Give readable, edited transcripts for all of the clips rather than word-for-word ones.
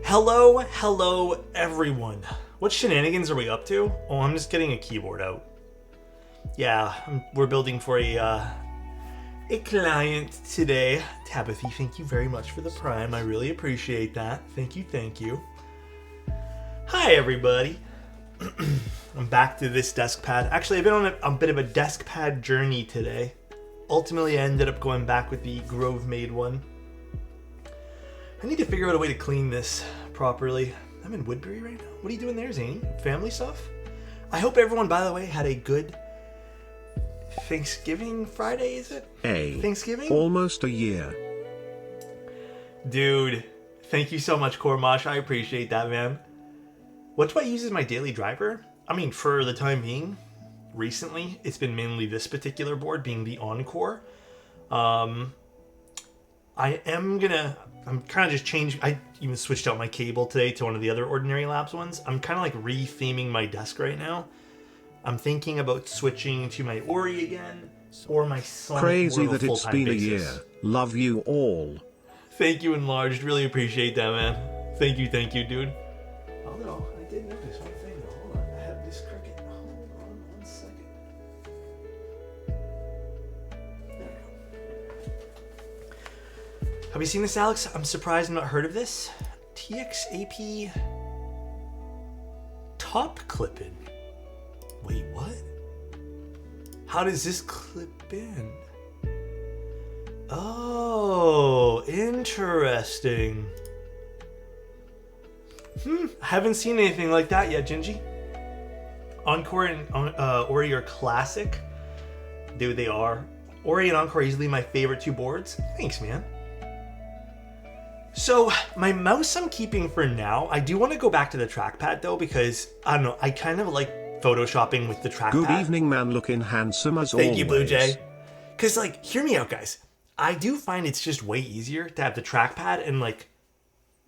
Hello, everyone. What shenanigans are we up to? Oh, I'm just getting a keyboard out. Yeah, we're building for a client today. Tabithy, thank you very much for the prime. I really appreciate that. Thank you. Hi, everybody. I'm back to this desk pad. Actually, I've been on a bit of a desk pad journey today. Ultimately, I ended up going back with the Grove made one. I need to figure out a way to clean this properly. I'm in Woodbury right now. What are you doing there, Zany? Family stuff? I hope everyone, by the way, had a good Thanksgiving Friday, is it? Thanksgiving? Almost a year. Dude, thank you so much, Cormash. I appreciate that, man. What do I use as my daily driver? I mean, for the time being, recently, it's been mainly this particular board, being the Encore. I'm kind of just changing. I even switched out my cable today to one of the other Ordinary Labs ones. I'm kind of like re-theming my desk right now. I'm thinking about switching to my Ori again, or my Sonic. Crazy that it's been basis. a year. Love you all. Thank you, Enlarged. Really appreciate that, man. Thank you, dude. Although, I did notice one thing. Hold on. I have this cricket. Hold on 1 second. There we go. Have you seen this, Alex? I'm surprised I've not heard of this. TXAP top clip-in. Wait, what? How does this clip in? Oh, interesting. Haven't seen anything like that yet, Gingy. Encore and Ori are classic. Dude, they are. Ori and Encore are easily my favorite two boards. Thanks, man. So, my mouse I'm keeping for now. I do want to go back to the trackpad, though, because, I don't know, I kind of like photoshopping with the trackpad. Good evening, man. Looking handsome as always. Thank you, Blue Jay. Because, like, hear me out, guys. I do find it's just way easier to have the trackpad and, like,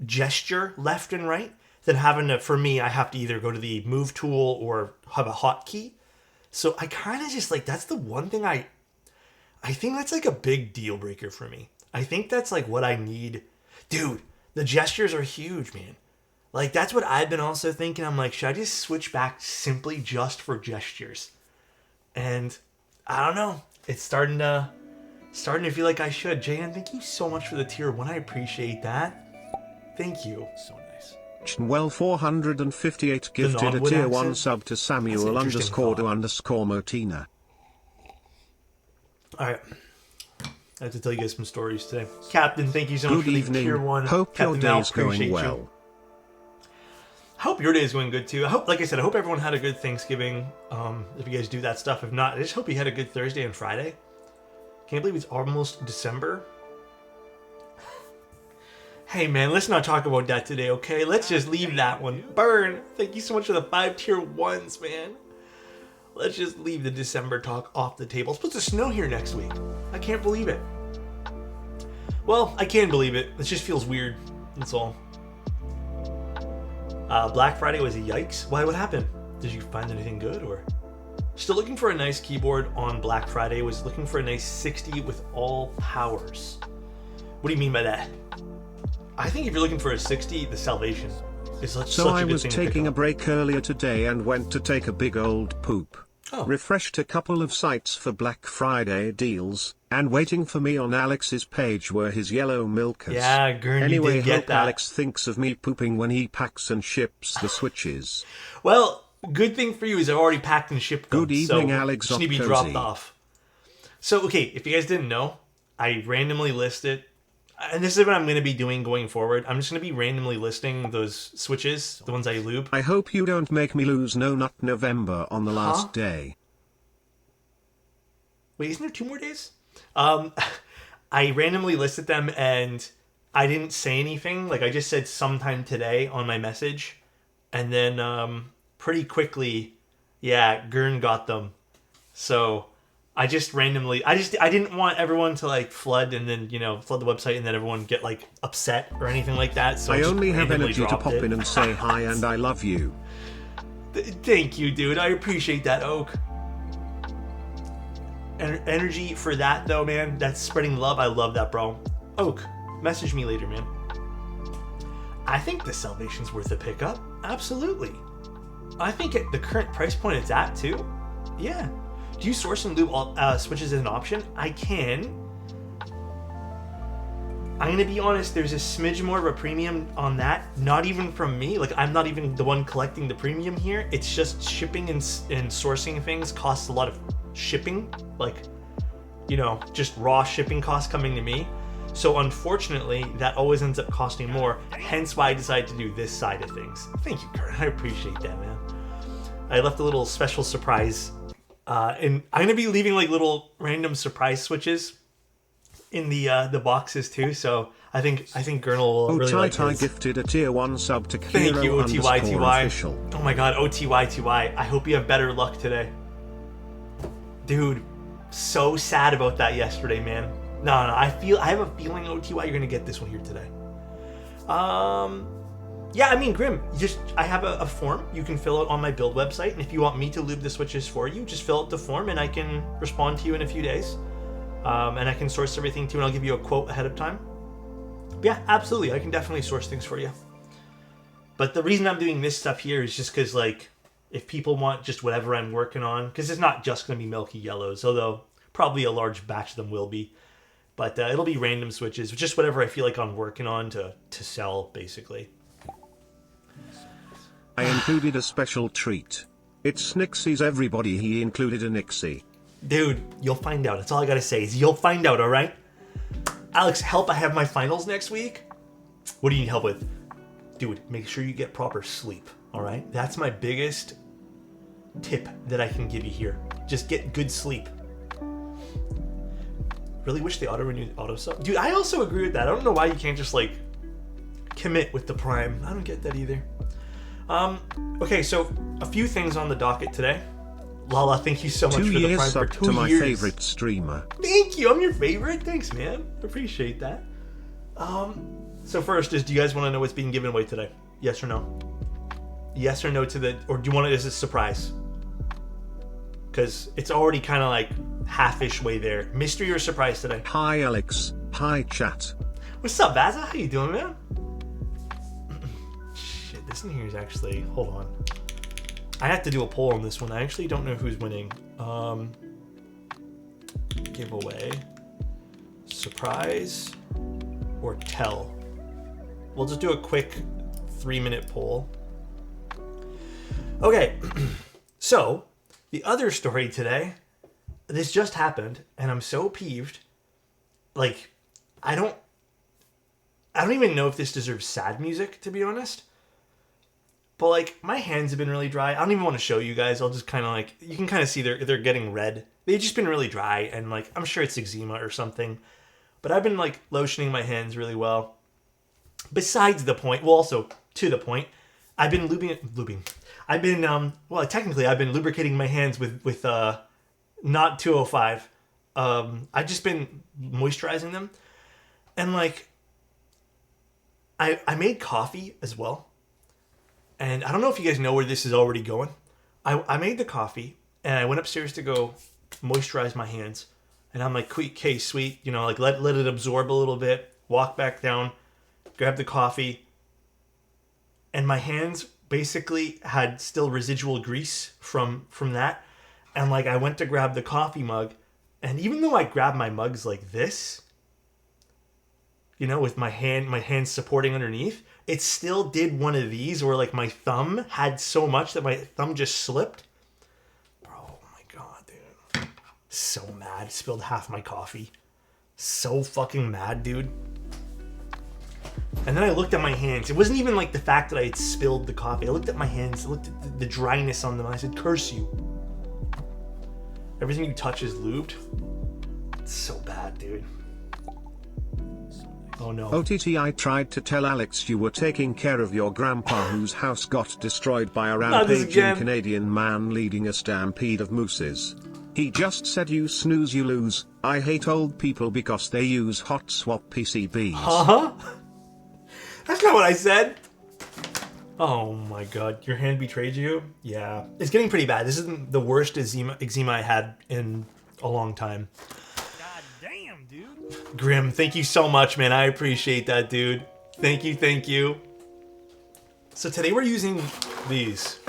gesture left and right than having to, for me, I have to either go to the move tool or have a hotkey. So I kind of just, like, that's the one thing I think that's, like, a big deal breaker for me. I think that's, like, what I need. Dude, the gestures are huge, man. Like, that's what I've been also thinking. I'm like, should I just switch back simply just for gestures? And I don't know. It's starting to feel like I should. Jayan, thank you so much for the tier 1. I appreciate that. Thank you. So nice. Well, 458 gifted a tier 1 sub to Samuel _do_Motina. Alright. I have to tell you guys some stories today. Captain, thank you so much for the tier 1. Hope Captain your Mal, day's going well. You. I hope your day is going good too. I hope, like I said, I hope everyone had a good Thanksgiving. If you guys do that stuff. If not, I just hope you had a good Thursday and Friday. Can't believe it's almost December. Hey man, let's not talk about that today, okay? Let's just leave that one. Burn! Thank you so much for the 5 tier 1s, man. Let's just leave the December talk off the table. It's supposed to snow here next week. I can't believe it. Well, I can believe it. It just feels weird. That's all. Black Friday was a yikes. Why? What happened? Did you find anything good, or? Still looking for a nice keyboard on Black Friday. Was looking for a nice 60 with all powers. What do you mean by that? I think if you're looking for a 60, the Salvation is such a good thing. So I was taking a break earlier today and went to take a big old poop. Oh. Refreshed a couple of sites for Black Friday deals, and waiting for me on Alex's page were his yellow milkers. Yeah, Gurn, anyway, you did get hope that. Alex thinks of me pooping when he packs and ships the switches. Well, good thing for you is I've already packed and shipped them. Good evening, so Alexotos. just need to be dropped off. So, okay, if you guys didn't know, I randomly listed, and this is what I'm going to be doing going forward. I'm just going to be randomly listing those switches, the ones I lube. I hope you don't make me lose No Nut November on the last day. Wait, isn't there 2 more days? I randomly listed them and I didn't say anything. Like, I just said sometime today on my message. And then pretty quickly, yeah, Gurn got them. So I just randomly, I didn't want everyone to like flood and then, flood the website and then everyone get like upset or anything like that. So I only have energy to pop in and say hi and I love you. Thank you, dude. I appreciate that, Oak. Energy for that, though, man. That's spreading love. I love that, bro. Oak, message me later, man. I think the Salvation's worth a pickup. Absolutely. I think at the current price point it's at too. Yeah. Do you source and lube switches as an option? I can. I'm gonna be honest, there's a smidge more of a premium on that. Not even from me. Like, I'm not even the one collecting the premium here. It's just shipping and sourcing things costs a lot of shipping. Like, you know, just raw shipping costs coming to me. So unfortunately, that always ends up costing more. Hence why I decided to do this side of things. Thank you, Kurt. I appreciate that, man. I left a little special surprise. And I'm gonna be leaving like little random surprise switches in the boxes too, so I think Gernal will really like his. Gifted a tier 1 sub to Thank you, OTYTY. Official. Oh my god, OTYTY. I hope you have better luck today. Dude, so sad about that yesterday, man. No, I have a feeling, OTY, you're gonna get this one here today. Yeah, I mean, Grim, I have a form you can fill out on my build website, and if you want me to lube the switches for you, just fill out the form and I can respond to you in a few days. And I can source everything too, and I'll give you a quote ahead of time. But yeah, absolutely, I can definitely source things for you. But the reason I'm doing this stuff here is just because, like, if people want just whatever I'm working on, because it's not just going to be Milky Yellows, although probably a large batch of them will be. But it'll be random switches, just whatever I feel like I'm working on to sell, basically. I included a special treat. It's Nixie's everybody. He included a Nixie. Dude, you'll find out. That's all I gotta say is you'll find out, alright? Alex, help, I have my finals next week. What do you need help with? Dude, make sure you get proper sleep, alright? That's my biggest tip that I can give you here. Just get good sleep. Really wish they auto-renewed auto-sub. Dude, I also agree with that. I don't know why you can't just, like, commit with the Prime. I don't get that either. Okay, so a few things on the docket today. Lala, thank you so much for the Prime for 2 years. To my favorite streamer. Thank you, I'm your favorite. Thanks, man. Appreciate that. So first is, do you guys want to know what's being given away today? Yes or no? Yes or no to the, or do you want it as a surprise? Because it's already kind of like half-ish way there. Mystery or surprise today? Hi, Alex. Hi, chat. What's up, Baza? How you doing, man? Shit, this in here is actually, hold on. I have to do a poll on this one. I actually don't know who's winning. Giveaway, surprise, or tell. We'll just do a quick 3-minute poll. Okay, so the other story today, this just happened, and I'm so peeved. Like, I don't even know if this deserves sad music, to be honest. But, like, my hands have been really dry. I don't even want to show you guys. I'll just kind of, like, you can kind of see they're getting red. They've just been really dry, and, like, I'm sure it's eczema or something. But I've been, like, lotioning my hands really well. Besides the point, well, also to the point, I've been I've been, well, technically, I've been lubricating my hands with not 205. I've just been moisturizing them. And, like, I made coffee as well. And I don't know if you guys know where this is already going. I made the coffee, and I went upstairs to go moisturize my hands. And I'm like, okay, sweet. You know, like, let it absorb a little bit. Walk back down, grab the coffee. And my hands basically had still residual grease from that. And, like, I went to grab the coffee mug. And even though I grabbed my mugs like this, you know, with my hand supporting underneath, it still did one of these where, like, my thumb had so much that my thumb just slipped. Bro, oh my god, dude. So mad. Spilled half my coffee. So fucking mad, dude. And then I looked at my hands. It wasn't even, like, the fact that I had spilled the coffee. I looked at my hands. I looked at the dryness on them. And I said, curse you. Everything you touch is lubed. It's so bad, dude. Oh no. OTT, I tried to tell Alex you were taking care of your grandpa whose house got destroyed by a rampaging Canadian man leading a stampede of mooses. He just said you snooze you lose. I hate old people because they use hot swap PCBs. Huh? That's not what I said. Oh my god, your hand betrayed you? Yeah. It's getting pretty bad. This isn't the worst eczema I had in a long time. Grim, thank you so much, man. I appreciate that, dude. Thank you. So today we're using these.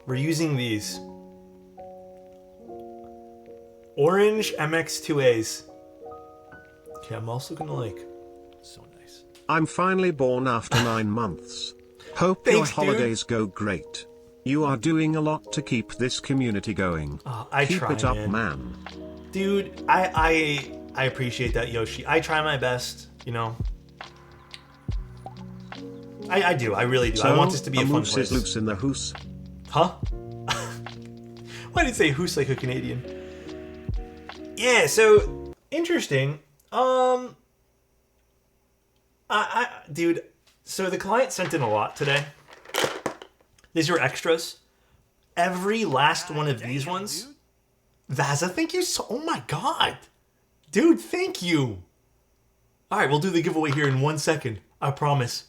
We're using these. Orange MX2As. Okay, I'm also gonna like... So nice. I'm finally born after 9 months. Hope Thanks, your holidays go great. You are doing a lot to keep this community going. I keep try, it up, man. Dude, I appreciate that, Yoshi. I try my best, you know. I do. I really do. So, I want this to be a fun place. place. Is loose in the hoose. Huh? Why did you say hoose like a Canadian? Yeah, so interesting. Dude, so the client sent in a lot today. These are extras. Every last one of these ones. Vaza, thank you so... Oh my god. Dude, thank you. Alright, we'll do the giveaway here in 1 second. I promise.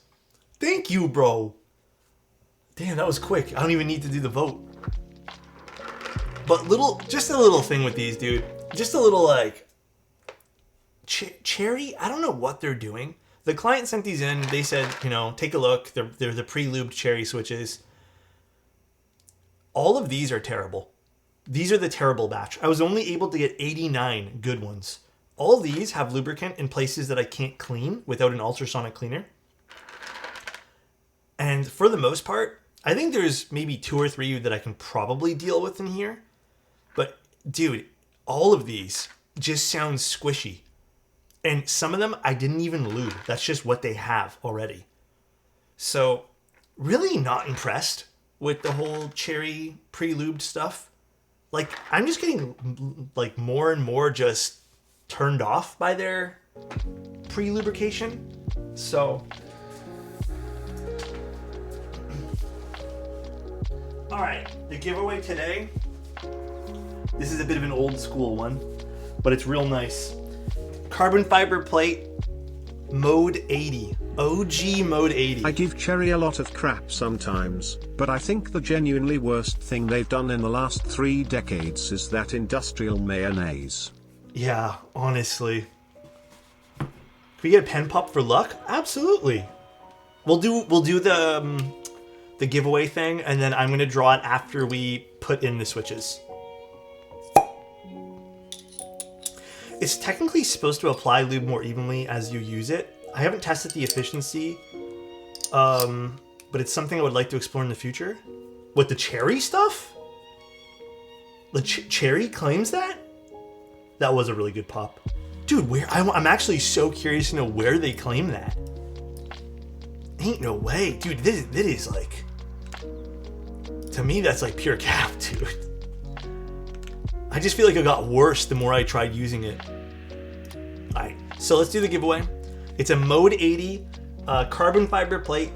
Thank you, bro. Damn, that was quick. I don't even need to do the vote. But just a little thing with these, dude. Just a little, like... cherry? I don't know what they're doing. The client sent these in. They said, you know, take a look. They're the pre-lubed cherry switches. All of these are terrible. These are the terrible batch. I was only able to get 89 good ones. All these have lubricant in places that I can't clean without an ultrasonic cleaner. And for the most part, I think there's maybe 2 or 3 that I can probably deal with in here. But, dude, all of these just sound squishy. And some of them I didn't even lube. That's just what they have already. So, really not impressed with the whole cherry pre-lubed stuff. Like, I'm just getting, like, more and more just turned off by their pre-lubrication. So... Alright, the giveaway today. This is a bit of an old school one, but it's real nice. Carbon fiber plate, Mode 80. OG Mode 80. I give Cherry a lot of crap sometimes, but I think the genuinely worst thing they've done in the last 3 decades is that industrial mayonnaise. Yeah, honestly. Can we get a pen pop for luck? Absolutely. We'll do the giveaway thing, and then I'm going to draw it after we put in the switches. It's technically supposed to apply lube more evenly as you use it. I haven't tested the efficiency, but it's something I would like to explore in the future. With the cherry stuff? The cherry claims that? That was a really good pop. Dude, I'm actually so curious to know where they claim that. Ain't no way. Dude, that is like... To me, that's like pure cap, dude. I just feel like it got worse the more I tried using it. Alright, so let's do the giveaway. It's a Mode 80 carbon fiber plate.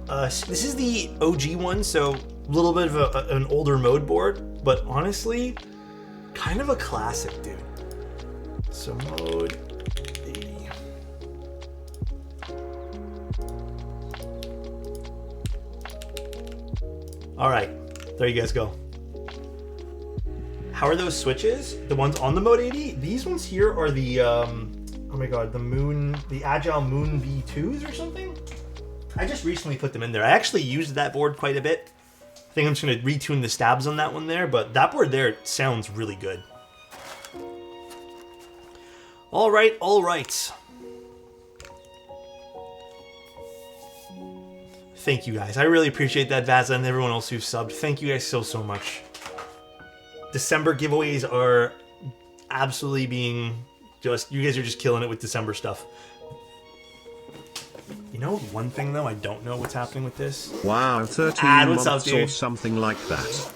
This is the OG one, so a little bit of an older mode board, but honestly, kind of a classic, dude. So Mode 80. Alright, there you guys go. How are those switches? The ones on the Mode 80? These ones here are the, oh my god, the Agile Moon V2s or something? I just recently put them in there. I actually used that board quite a bit. I think I'm just going to retune the stabs on that one there, but that board there sounds really good. Alright, alright. Thank you guys. I really appreciate that, Vaza, and everyone else who's subbed. Thank you guys so much. December giveaways are absolutely being just... You guys are just killing it with December stuff. You know one thing, though? I don't know what's happening with this. Wow, 13 months up, or something like that.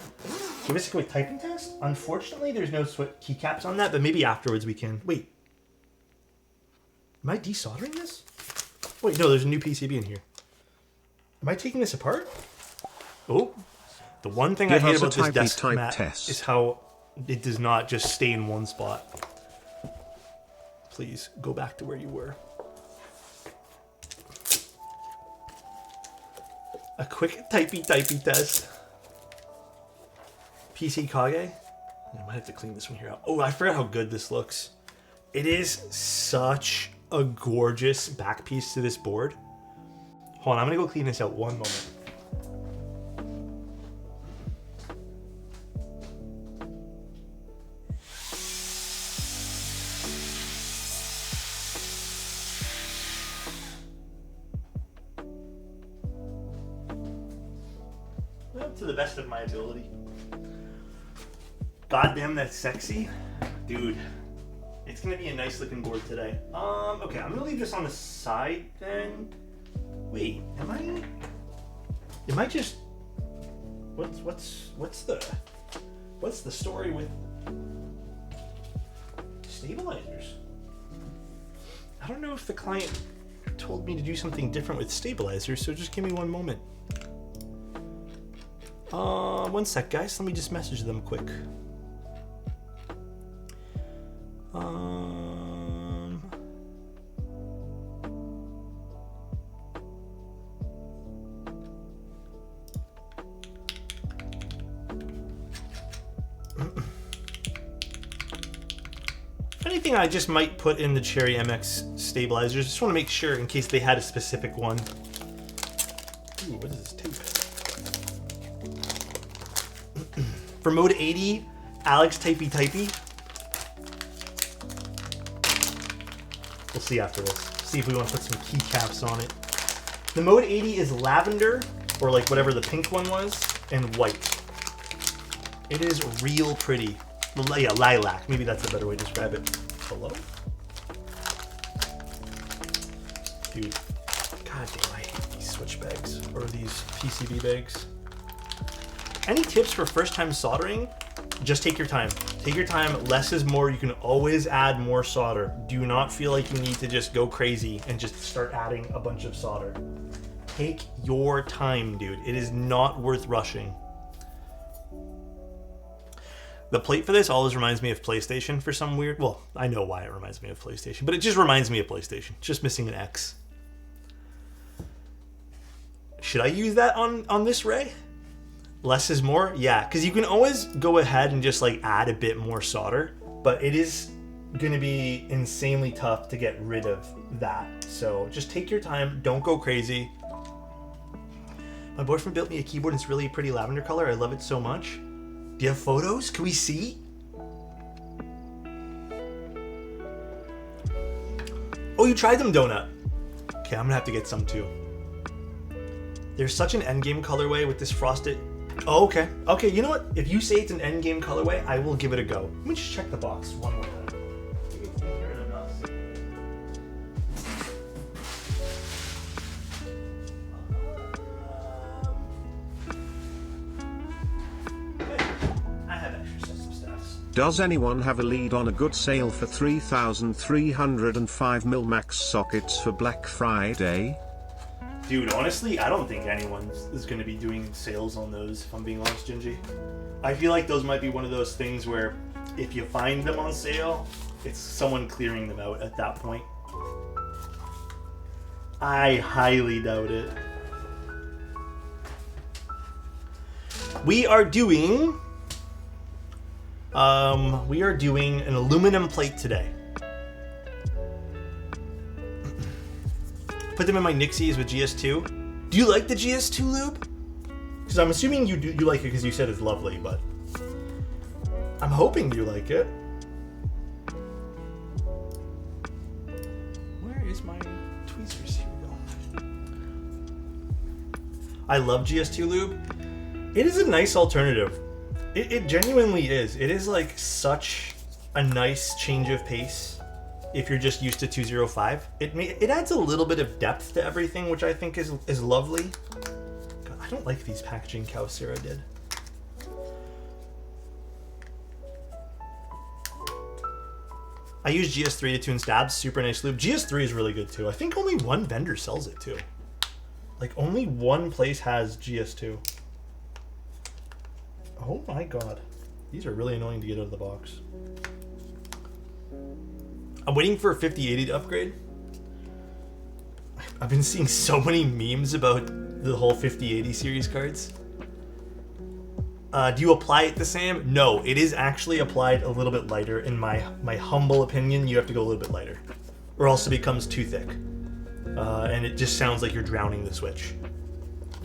Give us a quick typing test. Unfortunately, there's no keycaps on that, but maybe afterwards we can. Wait. Am I desoldering this? Wait, no, there's a new PCB in here. Am I taking this apart? Oh. The one thing I hate about this desk mat is how it does not just stay in one spot. Please, go back to where you were. A quick typey test. PC Kage. I might have to clean this one here out. Oh, I forgot how good this looks. It is such a gorgeous back piece to this board. Hold on, I'm gonna go clean this out one moment. Well, to the best of my ability. Goddamn, that's sexy. Dude, it's gonna be a nice looking board today. Okay, I'm gonna leave this on the side then. Wait, am I just, what's the story with stabilizers? I don't know if the client told me to do something different with stabilizers, so just give me one moment. One sec, guys. Let me just message them quick. Anything I just might put in the Cherry MX stabilizers. Just want to make sure in case they had a specific one. Ooh, what is this tape? For mode 80, Alex typey. We'll see after this. See if we want to put some keycaps on it. The mode 80 is lavender, or like whatever the pink one was, and white. It is real pretty. Yeah, lilac. Maybe that's a better way to describe it. Hello? Dude, god damn, I hate these switch bags, or these PCB bags. Any tips for first-time soldering? Just take your time. Take your time. Less is more. You can always add more solder. Do not feel like you need to just go crazy and just start adding a bunch of solder. Take your time, dude. It is not worth rushing. The plate for this always reminds me of PlayStation for some weird... Well, I know why it reminds me of PlayStation, but it just reminds me of PlayStation. Just missing an X. Should I use that on this Ray? Less is more? Yeah, because you can always go ahead and just like add a bit more solder, but it is going to be insanely tough to get rid of that. So just take your time. Don't go crazy. My boyfriend built me a keyboard. It's really a pretty lavender color. I love it so much. Do you have photos? Can we see? Oh, you tried them, Donut. Okay, I'm going to have to get some too. There's such an endgame colorway with this frosted... Oh, okay. Okay, you know what? If you say it's an endgame colorway, I will give it a go. Let me just check the box one more time. I have extra system stats. Does anyone have a lead on a good sale for 3,305 max sockets for Black Friday? Dude, honestly, I don't think anyone is going to be doing sales on those, if I'm being honest, Gingy. I feel like those might be one of those things where if you find them on sale, it's someone clearing them out at that point. I highly doubt it. We are doing an aluminum plate today. Put them in my Nixies with GS2. Do you like the GS2 lube? Because I'm assuming you like it because you said it's lovely, but I'm hoping you like it. Where is my tweezer cereal? I love GS2 lube. It is a nice alternative. It genuinely is. It is like such a nice change of pace. If you're just used to 205, it adds a little bit of depth to everything, which I think is lovely. God, I don't like these packaging cows Sarah did. I use GS3 to tune stabs. Super nice lube. GS3 is really good too. I think only one vendor sells it too. Like only one place has GS2. Oh my god. These are really annoying to get out of the box. I'm waiting for a 5080 to upgrade. I've been seeing so many memes about the whole 5080 series cards. Do you apply it the same? No, it is actually applied a little bit lighter. In my humble opinion, you have to go a little bit lighter, or else it becomes too thick. and it just sounds like you're drowning the Switch.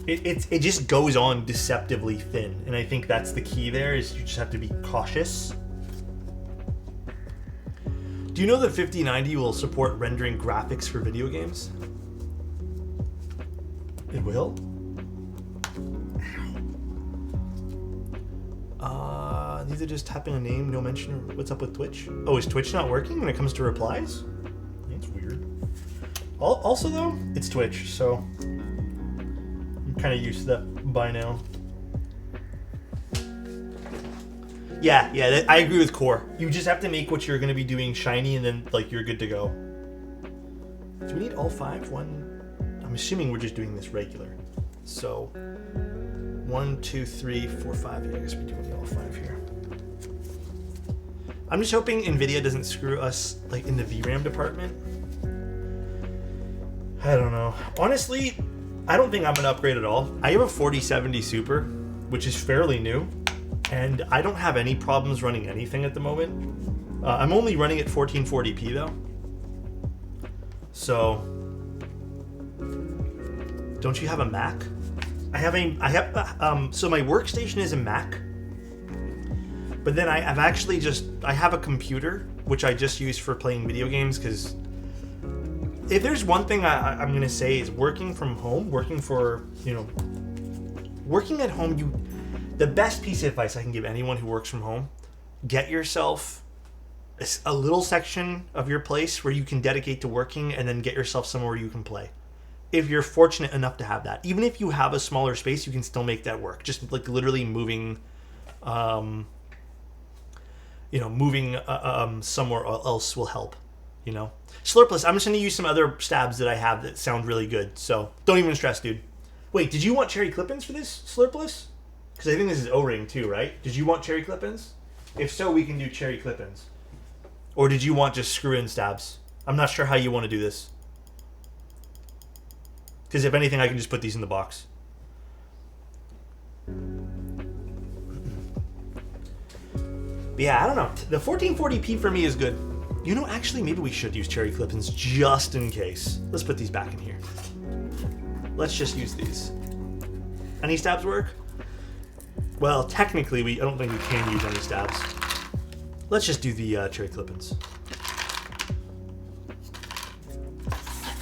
It just goes on deceptively thin, and I think that's the key there, is you just have to be cautious. Do you know that 5090 will support rendering graphics for video games? It will? These are just tapping a name, no mention of what's up with Twitch. Oh, is Twitch not working when it comes to replies? That's weird. Also, though, it's Twitch, so I'm kind of used to that by now. Yeah, I agree with Core. You just have to make what you're going to be doing shiny, and then like you're good to go. Do we need all 5? I'm assuming we're just doing this regular. So 1, 2, 3, 4, 5. Yeah, I guess we're doing all 5 here. I'm just hoping Nvidia doesn't screw us like in the VRAM department. I don't know. Honestly, I don't think I'm gonna upgrade at all. I have a 4070 Super, which is fairly new, and I don't have any problems running anything at the moment. I'm only running at 1440p though. So, don't you have a Mac? So my workstation is a Mac, but then I have a computer, which I just use for playing video games, because if there's one thing I'm going to say is working from home, working at home, the best piece of advice I can give anyone who works from home, get yourself a little section of your place where you can dedicate to working, and then get yourself somewhere where you can play. If you're fortunate enough to have that. Even if you have a smaller space, you can still make that work. Just like literally moving somewhere else will help, Slurpless, I'm just going to use some other stabs that I have that sound really good, so don't even stress, dude. Wait, did you want cherry clip-ins for this, Slurpless? Because I think this is O-ring too, right? Did you want cherry clip-ins? If so, we can do cherry clip-ins. Or did you want just screw-in stabs? I'm not sure how you want to do this. Because if anything, I can just put these in the box. But yeah, I don't know. The 1440p for me is good. Actually, maybe we should use cherry clip-ins just in case. Let's put these back in here. Let's just use these. Any stabs work? Well, technically, I don't think we can use any stabs. Let's just do the cherry clip-ins.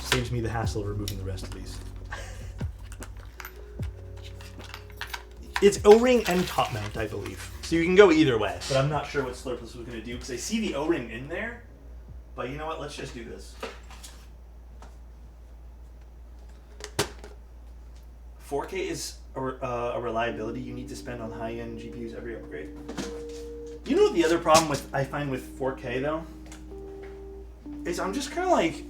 Saves me the hassle of removing the rest of these. It's O-ring and top mount, I believe. So you can go either way, but I'm not sure what Slurpless was going to do, because I see the O-ring in there. But you know what? Let's just do this. 4K is a reliability you need to spend on high-end GPUs every upgrade. You know what the other problem I find with 4K though? Is I'm just kind of like,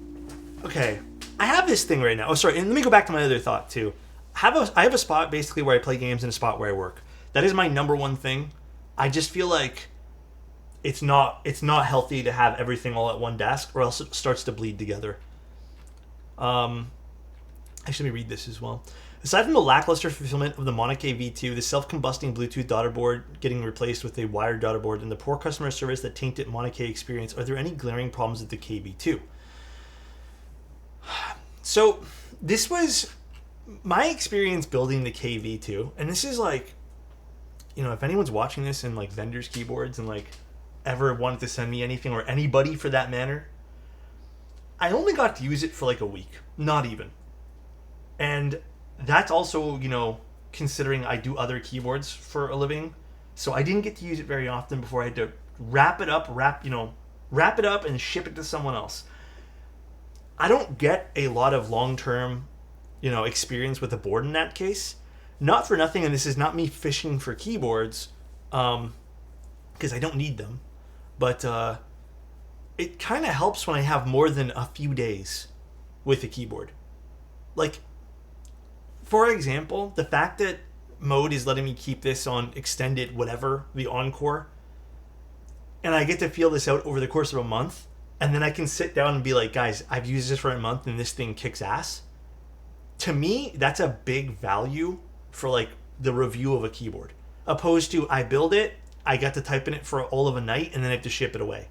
okay, I have this thing right now. Oh, sorry, and let me go back to my other thought too. I have a spot basically where I play games and a spot where I work. That is my number one thing. I just feel like it's not healthy to have everything all at one desk, or else it starts to bleed together. Actually, let me read this as well. Aside from the lackluster fulfillment of the Monake V2, the self-combusting Bluetooth daughter board getting replaced with a wired daughter board, and the poor customer service that tainted Monake experience, are there any glaring problems with the KV2? So, this was my experience building the KV2, and this is like, if anyone's watching this and like vendors keyboards and like ever wanted to send me anything, or anybody for that matter, I only got to use it for like a week, not even. And that's also, considering I do other keyboards for a living, so I didn't get to use it very often before I had to wrap it up and ship it to someone else. I don't get a lot of long-term, experience with a board in that case. Not for nothing, and this is not me fishing for keyboards, because I don't need them, but it kind of helps when I have more than a few days with a keyboard. Like, for example, the fact that Mode is letting me keep this on extended whatever, the Encore, and I get to feel this out over the course of a month, and then I can sit down and be like, guys, I've used this for a month and this thing kicks ass. To me, that's a big value for like the review of a keyboard. Opposed to I build it, I got to type in it for all of a night, and then I have to ship it away.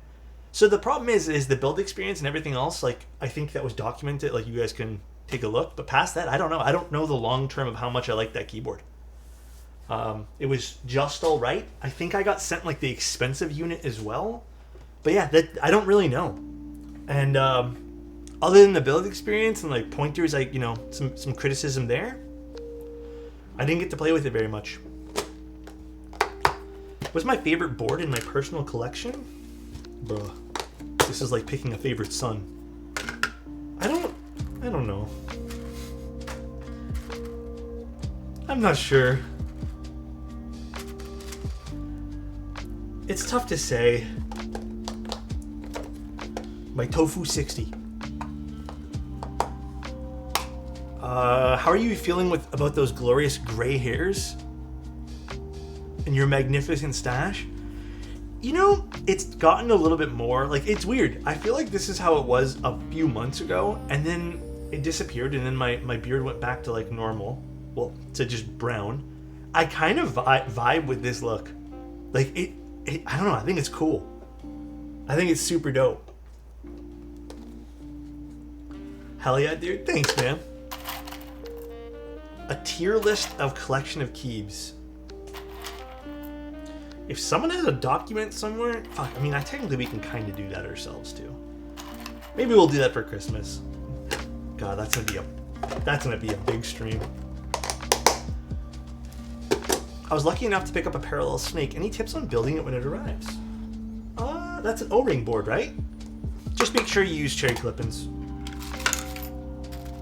So the problem is the build experience and everything else, like, I think that was documented, like, you guys can take a look. But past that, I don't know. I don't know the long term of how much I like that keyboard. It was just all right. I think I got sent, like, the expensive unit as well. But yeah, that I don't really know. And other than the build experience and, like, pointers, like, you know, some criticism there, I didn't get to play with it very much. What's my favorite board in my personal collection? Bruh. This is like picking a favorite son. I don't know. I'm not sure. It's tough to say. My Tofu 60. How are you feeling about those glorious gray hairs? And your magnificent stash? You know, it's gotten a little bit more, like, it's weird. I feel like this is how it was a few months ago, and then it disappeared, and then my beard went back to, like, normal. Well, to just brown. I kind of vibe with this look. Like, it I don't know, I think it's cool. I think it's super dope. Hell yeah, dude. Thanks, man. A tier list of collection of keys. If someone has a document somewhere, fuck, I mean, technically we can kind of do that ourselves too. Maybe we'll do that for Christmas. God, that's gonna be a big stream. I was lucky enough to pick up a parallel snake. Any tips on building it when it arrives? That's an O-ring board, right? Just make sure you use cherry clip-ins.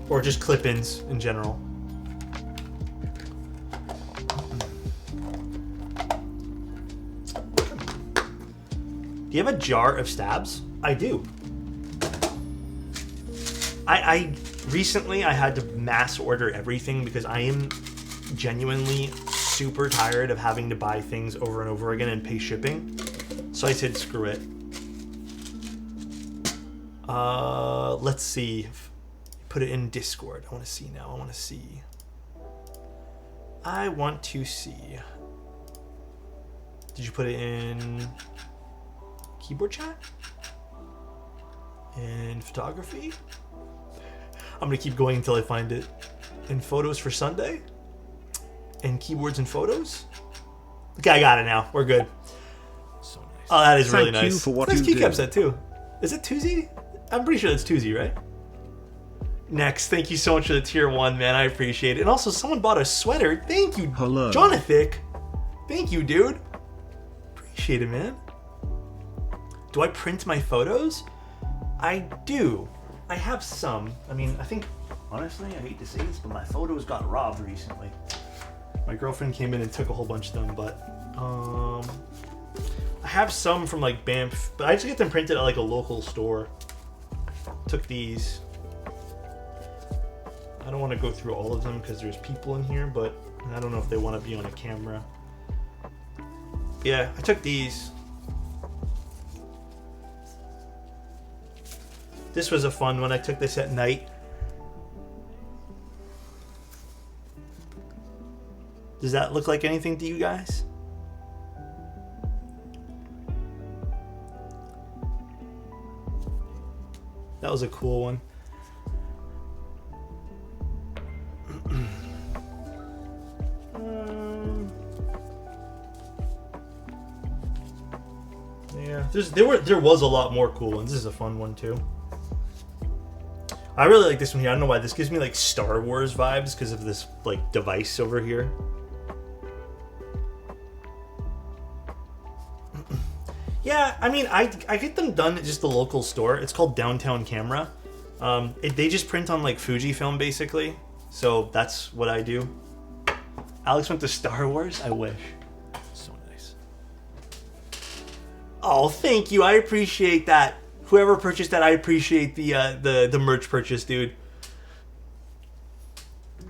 Or just clip-ins in general. Do you have a jar of stabs? I do. I recently I had to mass order everything because I am genuinely super tired of having to buy things over and over again and pay shipping. So I said screw it. Let's see. Put it in Discord. I want to see now. I want to see. Did you put it in keyboard chat? And photography? I'm gonna keep going until I find it. In photos for Sunday? And keyboards and photos? Okay, I got it now. We're good. So nice. Oh, that is really Thank you nice. for what Nice you keycap do. set too. Is it Tuesday? I'm pretty sure that's Tuesday, right? Next, thank you so much for the tier 1, man. I appreciate it. And also, someone bought a sweater. Thank you, Hello. Jonathan. Thank you, dude. Appreciate it, man. Do I print my photos? I do. I have some. I mean, I think, honestly, I hate to say this, but my photos got robbed recently. My girlfriend came in and took a whole bunch of them, but I have some from like Banff, but I just get them printed at like a local store. Took these. I don't want to go through all of them because there's people in here, but I don't know if they want to be on a camera. Yeah, I took these. This was a fun one. I took this at night. Does that look like anything to you guys? That was a cool one. Yeah, there was a lot more cool ones. This is a fun one too. I really like this one here. I don't know why. This gives me like Star Wars vibes because of this like device over here. Yeah, I mean, I get them done at just the local store. It's called Downtown Camera. They just print on like Fujifilm basically. So that's what I do. Alex went to Star Wars? I wish. So nice. Oh, thank you. I appreciate that. Whoever purchased that, I appreciate the merch purchase, dude.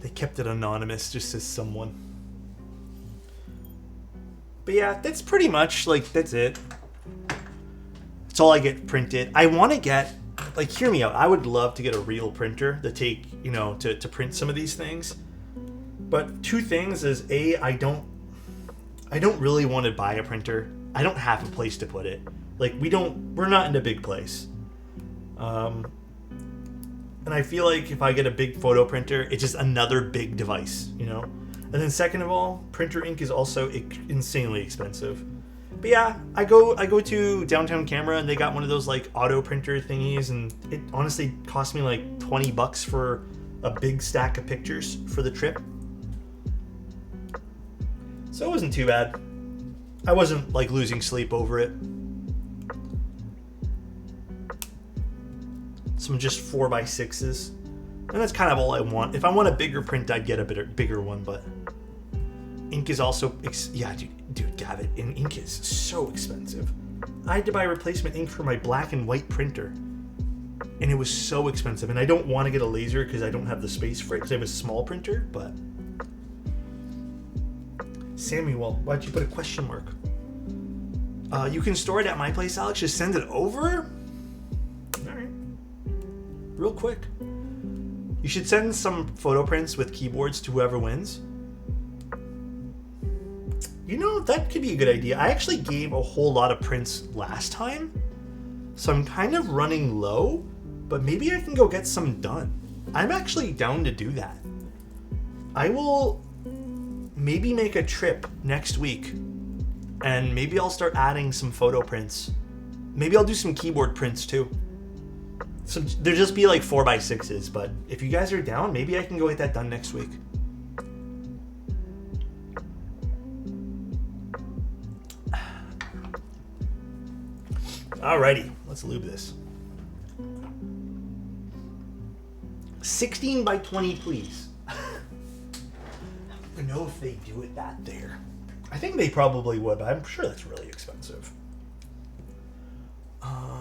They kept it anonymous, just as someone. But yeah, that's pretty much, like, that's it. That's all I get printed. I want to get, like, hear me out. I would love to get a real printer to take, you know, to print some of these things. But two things is, A, I don't really want to buy a printer. I don't have a place to put it. Like, we're not in a big place. And I feel like if I get a big photo printer, it's just another big device, you know? And then second of all, printer ink is also insanely expensive. But yeah, I go to Downtown Camera and they got one of those like auto printer thingies, and it honestly cost me like $20 for a big stack of pictures for the trip. So it wasn't too bad. I wasn't like losing sleep over it. Some just 4x6s. And that's kind of all I want. If I want a bigger print, I'd get a bigger one, but ink is also... yeah, dude, Gavin, ink is so expensive. I had to buy replacement ink for my black and white printer. And it was so expensive. And I don't want to get a laser because I don't have the space for it because I have a small printer, but... Samuel, why'd you put a question mark? You can store it at my place, Alex. Just send it over? Alright. Real quick. You should send some photo prints with keyboards to whoever wins. You know, that could be a good idea. I actually gave a whole lot of prints last time, so I'm kind of running low, but maybe I can go get some done. I'm actually down to do that. I will maybe make a trip next week, and maybe I'll start adding some photo prints. Maybe I'll do some keyboard prints too. So there'll just be like 4x6s, but if you guys are down, maybe I can go get that done next week. Alrighty, let's lube this. 16 by 20, please. I don't know if they do it that there. I think they probably would, but I'm sure that's really expensive.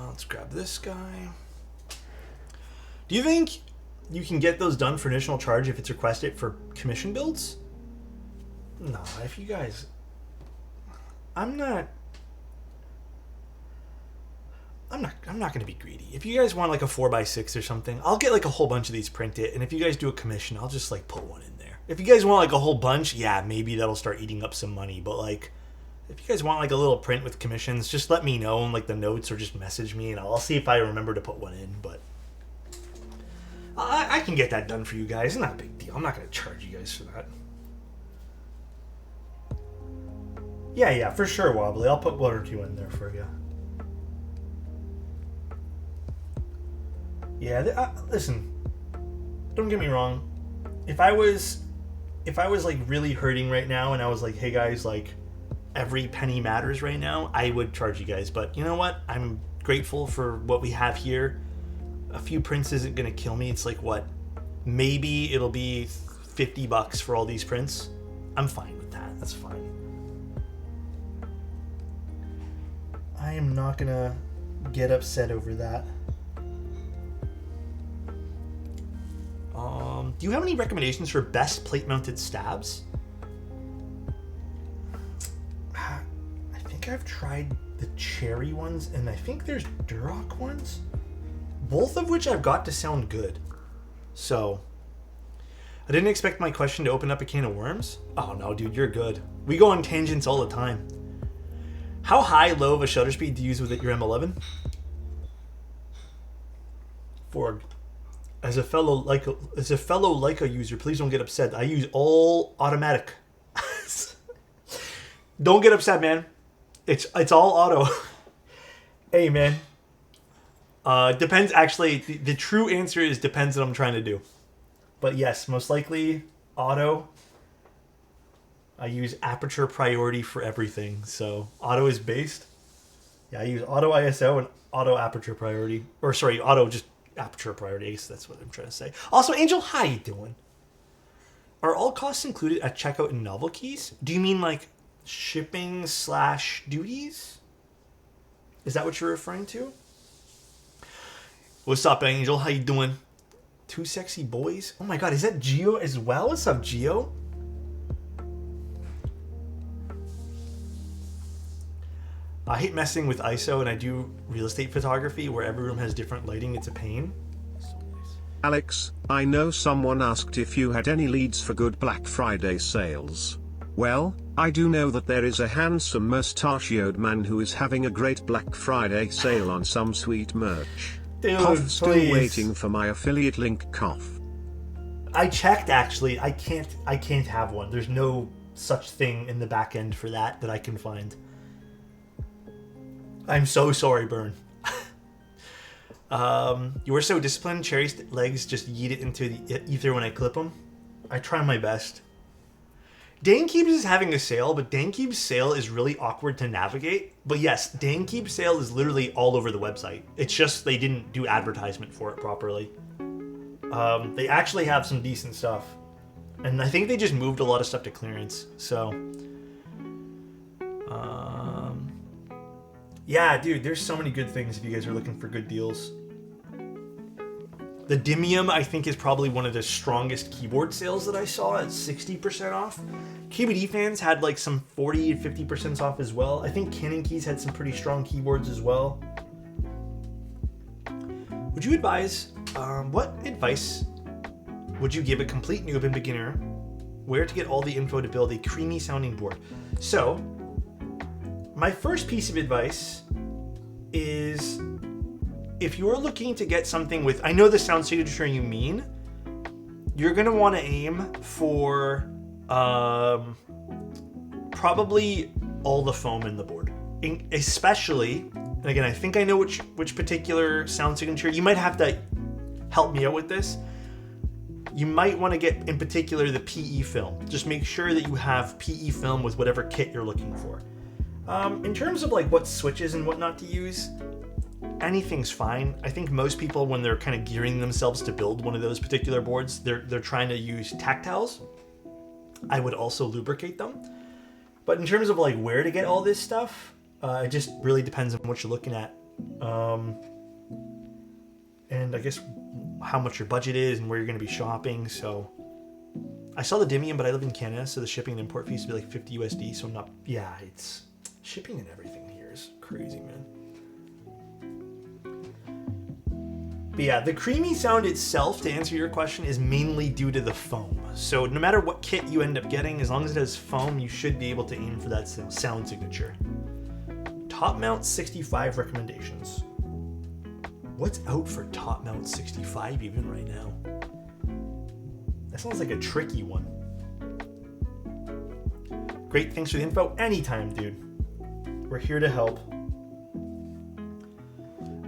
Let's grab this guy. Do you think you can get those done for additional charge if it's requested for commission builds? No, if you guys... I'm not going to be greedy. If you guys want like a 4x6 or something, I'll get like a whole bunch of these printed, and if you guys do a commission, I'll just like put one in there. If you guys want like a whole bunch, yeah, maybe that'll start eating up some money, but like if you guys want like a little print with commissions, just let me know in like the notes or just message me and I'll see if I remember to put one in, but I can get that done for you guys. It's not a big deal. I'm not going to charge you guys for that. Yeah, for sure, Wobbly. I'll put one or two in there for you. Yeah, listen. Don't get me wrong. If I was like really hurting right now and I was like, hey guys, like every penny matters right now, I would charge you guys. But you know what? I'm grateful for what we have here. A few prints isn't gonna kill me. It's like what? Maybe it'll be $50 for all these prints. I'm fine with that. That's fine. I am not gonna get upset over that. Do you have any recommendations for best plate-mounted stabs? I think I've tried the cherry ones, and I think there's Duroc ones. Both of which I've got to sound good. So, I didn't expect my question to open up a can of worms. Oh no, dude, you're good. We go on tangents all the time. How high, low of a shutter speed do you use with your M11? Forg. As a fellow Leica user, please don't get upset. I use all automatic. Don't get upset, man. It's all auto. Hey, man. Depends. Actually, the true answer is depends what I'm trying to do. But yes, most likely auto. I use aperture priority for everything. So auto is based. Yeah, I use auto ISO and auto aperture priority. Or sorry, auto just aperture priority. I guess that's what I'm trying to say. Also, Angel, how you doing? Are all costs included at checkout in novel keys? Do you mean like shipping / duties? Is that what you're referring to? What's up, Angel? How you doing? Two sexy boys? Oh my god, is that Geo as well? What's up, Geo? I hate messing with ISO, and I do real estate photography where every room has different lighting. It's a pain. Alex, I know someone asked if you had any leads for good Black Friday sales. Well, I do know that there is a handsome mustachioed man who is having a great Black Friday sale on some sweet merch. Dude, Cough, still please. waiting for my affiliate link, cough. I checked actually. I can't have one. There's no such thing in the back end for that I can find. I'm so sorry, Burn. You were so disciplined. Cherry's legs just yeet it into the ether when I clip them. I try my best. Danekeeps is having a sale, but Danekeep's sale is really awkward to navigate. But yes, Danekeep's sale is literally all over the website. It's just they didn't do advertisement for it properly. They actually have some decent stuff. And I think they just moved a lot of stuff to clearance. So, yeah, dude, there's so many good things if you guys are looking for good deals. The Dimium, I think, is probably one of the strongest keyboard sales that I saw at 60% off. KBD fans had like some 40 to 50% off as well. I think Canon Keys had some pretty strong keyboards as well. Would you advise, what advice would you give a complete noob and beginner where to get all the info to build a creamy sounding board? So, my first piece of advice is, if you're looking to get something with, I know the sound signature you mean, you're going to want to aim for probably all the foam in the board. Especially, and again, I think I know which particular sound signature. You might have to help me out with this. You might want to get, in particular, the PE film. Just make sure that you have PE film with whatever kit you're looking for. In terms of like what switches and whatnot to use, anything's fine. I think most people, when they're kind of gearing themselves to build one of those particular boards, they're trying to use tactiles. I would also lubricate them. But in terms of like where to get all this stuff, it just really depends on what you're looking at. And I guess how much your budget is and where you're going to be shopping. So I saw the Dimium, but I live in Canada, so the shipping and import fees would be like 50 USD. So I'm not, yeah, it's shipping and everything here is crazy, man. But yeah, the creamy sound itself, to answer your question, is mainly due to the foam. So no matter what kit you end up getting, as long as it has foam, you should be able to aim for that sound signature. Top mount 65 recommendations. What's out for top mount 65 even right now? That sounds like a tricky one. Great, thanks for the info. Anytime, dude. We're here to help.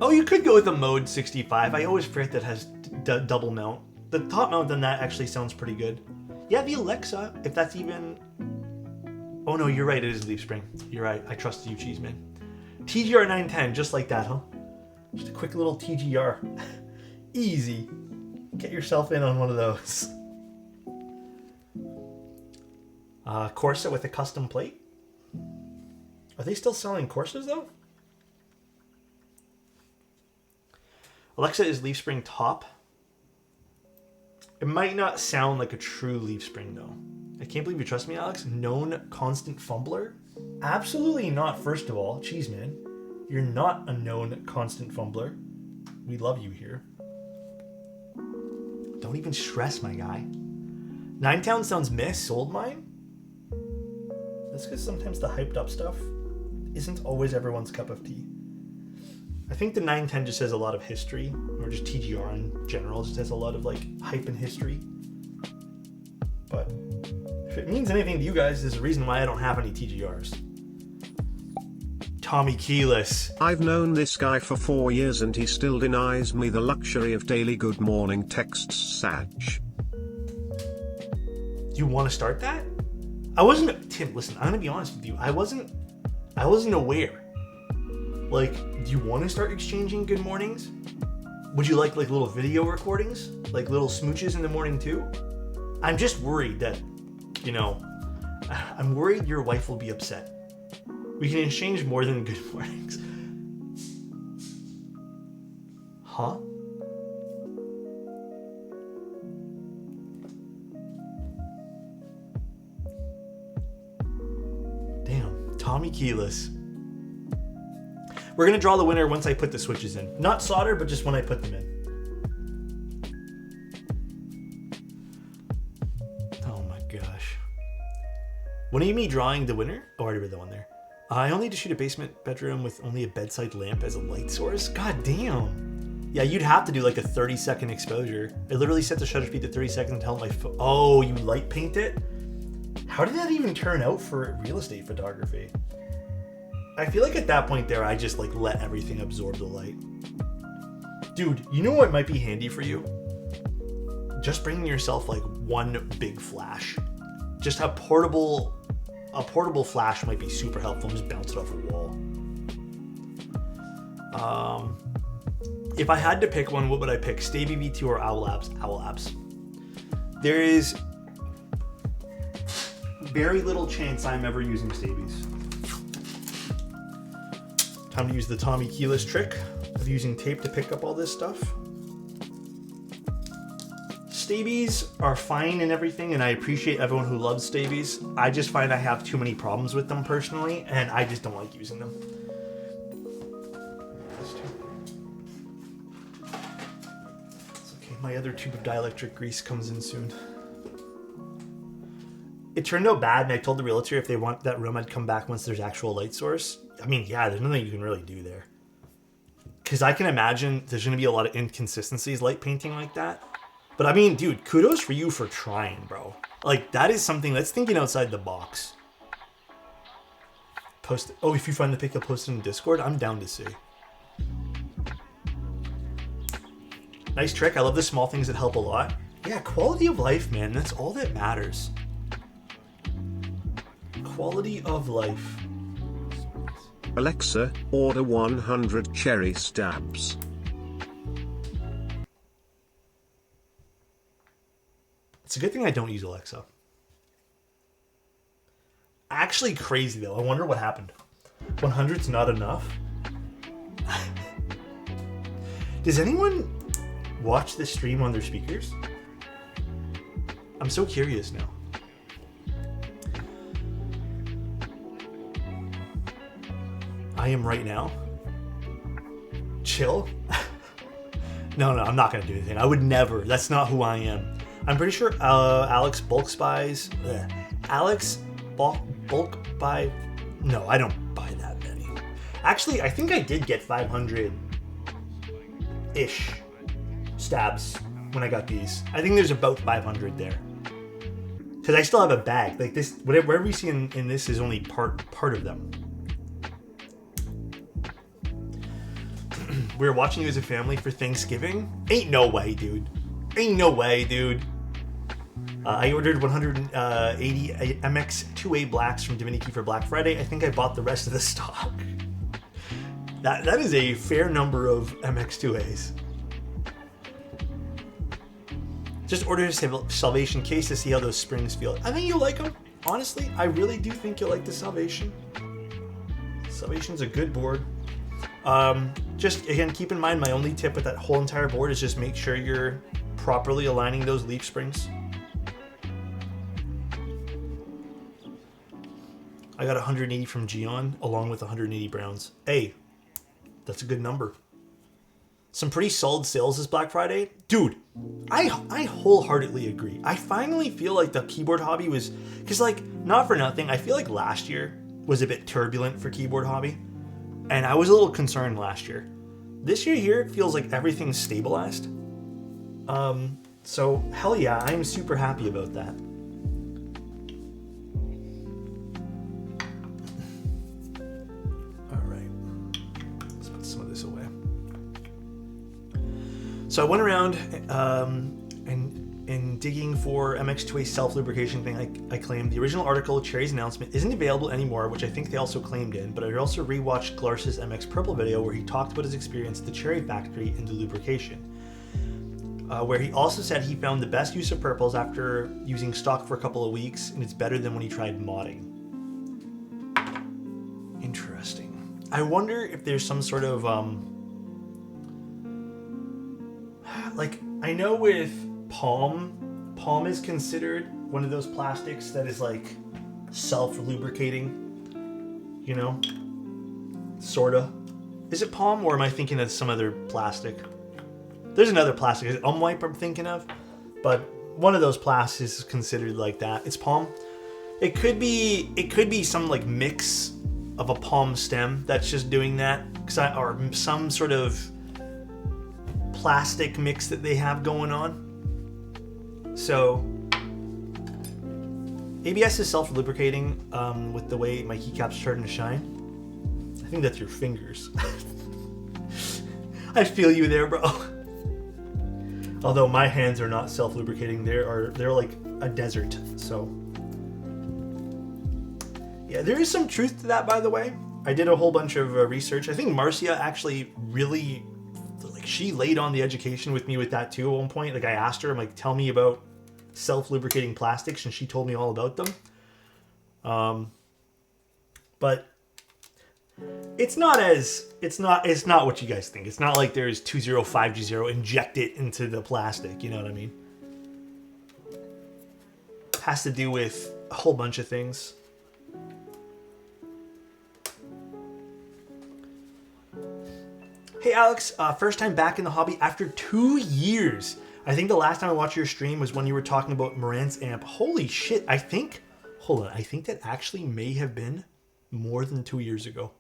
Oh, you could go with a Mode 65. I always forget that has double mount. The top mount on that actually sounds pretty good. Yeah, the Alexa, if that's even... Oh no, you're right, it is Leaf Spring. You're right, I trust you, Cheeseman. TGR 910, just like that, huh? Just a quick little TGR. Easy. Get yourself in on one of those. Corsa with a custom plate. Are they still selling Corsas though? Alexa is Leaf Spring top. It might not sound like a true Leaf Spring though. I can't believe you trust me, Alex. Known constant fumbler? Absolutely not, first of all. Cheeseman, you're not a known constant fumbler. We love you here. Don't even stress, my guy. Ninetown sounds meh, sold mine? That's because sometimes the hyped up stuff isn't always everyone's cup of tea. I think the 910 just has a lot of history, or just TGR in general just has a lot of like hype and history. But if it means anything to you guys, there's a reason why I don't have any TGRs. Tommy Keyless. I've known this guy for 4 years and he still denies me the luxury of daily good morning texts, Sag. You want to start that? I wasn't, Tim, listen, I'm gonna be honest with you. I wasn't aware. Like, do you want to start exchanging good mornings? Would you like little video recordings? Like little smooches in the morning too? I'm just worried that, I'm worried your wife will be upset. We can exchange more than good mornings. Huh? Damn, Tommy Keyless. We're going to draw the winner once I put the switches in. Not solder, but just when I put them in. Oh my gosh. When are you me drawing the winner? Oh, I already read that one there. I only need to shoot a basement bedroom with only a bedside lamp as a light source. God damn. Yeah, you'd have to do like a 30-second exposure. I literally set the shutter speed to 30 seconds and held my phone. Oh, you light paint it? How did that even turn out for real estate photography? I feel like at that point there, I just like let everything absorb the light. Dude, you know what might be handy for you? Just bringing yourself like one big flash. Just a portable flash might be super helpful. Just bounce it off a wall. If I had to pick one, what would I pick? Stavy V2 or Owl Labs? Owl Labs. There is very little chance I'm ever using Stavies. Time to use the Tommy Keyless trick of using tape to pick up all this stuff. Stavies are fine and everything, and I appreciate everyone who loves Stavies. I just find I have too many problems with them personally, and I just don't like using them. It's okay, my other tube of dielectric grease comes in soon. It turned out bad, and I told the realtor if they want that room, I'd come back once there's actual light source. I mean, yeah, there's nothing you can really do there. Because I can imagine there's going to be a lot of inconsistencies light painting like that. But I mean, dude, kudos for you for trying, bro. Like, that is something that's thinking outside the box. Post it. Oh, if you find the pic, you'll post it in Discord. I'm down to see. Nice trick. I love the small things that help a lot. Yeah, quality of life, man. That's all that matters. Quality of life. Alexa, order 100 cherry stabs. It's a good thing I don't use Alexa. Actually crazy though. I wonder what happened. 100's not enough? Does anyone watch this stream on their speakers? I'm so curious now. I am right now. Chill? No, I'm not gonna do anything. I would never. That's not who I am. I'm pretty sure Alex bulk buys. Alex bulk buy. No, I don't buy that many. Actually, I think I did get 500-ish stabs when I got these. I think there's about 500 there. Because I still have a bag. Like this, whatever you see in this is only part of them. We were watching you as a family for Thanksgiving. Ain't no way, dude. Ain't no way, dude. I ordered 180 MX2A blacks from Divinity for Black Friday. I think I bought the rest of the stock. That is a fair number of MX2As. Just ordered a Salvation case to see how those springs feel. I think you'll like them. Honestly, I really do think you'll like the Salvation. Salvation's a good board. Just again, keep in mind my only tip with that whole entire board is just make sure you're properly aligning those leaf springs. I got 180 from Gion along with 180 browns. Hey, that's a good number. Some pretty solid sales this Black Friday. Dude, I wholeheartedly agree. I finally feel like the keyboard hobby was, because like, not for nothing, I feel like last year was a bit turbulent for keyboard hobby. And I was a little concerned last year. This year here, it feels like everything's stabilized. So, hell yeah, I'm super happy about that. Alright. Let's put some of this away. So I went around and digging for MX2A self-lubrication thing. I claimed the original article, Cherry's announcement, isn't available anymore, which I think they also claimed in, but I also rewatched Glars's MX Purple video where he talked about his experience at the Cherry factory in the lubrication, where he also said he found the best use of purples after using stock for a couple of weeks, and it's better than when he tried modding. Interesting. I wonder if there's some sort of, like, I know with Palm is considered one of those plastics that is like self-lubricating, you know, sorta. Is it Palm, or am I thinking of some other plastic? There's another plastic. Is it Umwipe I'm thinking of? But one of those plastics is considered like that. It's Palm. It could be some like mix of a palm stem that's just doing that, or some sort of plastic mix that they have going on. So ABS is self-lubricating with the way my keycap's starting to shine. I think that's your fingers. I feel you there, bro. Although my hands are not self-lubricating, they're like a desert. So yeah, there is some truth to that, by the way. I did a whole bunch of research. I think Marcia actually really, like, she laid on the education with me with that too at one point. Like, I asked her, I'm like, tell me about self-lubricating plastics, and she told me all about them. But it's not what you guys think. It's not like there's 205G0 inject it into the plastic, you know what I mean? It has to do with a whole bunch of things. Hey Alex, first time back in the hobby after 2 years. I think the last time I watched your stream was when you were talking about Marantz amp. Holy shit, I think that actually may have been more than 2 years ago.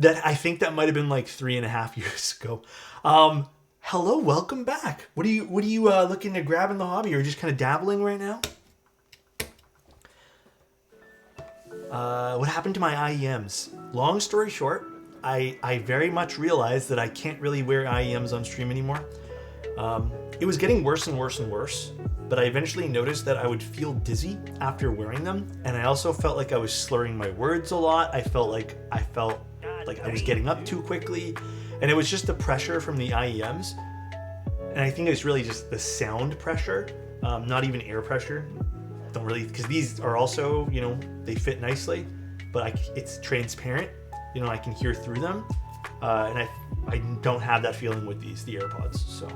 I think that might have been like 3.5 years ago. Hello, welcome back. What are you looking to grab in the hobby? Or are you just kind of dabbling right now? What happened to my IEMs? Long story short, I very much realized that I can't really wear IEMs on stream anymore. It was getting worse and worse and worse, but I eventually noticed that I would feel dizzy after wearing them, and I also felt like I was slurring my words a lot. I felt like I was getting up too quickly, and it was just the pressure from the IEMs, and I think it's really just the sound pressure, not even air pressure. Don't really, because these are also, you know, they fit nicely, but it's transparent. You know, I can hear through them, and I don't have that feeling with the AirPods. So,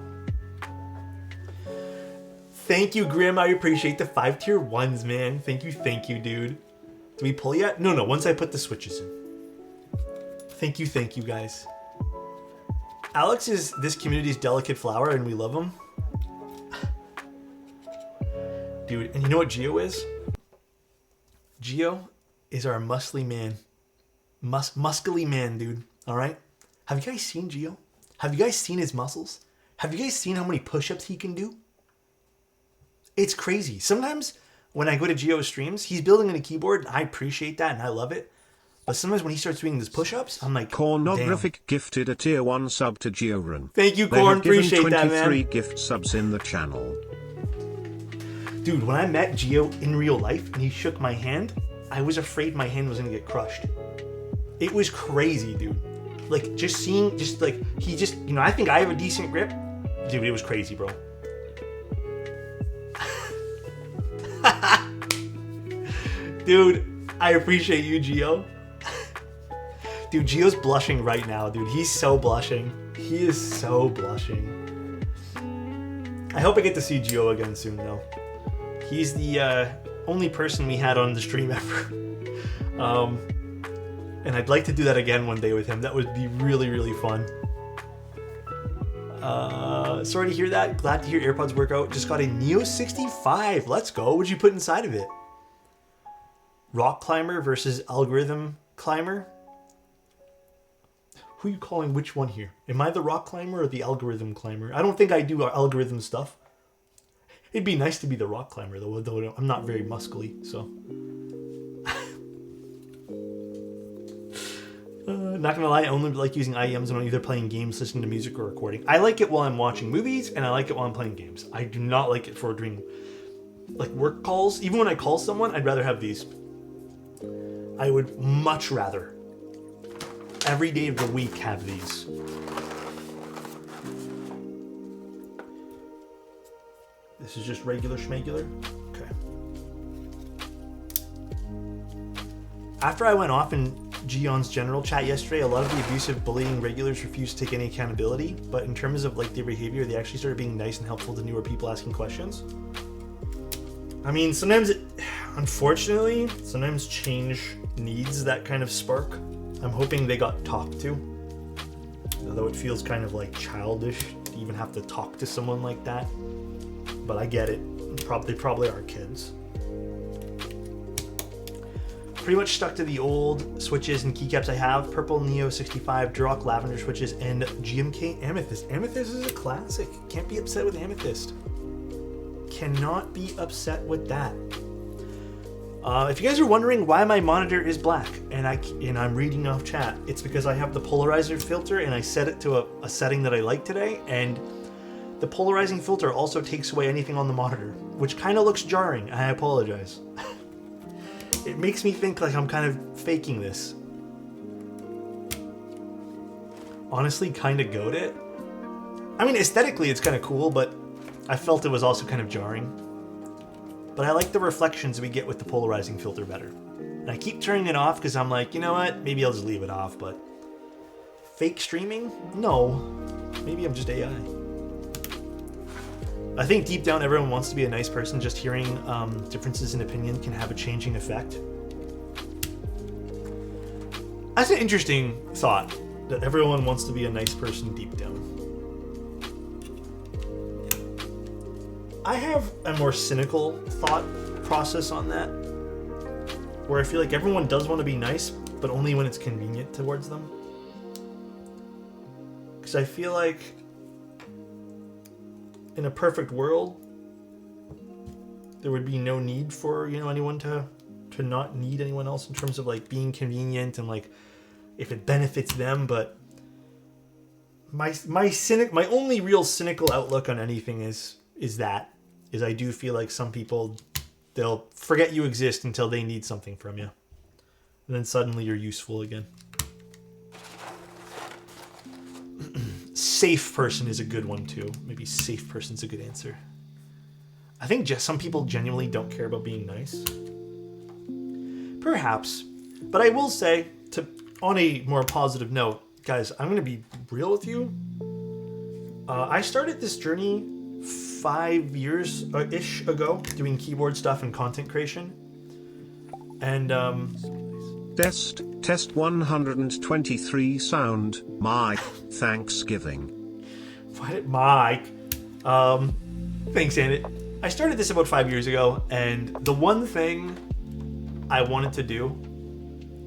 thank you, Grim. I appreciate the 5 tier 1s, man. Thank you, dude. Do we pull yet? No. Once I put the switches in. Thank you, guys. Alex is this community's delicate flower, and we love him, dude. And you know what Geo is? Geo is our muscly man. Muscly man, dude. All right. Have you guys seen Geo? Have you guys seen his muscles? Have you guys seen how many push-ups he can do? It's crazy. Sometimes when I go to Geo's streams, he's building on a keyboard, and I appreciate that and I love it. But sometimes when he starts doing these push-ups, I'm like, Cornographic gifted a tier 1 sub to Georun. Thank you, Corn. Appreciate that, man. 23 gift subs in the channel. Dude, when I met Geo in real life and he shook my hand, I was afraid my hand was gonna get crushed. It was crazy, dude. Like, he just, you know, I think I have a decent grip. Dude, it was crazy, bro. Dude, I appreciate you, Geo. Dude, Geo's blushing right now, dude. He's so blushing. He is so blushing. I hope I get to see Geo again soon, though. He's the only person we had on the stream ever. And I'd like to do that again one day with him. That would be really, really fun. Sorry to hear that. Glad to hear AirPods work out. Just got a Neo 65. Let's go. What'd you put inside of it? Rock climber versus algorithm climber? Who are you calling which one here? Am I the rock climber or the algorithm climber? I don't think I do algorithm stuff. It'd be nice to be the rock climber, though I'm not very muscly, so... Not gonna lie, I only like using IEMs when I'm either playing games, listening to music, or recording. I like it while I'm watching movies, and I like it while I'm playing games. I do not like it for doing like work calls. Even when I call someone, I'd rather have these. I would much rather every day of the week have these. This is just regular schmegular. Okay. After I went off in Geon's general chat yesterday, a lot of the abusive, bullying regulars refused to take any accountability, but in terms of like their behavior, they actually started being nice and helpful to newer people asking questions. I mean, sometimes unfortunately, sometimes change needs that kind of spark. I'm hoping they got talked to, although it feels kind of like childish to even have to talk to someone like that. But I get it. They probably are kids. Pretty much stuck to the old switches and keycaps I have. Purple Neo 65, Duroc Lavender switches, and GMK Amethyst. Amethyst is a classic. Can't be upset with Amethyst. Cannot be upset with that. If you guys are wondering why my monitor is black and I'm reading off chat, it's because I have the polarizer filter and I set it to a setting that I like today, and the polarizing filter also takes away anything on the monitor, which kind of looks jarring. I apologize. It makes me think like I'm kind of faking this. Honestly, kind of goat it. I mean, aesthetically it's kind of cool, but I felt it was also kind of jarring. But I like the reflections we get with the polarizing filter better. And I keep turning it off because I'm like, you know what? Maybe I'll just leave it off, but fake streaming? No. Maybe I'm just AI. I think deep down everyone wants to be a nice person. Just hearing differences in opinion can have a changing effect. That's an interesting thought, that everyone wants to be a nice person deep down. I have a more cynical thought process on that, where I feel like everyone does want to be nice, but only when it's convenient towards them. Because I feel like in a perfect world, there would be no need for, you know, anyone to not need anyone else in terms of like being convenient and like if it benefits them. But my only real cynical outlook on anything is I do feel like some people, they'll forget you exist until they need something from you, and then suddenly you're useful again. Safe person is a good one too. Maybe safe person's a good answer. I think just some people genuinely don't care about being nice. Perhaps. But I will say, on a more positive note, guys, I'm going to be real with you. I started this journey 5 years-ish ago doing keyboard stuff and content creation. And, Test 123 sound, Mike, Thanksgiving. Mike. Thanks, Andy. I started this about 5 years ago, and the one thing I wanted to do,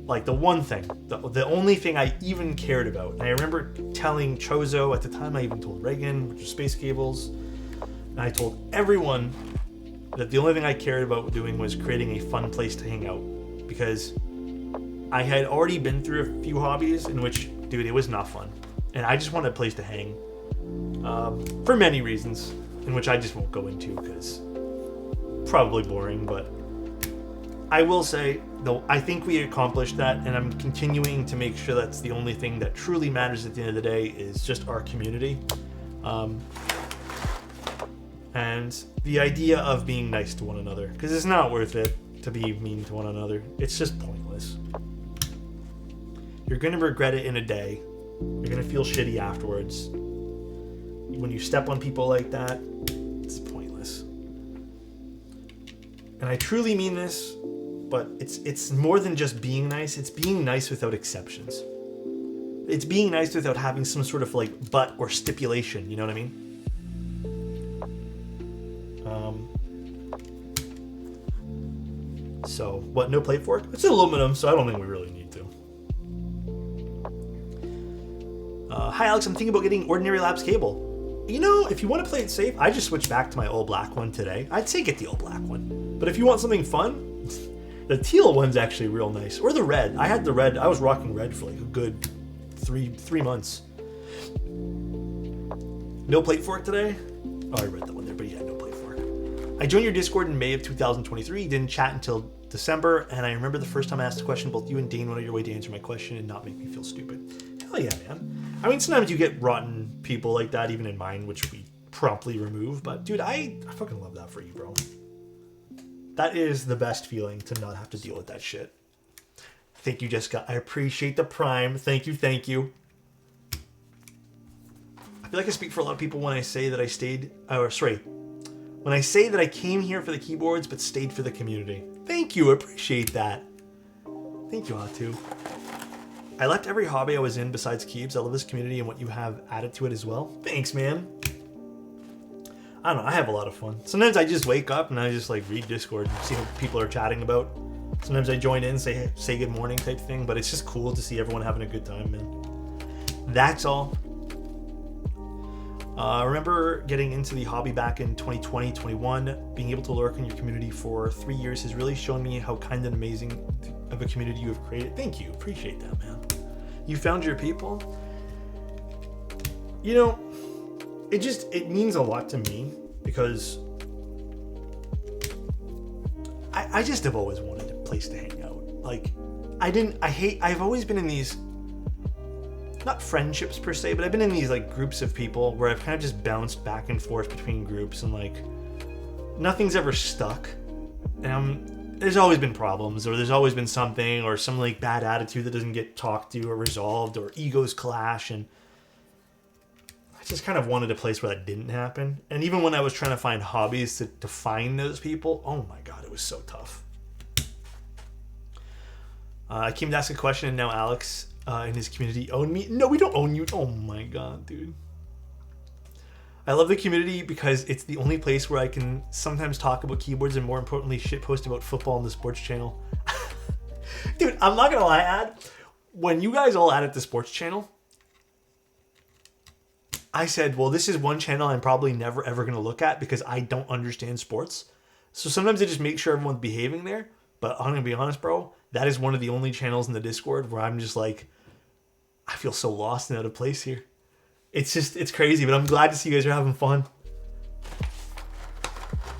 like the one thing, the only thing I even cared about, and I remember telling Chozo at the time, I even told Reagan, which was Space Cables, and I told everyone that the only thing I cared about doing was creating a fun place to hang out, because I had already been through a few hobbies in which, dude, it was not fun. And I just wanted a place to hang. For many reasons, in which I just won't go into because probably boring, but I will say, though, I think we accomplished that, and I'm continuing to make sure that's the only thing that truly matters at the end of the day is just our community. And the idea of being nice to one another, because it's not worth it to be mean to one another. It's just pointless. You're going to regret it in a day. You're going to feel shitty afterwards. When you step on people like that, it's pointless. And I truly mean this, but it's more than just being nice. It's being nice without exceptions. It's being nice without having some sort of like but or stipulation, you know what I mean? So, what, no plate fork? It's aluminum, so I don't think we really need to. Hi Alex, I'm thinking about getting Ordinary Labs cable. You know, if you want to play it safe, I just switched back to my all black one today. I'd say get the all black one. But if you want something fun, the teal one's actually real nice. Or the red. I had the red. I was rocking red for like a good three months. No plate fork today? Oh, I read that one there, but yeah, no plate fork. I joined your Discord in May of 2023. Didn't chat until December, and I remember the first time I asked a question, both you and Dane went out your way to answer my question and not make me feel stupid. Hell yeah, man. I mean, sometimes you get rotten people like that, even in mine, which we promptly remove. But, dude, I fucking love that for you, bro. That is the best feeling, to not have to deal with that shit. Thank you, Jessica. I appreciate the prime. Thank you, thank you. I feel like I speak for a lot of people when I say that I stayed... when I say that I came here for the keyboards, but stayed for the community. Thank you. Appreciate that. Thank you, Atu. I left every hobby I was in besides Keebs. I love this community and what you have added to it as well. Thanks, man. I don't know. I have a lot of fun. Sometimes I just wake up and I just like read Discord and see what people are chatting about. Sometimes I join in, say good morning type thing, but it's just cool to see everyone having a good time, man. That's all. I remember getting into the hobby back in 2020, 21. Being able to lurk in your community for 3 years has really shown me how kind and amazing of a community you have created. Thank you. Appreciate that, man. You found your people. You know, it means a lot to me because I just have always wanted a place to hang out. Like, I've always been in these, not friendships per se, but I've been in these like groups of people where I've kind of just bounced back and forth between groups and like nothing's ever stuck. And there's always been problems, or there's always been something, or some like bad attitude that doesn't get talked to or resolved, or egos clash, and I just kind of wanted a place where that didn't happen. And even when I was trying to find hobbies to find those people, oh my god, it was so tough. I came to ask a question, and now Alex in his community own me. No, we don't own you. Oh my god, dude. I love the community because it's the only place where I can sometimes talk about keyboards and, more importantly, shitpost about football on the sports channel. Dude, I'm not gonna lie, Ad. When you guys all added the sports channel, I said, well, this is one channel I'm probably never ever gonna look at because I don't understand sports. So sometimes I just make sure everyone's behaving there. But I'm gonna be honest, bro, that is one of the only channels in the Discord where I'm just like, I feel so lost and out of place here. It's crazy, but I'm glad to see you guys are having fun.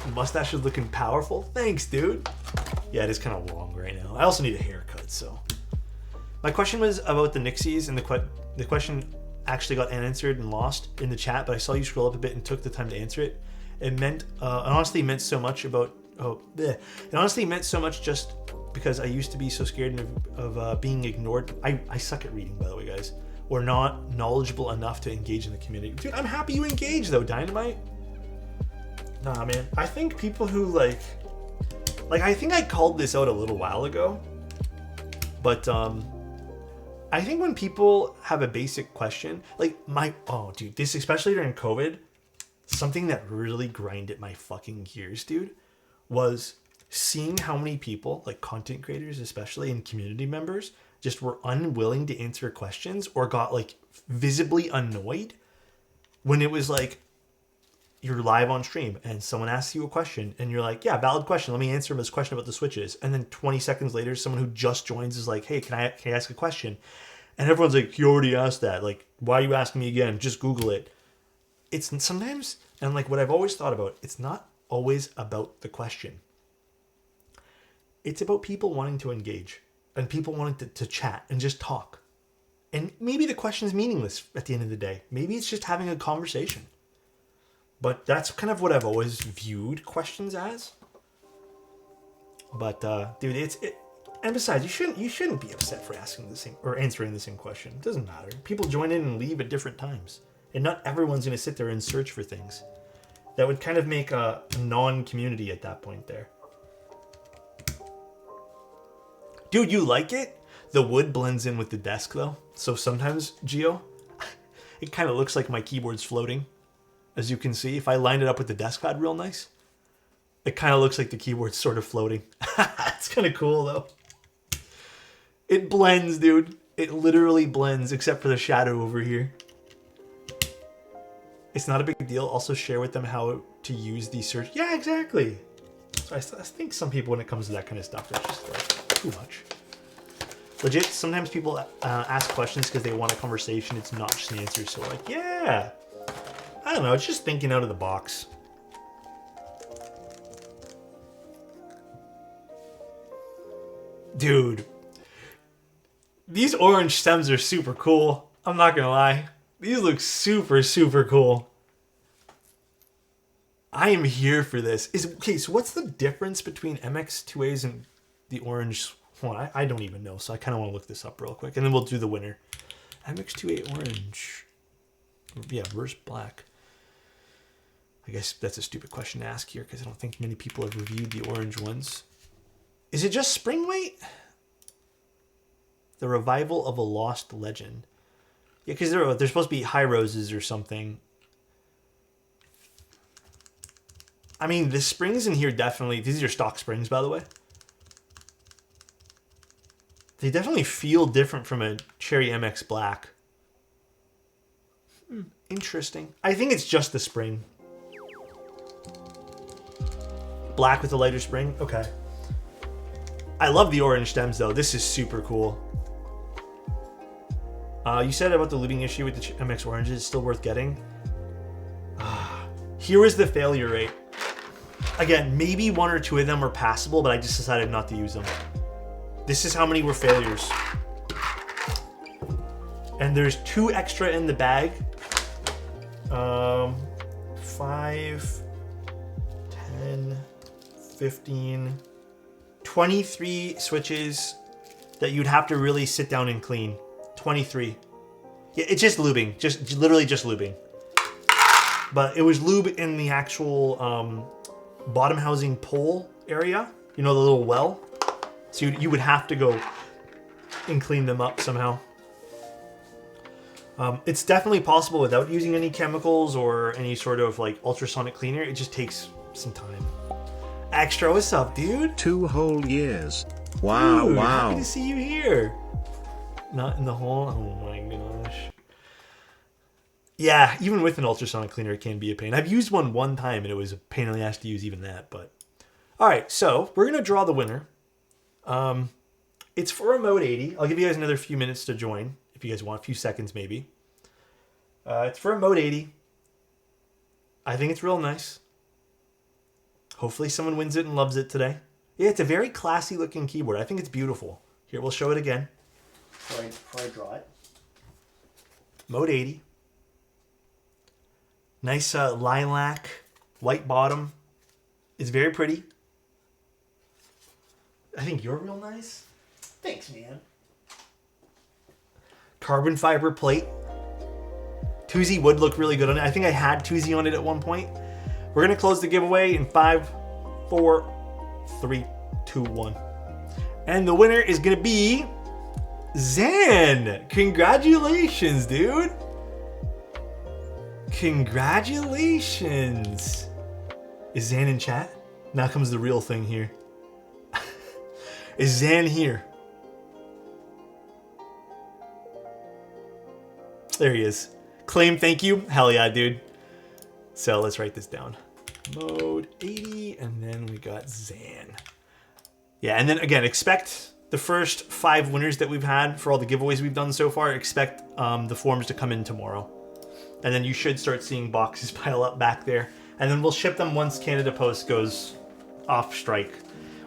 The mustache is looking powerful. Thanks, dude. Yeah, it is kind of long right now. I also need a haircut, so. My question was about the Nixies, and the question actually got unanswered and lost in the chat, but I saw you scroll up a bit and took the time to answer it. It honestly meant so much just because I used to be so scared of being ignored. I suck at reading, by the way, guys. Or not knowledgeable enough to engage in the community. Dude, I'm happy you engage, though, Dynamite. Nah, man. I think people who, like, I think I called this out a little while ago. But, I think when people have a basic question, like, dude, this, especially during COVID, something that really grinded my fucking gears, dude, was seeing how many people, like content creators especially, and community members, just were unwilling to answer questions or got like visibly annoyed when it was like you're live on stream and someone asks you a question and you're like, yeah, valid question, let me answer this question about the switches, and then 20 seconds later someone who just joins is like, hey, can I ask a question? And everyone's like, you already asked that, like, why are you asking me again? Just Google it. It's sometimes, and like what I've always thought about, it's not always about the question. It's about people wanting to engage and people wanting to chat and just talk. And maybe the question is meaningless at the end of the day. Maybe it's just having a conversation. But that's kind of what I've always viewed questions as. But dude, and besides, you shouldn't be upset for asking the same or answering the same question. It doesn't matter. People join in and leave at different times, and not everyone's going to sit there and search for things. That would kind of make a non-community at that point there. Dude, you like it? The wood blends in with the desk though. So sometimes, Geo, it kind of looks like my keyboard's floating. As you can see, if I line it up with the desk pad real nice, it kind of looks like the keyboard's sort of floating. It's kind of cool though. It blends, dude. It literally blends, except for the shadow over here. It's not a big deal. Also share with them how to use the search. Yeah, exactly. So I think some people, when it comes to that kind of stuff, they're just like, too much. Legit, sometimes people ask questions because they want a conversation. It's not just an answer. So like, yeah, I don't know. It's just thinking out of the box. Dude, these orange stems are super cool. I'm not gonna lie. These look super, super cool. I am here for this. Okay, so what's the difference between MX2As and the orange one? I don't even know, so I kind of want to look this up real quick, and then we'll do the winner. MX2A orange. Yeah, where's black? I guess that's a stupid question to ask here, because I don't think many people have reviewed the orange ones. Is it just spring weight? The revival of a lost legend. Yeah, because they're supposed to be high roses or something. I mean, the springs in here definitely... These are stock springs, by the way. They definitely feel different from a Cherry MX Black. Interesting. I think it's just the spring. Black with a lighter spring? Okay. I love the orange stems, though. This is super cool. You said about the looting issue with the MX Oranges. Still worth getting. Here is the failure rate. Again, maybe 1 or 2 of them were passable, but I just decided not to use them. This is how many were failures. And there's 2 extra in the bag. 5, 10, 15, 23 switches that you'd have to really sit down and clean. 23. Yeah, it's just lubing. Literally just lubing. But it was lube in the actual bottom housing pole area. You know, the little well. So you would have to go and clean them up somehow. It's definitely possible without using any chemicals or any sort of like ultrasonic cleaner. It just takes some time. Extra, what's up, dude? 2 whole years. Wow, Dude, wow. Happy to see you here. Not in the hole. Oh my gosh. Yeah, even with an ultrasonic cleaner, it can be a pain. I've used one time, and it was a pain in the ass to use even that. But all right, so we're gonna draw the winner. It's for a mode 80. I'll give you guys another few minutes to join if you guys want, a few seconds maybe. It's for a mode 80. I think it's real nice. Hopefully someone wins it and loves it today. Yeah, it's a very classy looking keyboard. I think it's beautiful. Here, we'll show it again before I draw it. Mode 80. Nice lilac, white bottom. It's very pretty. I think you're real nice. Thanks, man. Carbon fiber plate. Tuesday would look really good on it. I think I had Tuesday on it at one point. We're going to close the giveaway in 5, 4, 3, 2, 1. And the winner is going to be Zan. Congratulations, dude. Congratulations. Is Zan in chat? Now comes the real thing here. Is Zan here? There he is. Claim thank you. Hell yeah, dude. So let's write this down. Mode 80, and then we got Zan. Yeah, and then again, expect the first 5 winners that we've had for all the giveaways we've done so far. Expect the forms to come in tomorrow. And then you should start seeing boxes pile up back there. And then we'll ship them once Canada Post goes off strike,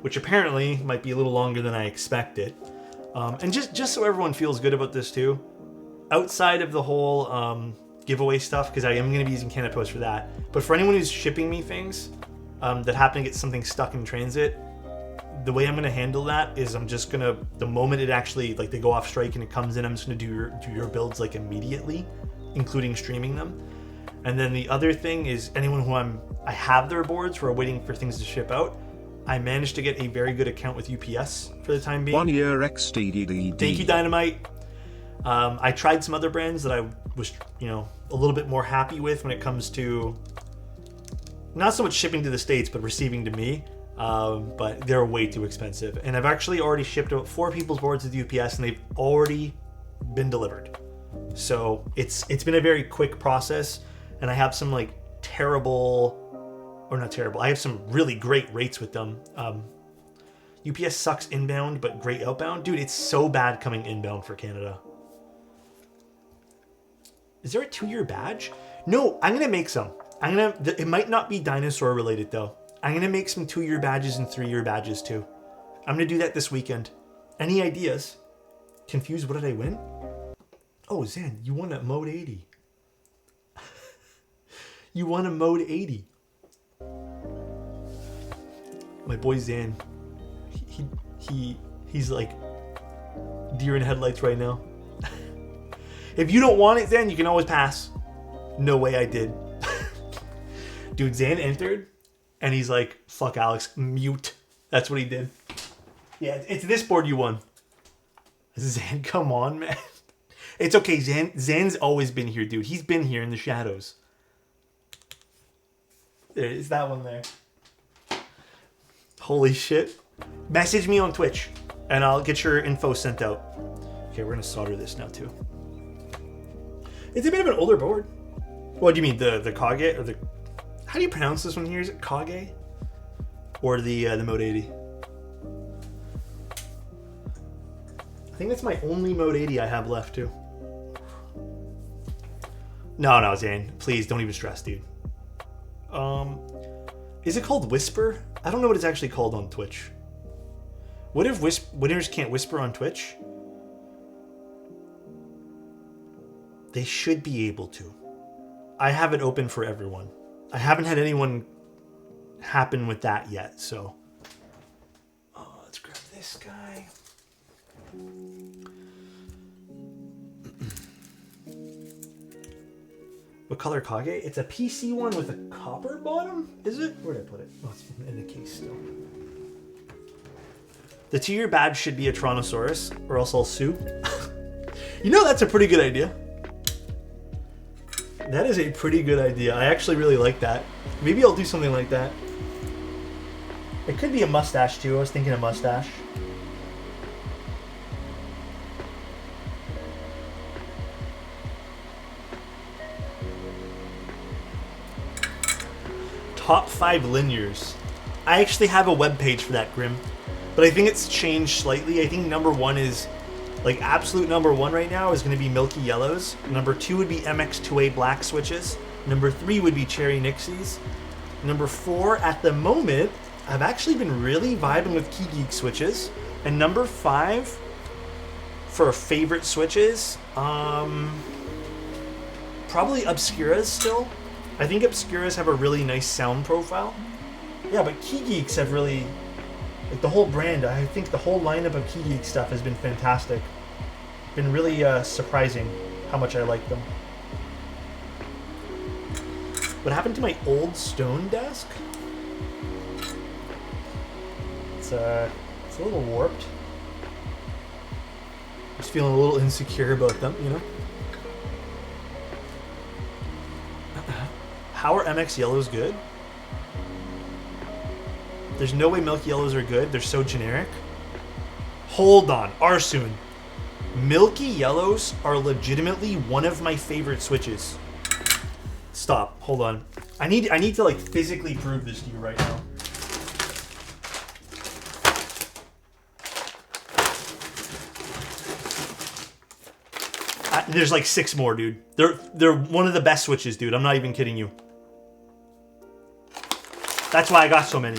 which apparently might be a little longer than I expected. And just so everyone feels good about this too, outside of the whole giveaway stuff, because I am going to be using Canada Post for that, but for anyone who's shipping me things that happen to get something stuck in transit, the way I'm going to handle that is I'm just going to, the moment it actually, like they go off strike and it comes in, I'm just going to do your builds like immediately, including streaming them. And then the other thing is anyone who I have their boards who are waiting for things to ship out, I managed to get a very good account with UPS for the time being. 1 year XDDD. Thank you, Dynamite. I tried some other brands that I was, a little bit more happy with when it comes to not so much shipping to the States, but receiving to me. But they're way too expensive. And I've actually already shipped out 4 people's boards with UPS, and they've already been delivered. So it's been a very quick process, and I have some like not terrible. I have some really great rates with them. UPS sucks inbound, but great outbound. Dude, it's so bad coming inbound for Canada. Is there a 2-year badge? No, I'm gonna make some. It might not be dinosaur related though. I'm gonna make some 2-year badges and 3-year badges too. I'm gonna do that this weekend. Any ideas? Confused, what did I win? Oh, Zan, you won a mode 80. You won a mode 80. My boy Zan, he's like deer in headlights right now. If you don't want it, Zan, you can always pass. No way I did. Dude, Zan entered, and he's like, fuck Alex, mute. That's what he did. Yeah, it's this board you won. Zan, come on, man. It's okay, Zan's always been here, dude. He's been here in the shadows. There's that one there. Holy shit. Message me on Twitch. And I'll get your info sent out. Okay, we're gonna solder this now too. It's a bit of an older board. What do you mean, the Kage or the? How do you pronounce this one here? Is it Kage or the Mode 80? I think that's my only Mode 80 I have left too. No, Zane, please don't even stress, dude. Is it called Whisper? I don't know what it's actually called on Twitch. What if winners can't whisper on Twitch? They should be able to. I have it open for everyone. I haven't had anyone happen with that yet, so. Oh, let's grab this guy. What color Kage? It's a PC one with a copper bottom? Is it? Where did I put it? Oh, it's in the case still. The 2-year badge should be a Tyrannosaurus, or else I'll sue. You know, that's a pretty good idea. That is a pretty good idea. I actually really like that. Maybe I'll do something like that. It could be a mustache too. I was thinking a mustache. Top 5 linears. I actually have a web page for that, Grim. But I think it's changed slightly. I think number 1 is, like, absolute number 1 right now is going to be Milky Yellows. Number 2 would be MX2A Black Switches. Number 3 would be Cherry Nixies. Number 4, at the moment, I've actually been really vibing with Kage switches. And number 5, for favorite switches, probably Obscuras still. I think Obscuras have a really nice sound profile. Yeah, but Kage have really... Like, the whole brand, I think the whole lineup of Kage stuff has been fantastic. Been really surprising how much I like them. What happened to my old stone desk? It's a little warped. Just feeling a little insecure about them, you know? How are MX Yellows good? There's no way Milky Yellows are good. They're so generic. Hold on. Arsoon. Milky Yellows are legitimately one of my favorite switches. Stop. Hold on. I need to, like, physically prove this to you right now. There's like 6 more, dude. They're one of the best switches, dude. I'm not even kidding you. That's why I got so many.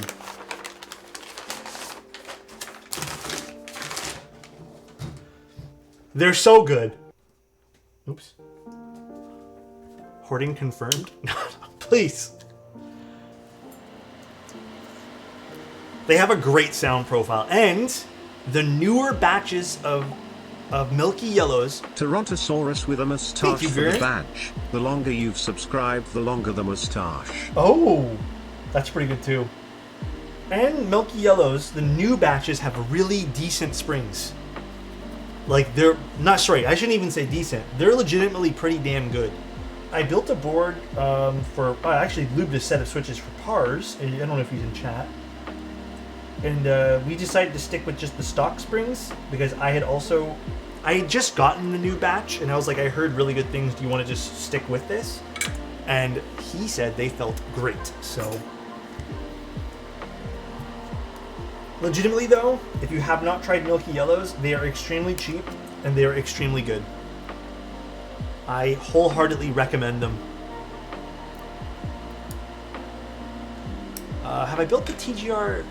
They're so good. Oops. Hoarding confirmed? Please. They have a great sound profile. And the newer batches of Milky Yellows. Tyrannosaurus with a moustache for the badge. The longer you've subscribed, the longer the moustache. Oh, that's pretty good too. And Milky Yellows, the new batches have really decent springs. Like, they're not, sorry, I shouldn't even say decent. They're legitimately pretty damn good. I built a board I actually lubed a set of switches for Pars. I don't know if he's in chat. And we decided to stick with just the stock springs because I had just gotten the new batch and I was like, I heard really good things. Do you want to just stick with this? And he said they felt great. So, legitimately though, if you have not tried Milky Yellows, they are extremely cheap and they are extremely good. I wholeheartedly recommend them. Have I built the TGR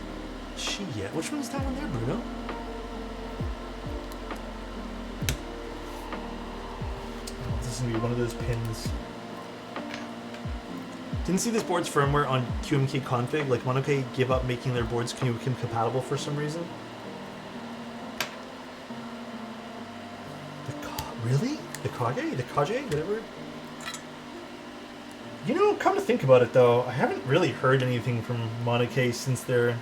She yet? Which one's that one there, Bruno? Oh, this is gonna be one of those pins. Didn't see this board's firmware on QMK config. Like, Monoke give up making their boards QMK compatible for some reason. Really? The Kage? The Kage? Whatever. You know, come to think about it though, I haven't really heard anything from Monoke since their...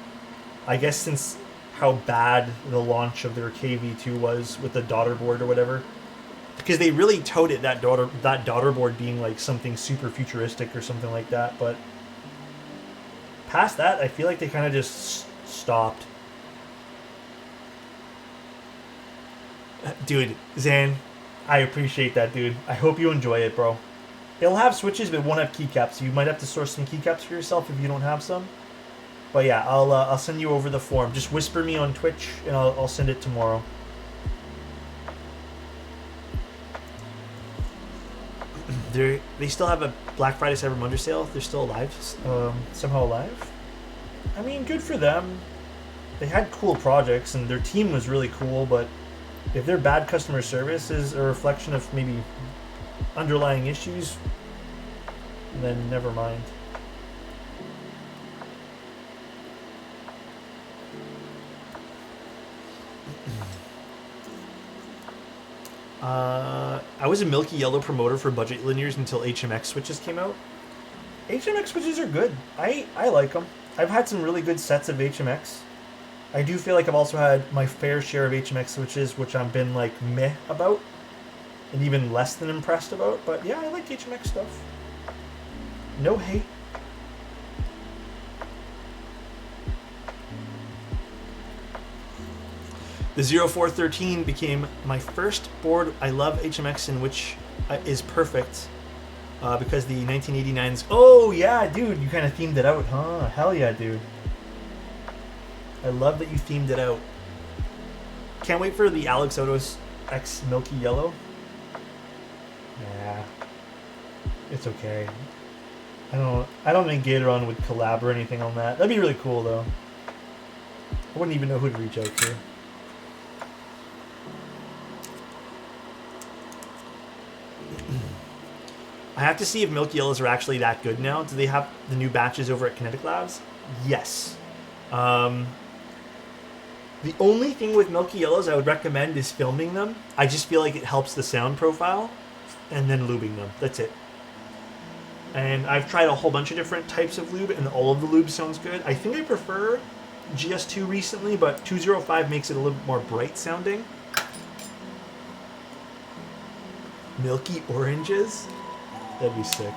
I guess since how bad the launch of their KV2 was with the daughter board or whatever. Because they really touted that daughter board being like something super futuristic or something like that, but past that, I feel like they kind of just stopped. Dude, Zan, I appreciate that, dude. I hope you enjoy it, bro. It'll have switches, but it won't have keycaps. So you might have to source some keycaps for yourself if you don't have some. But yeah, I'll send you over the form. Just whisper me on Twitch, and I'll send it tomorrow. They still have a Black Friday Cyber Monday sale. They're still alive, somehow alive. I mean, good for them. They had cool projects, and their team was really cool, but if their bad customer service is a reflection of maybe underlying issues, then never mind. I was a Milky Yellow promoter for budget linears until HMX switches came out. HMX switches are good. I like them. I've had some really good sets of HMX. I do feel like I've also had my fair share of HMX switches, which I've been like meh about, and even less than impressed about. But yeah, I like HMX stuff. No hate. The 0413 became my first board. I love HMX, in which is perfect because the 1989s. Oh yeah, dude, you kind of themed it out, huh? Hell yeah, dude. I love that you themed it out. Can't wait for the Alexotos X Milky Yellow. Nah, it's okay. I don't think Gatoron would collab or anything on that. That'd be really cool though. I wouldn't even know who to reach out to. I have to see if Milky Yellows are actually that good now. Do they have the new batches over at Kinetic Labs? Yes. The only thing with Milky Yellows I would recommend is filming them. I just feel like it helps the sound profile, and then lubing them. That's it. And I've tried a whole bunch of different types of lube, and all of the lube sounds good. I think I prefer GS2 recently, but 205 makes it a little bit more bright sounding. Milky oranges? That'd be sick.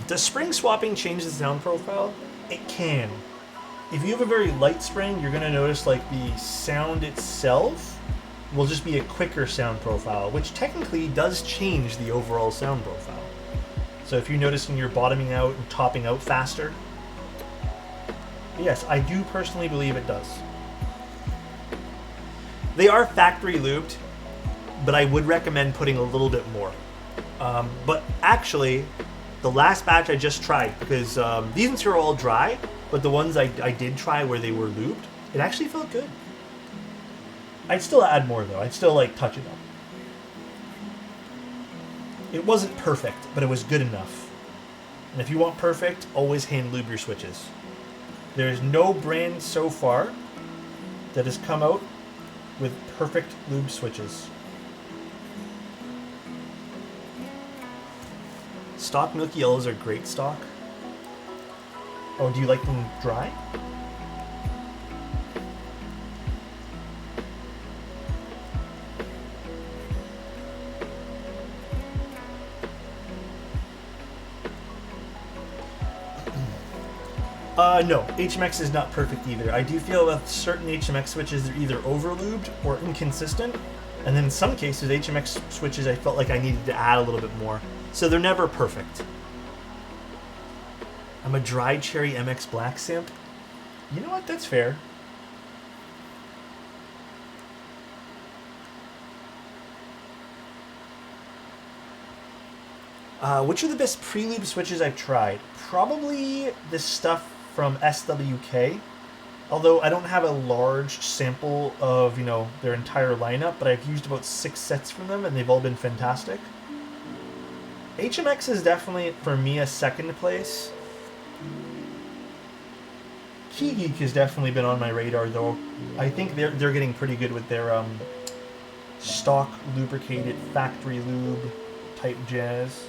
Does spring swapping change the sound profile? It can. If you have a very light spring, you're going to notice like the sound itself will just be a quicker sound profile, which technically does change the overall sound profile. So if you're noticing you're bottoming out and topping out faster, yes, I do personally believe it does. They are factory lubed, but I would recommend putting a little bit more. But actually, the last batch I just tried, because these ones are all dry, but the ones I did try where they were lubed, it actually felt good. I'd still add more though. I'd still like touch it up. It wasn't perfect, but it was good enough. And if you want perfect, always hand lube your switches. There's no brand so far that has come out with perfect lube switches. Stock Milky Yellows are great stock. Oh, do you like them dry? No, HMX is not perfect either. I do feel with certain HMX switches they're either over-lubed or inconsistent, and then in some cases HMX switches I felt like I needed to add a little bit more. So they're never perfect. I'm a dry cherry MX Black simp. You know what? That's fair. Which are the best pre-lube switches I've tried? Probably this stuff from SWK. Although I don't have a large sample of, you know, their entire lineup, but I've used about 6 sets from them and they've all been fantastic. HMX is definitely, for me, a second place. Kage has definitely been on my radar, though. I think they're getting pretty good with their stock lubricated factory lube type jazz.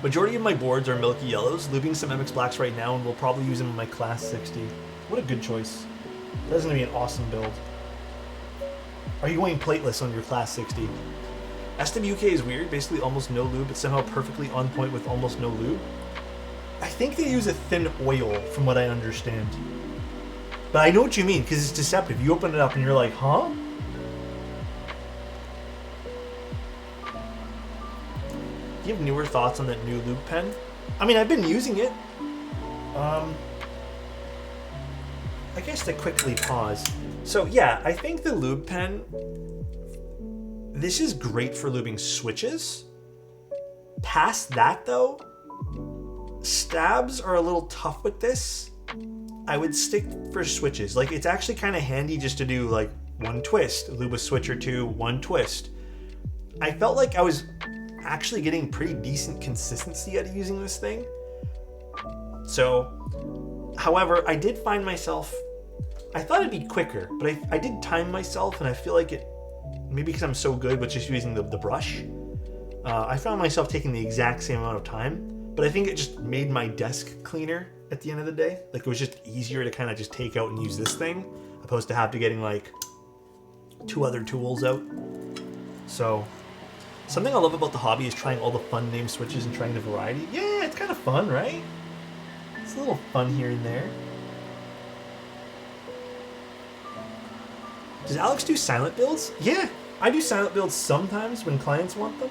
Majority of my boards are Milky Yellows, lubing some MX Blacks right now, and we'll probably use them in my Class 60. What a good choice. That's going to be an awesome build. Are you going plateless on your Class 60? SWK is weird, basically almost no lube, but somehow perfectly on point with almost no lube. I think they use a thin oil, from what I understand. But I know what you mean, because it's deceptive. You open it up and you're like, huh? Do you have newer thoughts on that new lube pen? I mean, I've been using it. I guess to quickly pause. So yeah, I think the lube pen, this is great for lubing switches. Past that though, stabs are a little tough with this. I would stick for switches. Like, it's actually kind of handy just to do like one twist, lube a switch or two, one twist. I felt like I was actually getting pretty decent consistency out of using this thing. So, however, I did find myself, I thought it'd be quicker, but I did time myself, and I feel like it, maybe because I'm so good with just using the brush, I found myself taking the exact same amount of time, but I think it just made my desk cleaner at the end of the day. Like, it was just easier to kind of just take out and use this thing, opposed to have to getting like 2 other tools out. So, something I love about the hobby is trying all the fun name switches and trying the variety. Yeah, it's kind of fun, right? It's a little fun here and there. Does Alex do silent builds? Yeah, I do silent builds sometimes when clients want them.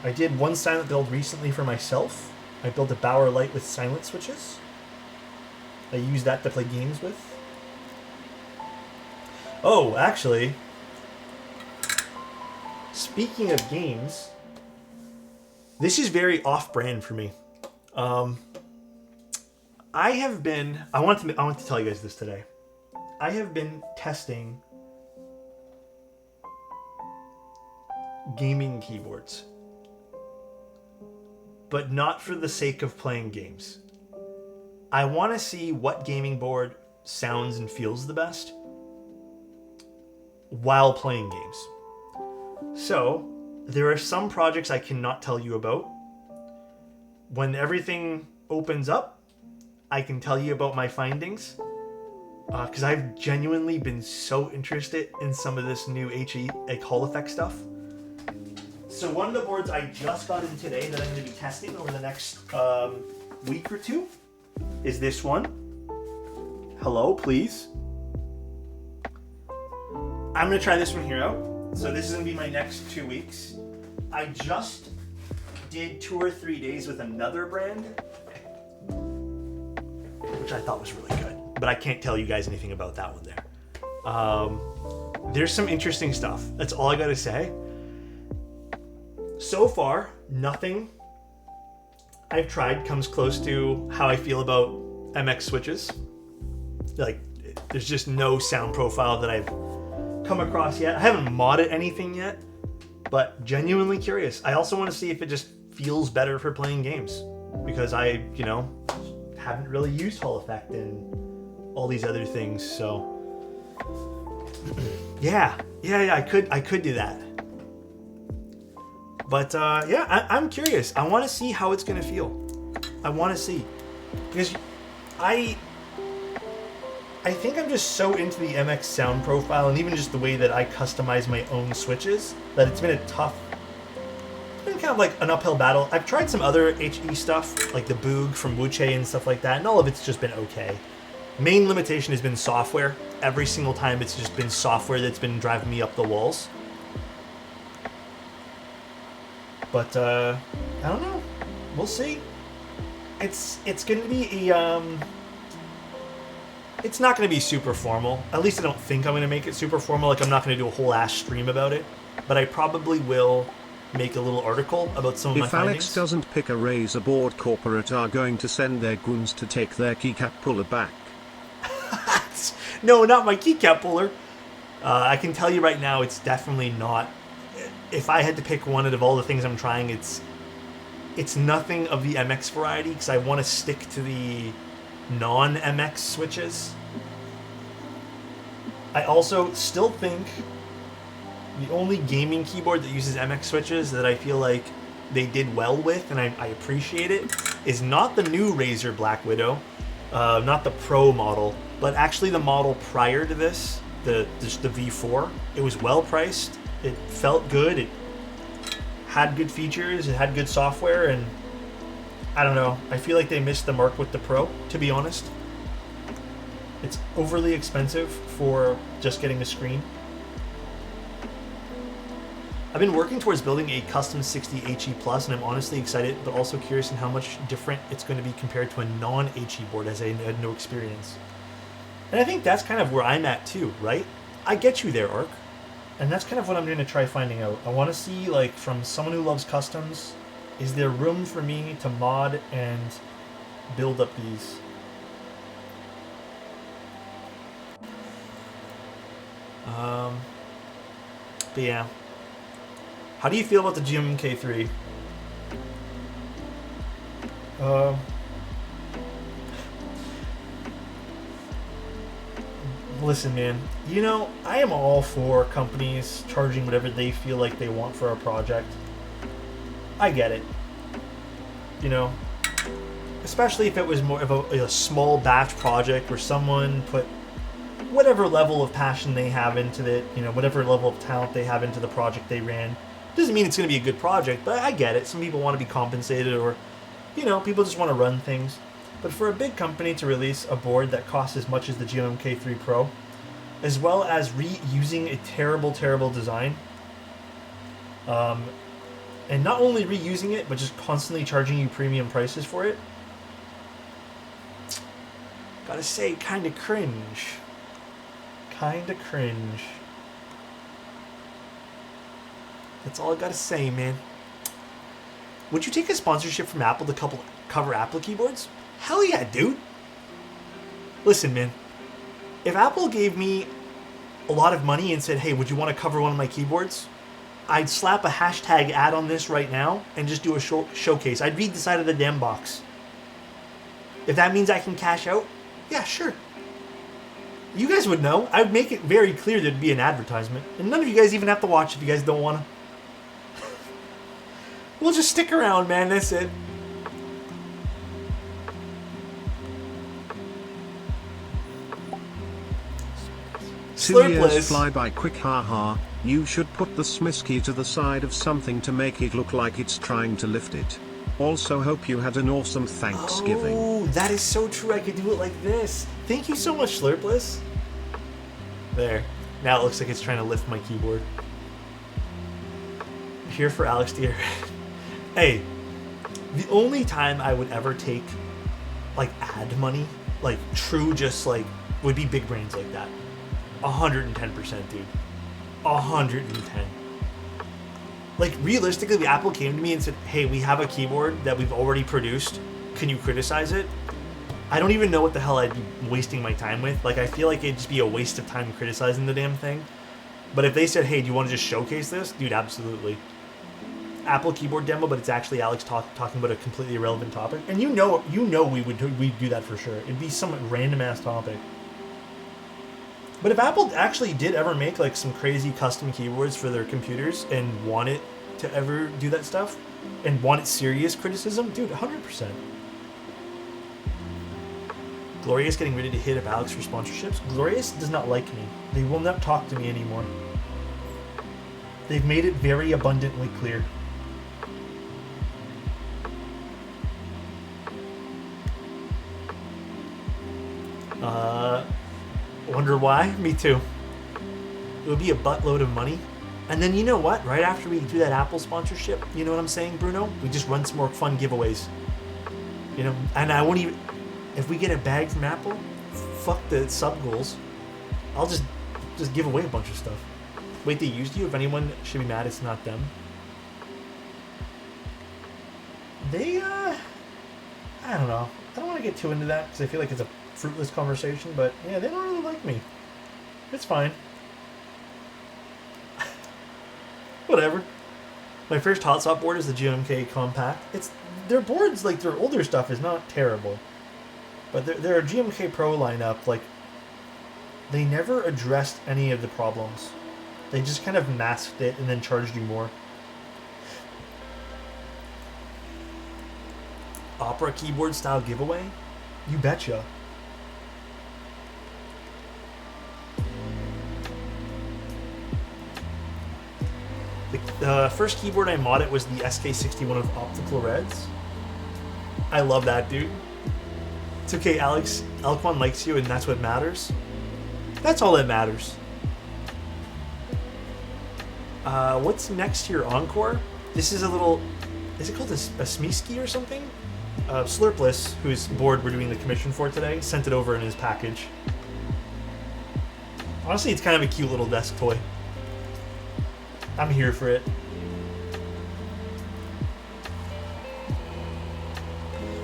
I did one silent build recently for myself. I built a Bauer Light with silent switches. I used that to play games with. Oh, actually, speaking of games, this is very off-brand for me. I want to tell you guys this today. I have been testing gaming keyboards, but not for the sake of playing games. I want to see what gaming board sounds and feels the best while playing games. So, there are some projects I cannot tell you about. When everything opens up, I can tell you about my findings. Because I've genuinely been so interested in some of this new HE, like Hall effect stuff. So one of the boards I just got in today that I'm going to be testing over the next week or two is this one. Hello, please. I'm going to try this one here out. So this is going to be my next 2 weeks. I just did 2 or 3 days with another brand, which I thought was really good. But I can't tell you guys anything about that one there. There's some interesting stuff. That's all I got to say. So far, nothing I've tried comes close to how I feel about MX switches. Like, there's just no sound profile that I've come across yet. I haven't modded anything yet, but genuinely curious. I also want to see if it just feels better for playing games, because I, haven't really used Hall effect and all these other things. So yeah, I could do that. But I'm curious. I want to see how it's gonna feel. I want to see, because I think I'm just so into the MX sound profile, and even just the way that I customize my own switches, that it's been kind of like an uphill battle. I've tried some other HE stuff, like the Boog from Wuche and stuff like that, and all of it's just been okay. Main limitation has been software. Every single time it's just been software that's been driving me up the walls. But I don't know. We'll see. It's going to be a it's not going to be super formal. At least I don't think I'm going to make it super formal. Like, I'm not going to do a whole ass stream about it, but I probably will make a little article about some of my findings. If Alex doesn't pick a Razer board, corporate are going to send their goons to take their keycap puller back. No, not my keycap puller. I can tell you right now, it's definitely not. If I had to pick one out of all the things I'm trying, it's nothing of the MX variety, because I want to stick to the non-MX switches. I also still think the only gaming keyboard that uses MX switches that I feel like they did well with, and I appreciate it, is not the new Razer Black Widow, not the Pro model, but actually the model prior to this, the V4. It was well priced. It felt good. It had good features. It had good software, and I don't know. I feel like they missed the mark with the Pro, to be honest. It's overly expensive for just getting a screen. I've been working towards building a custom 60 HE Plus, and I'm honestly excited, but also curious in how much different it's going to be compared to a non-HE board, as I had no experience. And I think that's kind of where I'm at too, right? I get you there, Ark. And that's kind of what I'm going to try finding out. I want to see, like, from someone who loves customs, is there room for me to mod and build up these? But yeah. How do you feel about the GMK3? Listen, man, you know, I am all for companies charging whatever they feel like they want for a project. I get it. You know, especially if it was more of a small batch project where someone put whatever level of passion they have into it, you know, whatever level of talent they have into the project they ran. Doesn't mean it's going to be a good project, but I get it. Some people want to be compensated, or, you know, people just want to run things. But for a big company to release a board that costs as much as the GMK3 Pro, as well as reusing a terrible, terrible design, and not only reusing it, but just constantly charging you premium prices for it, gotta say, kind of cringe. Kind of cringe. That's all I gotta say, man. Would you take a sponsorship from Apple to cover Apple keyboards? Hell yeah, dude. Listen, man. If Apple gave me a lot of money and said, hey, would you want to cover one of my keyboards? I'd slap a hashtag ad on this right now and just do a showcase. I'd read the side of the damn box. If that means I can cash out, yeah, sure. You guys would know. I would make it very clear there'd be an advertisement. And none of you guys even have to watch if you guys don't want to. We'll just stick around, man. That's it. Silly fly by quick haha. You should put the Smisky to the side of something to make it look like it's trying to lift it. Also hope you had an awesome Thanksgiving. Oh, that is so true. I could do it like this. Thank you so much, Slurpless. There. Now it looks like it's trying to lift my keyboard. Here for Alex Deer. Hey, the only time I would ever take, like, ad money, like, true just, like, would be big brains like that. 110%, dude. 110. Like, realistically, if Apple came to me and said, hey, we have a keyboard that we've already produced. Can you criticize it? I don't even know what the hell I'd be wasting my time with. Like, I feel like it'd just be a waste of time criticizing the damn thing. But if they said, hey, do you want to just showcase this? Dude, absolutely. Apple keyboard demo, but it's actually Alex talking about a completely irrelevant topic. And you know we'd do that for sure. It'd be some random-ass topic. But if Apple actually did ever make, like, some crazy custom keyboards for their computers and wanted to ever do that stuff and wanted serious criticism, dude, 100%. Glorious getting ready to hit up Alex for sponsorships. Glorious does not like me. They will not talk to me anymore. They've made it very abundantly clear. Wonder why? Me too. It would be a buttload of money. And then you know what? Right after we do that Apple sponsorship, you know what I'm saying, Bruno? We just run some more fun giveaways. You know, and I won't even... If we get a bag from Apple, fuck the sub goals. I'll just give away a bunch of stuff. Wait, they used you? If anyone should be mad, it's not them. They, I don't know. I don't want to get too into that because I feel like it's a fruitless conversation, but yeah, they don't really like me. It's fine. Whatever. My first hot swap board is the GMK Compact. Their boards, like their older stuff, is not terrible, but their GMK Pro lineup, like, they never addressed any of the problems. They just kind of masked it and then charged you more. Opera keyboard style giveaway? You betcha. The first keyboard I modded was the SK61 of Optical Reds. I love that, dude. It's okay, Alex. Elquan likes you, and that's what matters. That's all that matters. What's next to your Encore? This is a little... Is it called a Smiski or something? Slurpless, whose board we're doing the commission for today, sent it over in his package. Honestly, it's kind of a cute little desk toy. I'm here for it.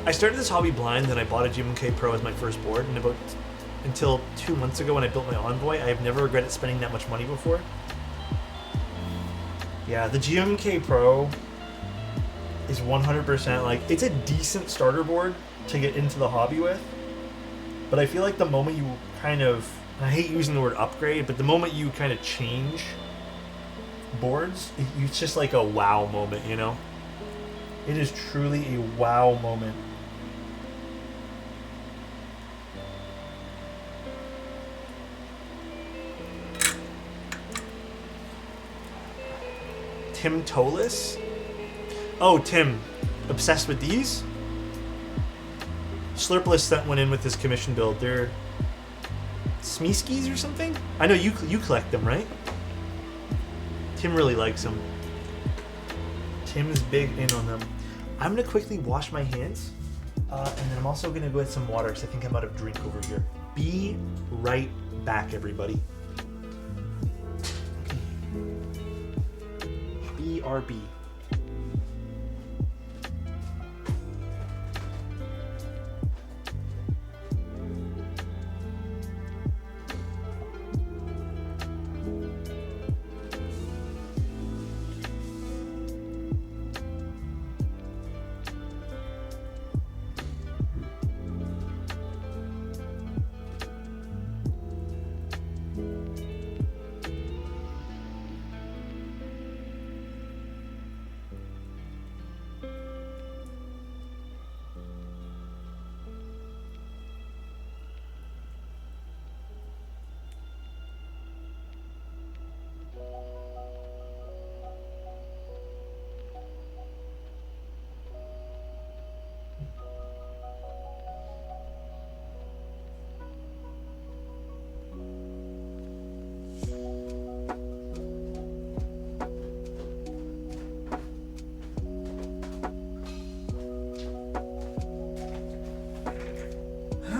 I started this hobby blind, then I bought a GMK Pro as my first board, and until 2 months ago when I built my Envoy, I have never regretted spending that much money before. Yeah, the GMK Pro is 100%, like, it's a decent starter board to get into the hobby with, but I feel like the moment you kind of, I hate using the word upgrade, but the moment you kind of change boards, it's just like a wow moment, you know? It is truly a wow moment. Tim Tolis? Oh, Tim. Obsessed with these? Slurpless sent one in with his commission build. They're Smiskis or something? I know you collect them, right? Tim really likes them. Tim's big in on them. I'm going to quickly wash my hands. And then I'm also going to go get some water because I think I'm out of drink over here. Be right back, everybody. BRB.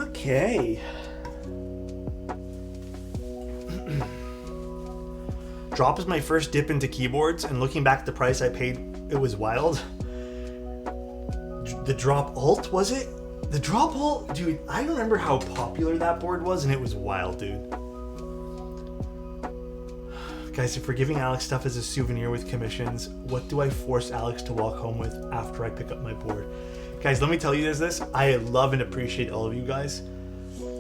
Okay. Drop is my first dip into keyboards, and looking back at the price I paid, it was wild. The Drop Alt, was it? The Drop Alt? Dude, I remember how popular that board was, and it was wild, dude. Guys, if we're giving Alex stuff as a souvenir with commissions, what do I force Alex to walk home with after I pick up my board? Guys, let me tell you this. I love and appreciate all of you guys.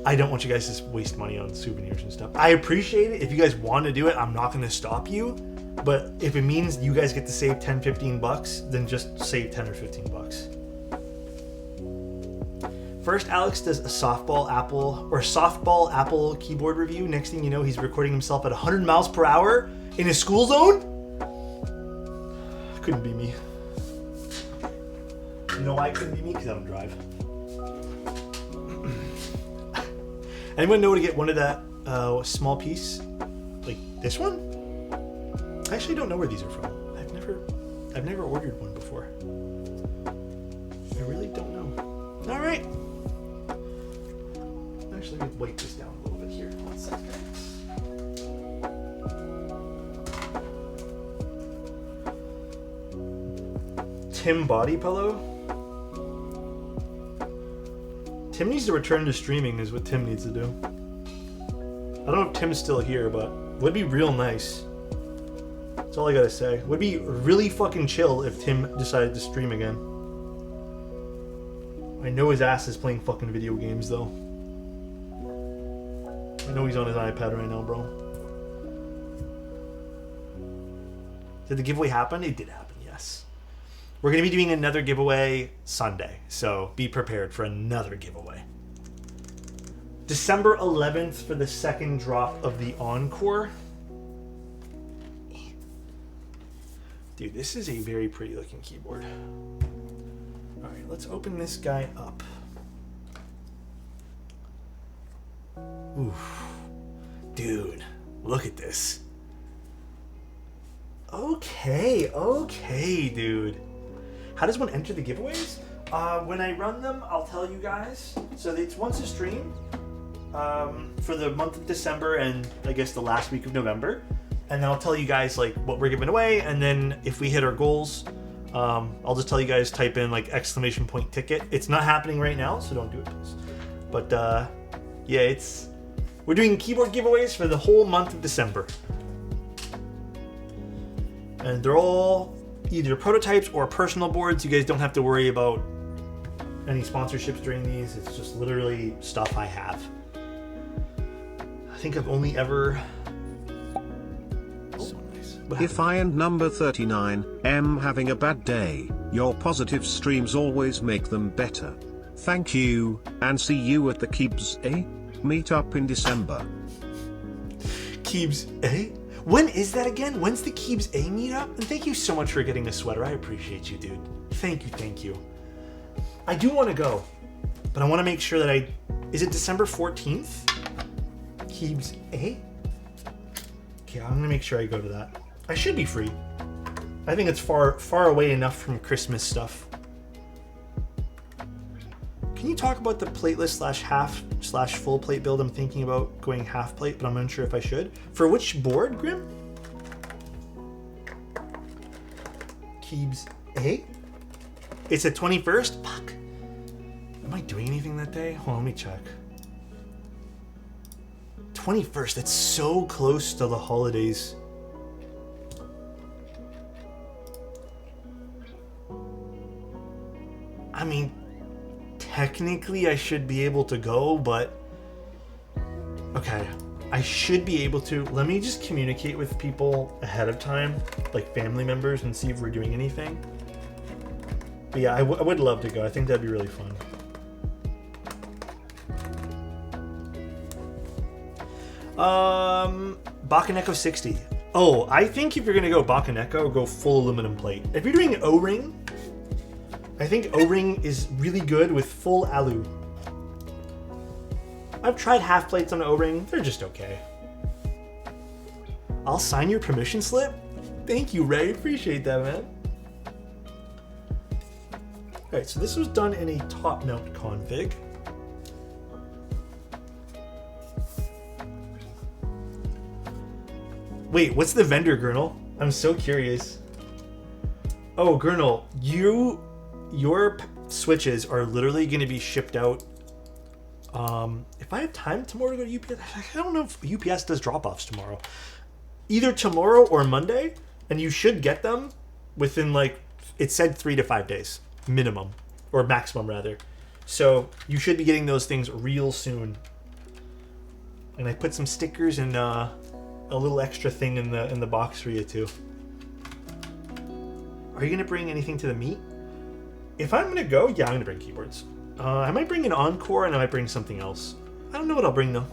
I don't want you guys to waste money on souvenirs and stuff. I appreciate it. If you guys want to do it, I'm not going to stop you. But if it means you guys get to save 10, 15 bucks, then just save 10 or 15 bucks. First, Alex does a softball Apple keyboard review. Next thing you know, he's recording himself at 100 miles per hour in a school zone. Couldn't be me. You know why it couldn't be me? Because I don't drive. Anyone know where to get one of that small piece? Like this one? I actually don't know where these are from. I've never ordered one before. I really don't know. All right. Actually, let me weight this down a little bit here. 1 second. Tim Body Pillow? Tim needs to return to streaming is what Tim needs to do. I don't know if Tim's still here, but it would be real nice. That's all I gotta say. It would be really fucking chill if Tim decided to stream again. I know his ass is playing fucking video games though. I know he's on his iPad right now, bro. Did the giveaway happen? It did happen, yes. We're going to be doing another giveaway Sunday, so be prepared for another giveaway. December 11th for the second drop of the Encore. Dude, this is a very pretty looking keyboard. All right, let's open this guy up. Oof. Dude, look at this. Okay, dude. How does one enter the giveaways? When I run them, I'll tell you guys. So it's once a stream for the month of December and I guess the last week of November. And then I'll tell you guys like what we're giving away. And then if we hit our goals, I'll just tell you guys, type in like !ticket. It's not happening right now, so don't do it, please. But yeah, we're doing keyboard giveaways for the whole month of December. And they're all either prototypes or personal boards. You guys don't have to worry about any sponsorships during these. It's just literally stuff I have. I think I've only ever... So nice. If I and number 39 am having a bad day, your positive streams always make them better. Thank you, and see you at the Kibs meet up in December. Kibs When is that again? When's the Kibs meetup? And thank you so much for getting a sweater. I appreciate you, dude. Thank you. I do want to go, but I want to make sure that is it December 14th? Kibs Okay, I'm going to make sure I go to that. I should be free. I think it's far away enough from Christmas stuff. Can you talk about the plateless /half/ full plate build? I'm thinking about going half plate, but I'm unsure if I should. For which board, Grim? Kibs It's the 21st? Fuck. Am I doing anything that day? Hold on, let me check. 21st, that's so close to the holidays. I mean, technically I should be able to go, but okay, I should be able to. Let me just communicate with people ahead of time, like family members, and see if we're doing anything. But yeah, I would love to go. I think that'd be really fun. Bakaneko 60. Oh, I think if you're gonna go Bakaneko, go full aluminum plate. If you're doing O-ring, I think O-ring is really good with full alu. I've tried half plates on O-ring. They're just okay. I'll sign your permission slip. Thank you, Ray. Appreciate that, man. Alright, so this was done in a top mount config. Wait, what's the vendor, Gurnal? I'm so curious. Oh, Gurnal, your switches are literally going to be shipped out. If I have time tomorrow to go to UPS, I don't know if UPS does drop-offs tomorrow. Either tomorrow or Monday, and you should get them within, like, it said 3 to 5 days minimum, or maximum rather. So you should be getting those things real soon. And I put some stickers and a little extra thing in the box for you too. Are you gonna bring anything to the meet? If I'm gonna go, yeah, I'm gonna bring keyboards. I might bring an Encore and I might bring something else. I don't know what I'll bring though.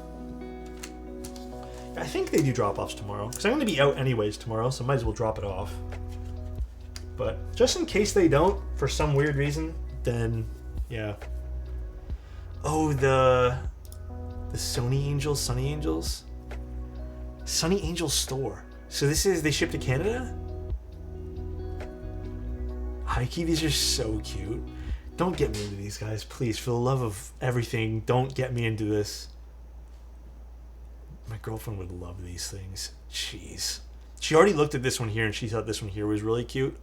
I think they do drop-offs tomorrow because I'm gonna be out anyways tomorrow, so might as well drop it off. But just in case they don't, for some weird reason, then yeah. Oh, the Sony Angels, Sunny Angels? Sunny Angels store. So they ship to Canada? Hikey, these are so cute. Don't get me into these guys, please. For the love of everything, don't get me into this. My girlfriend would love these things. Jeez. She already looked at this one here and she thought this one here was really cute.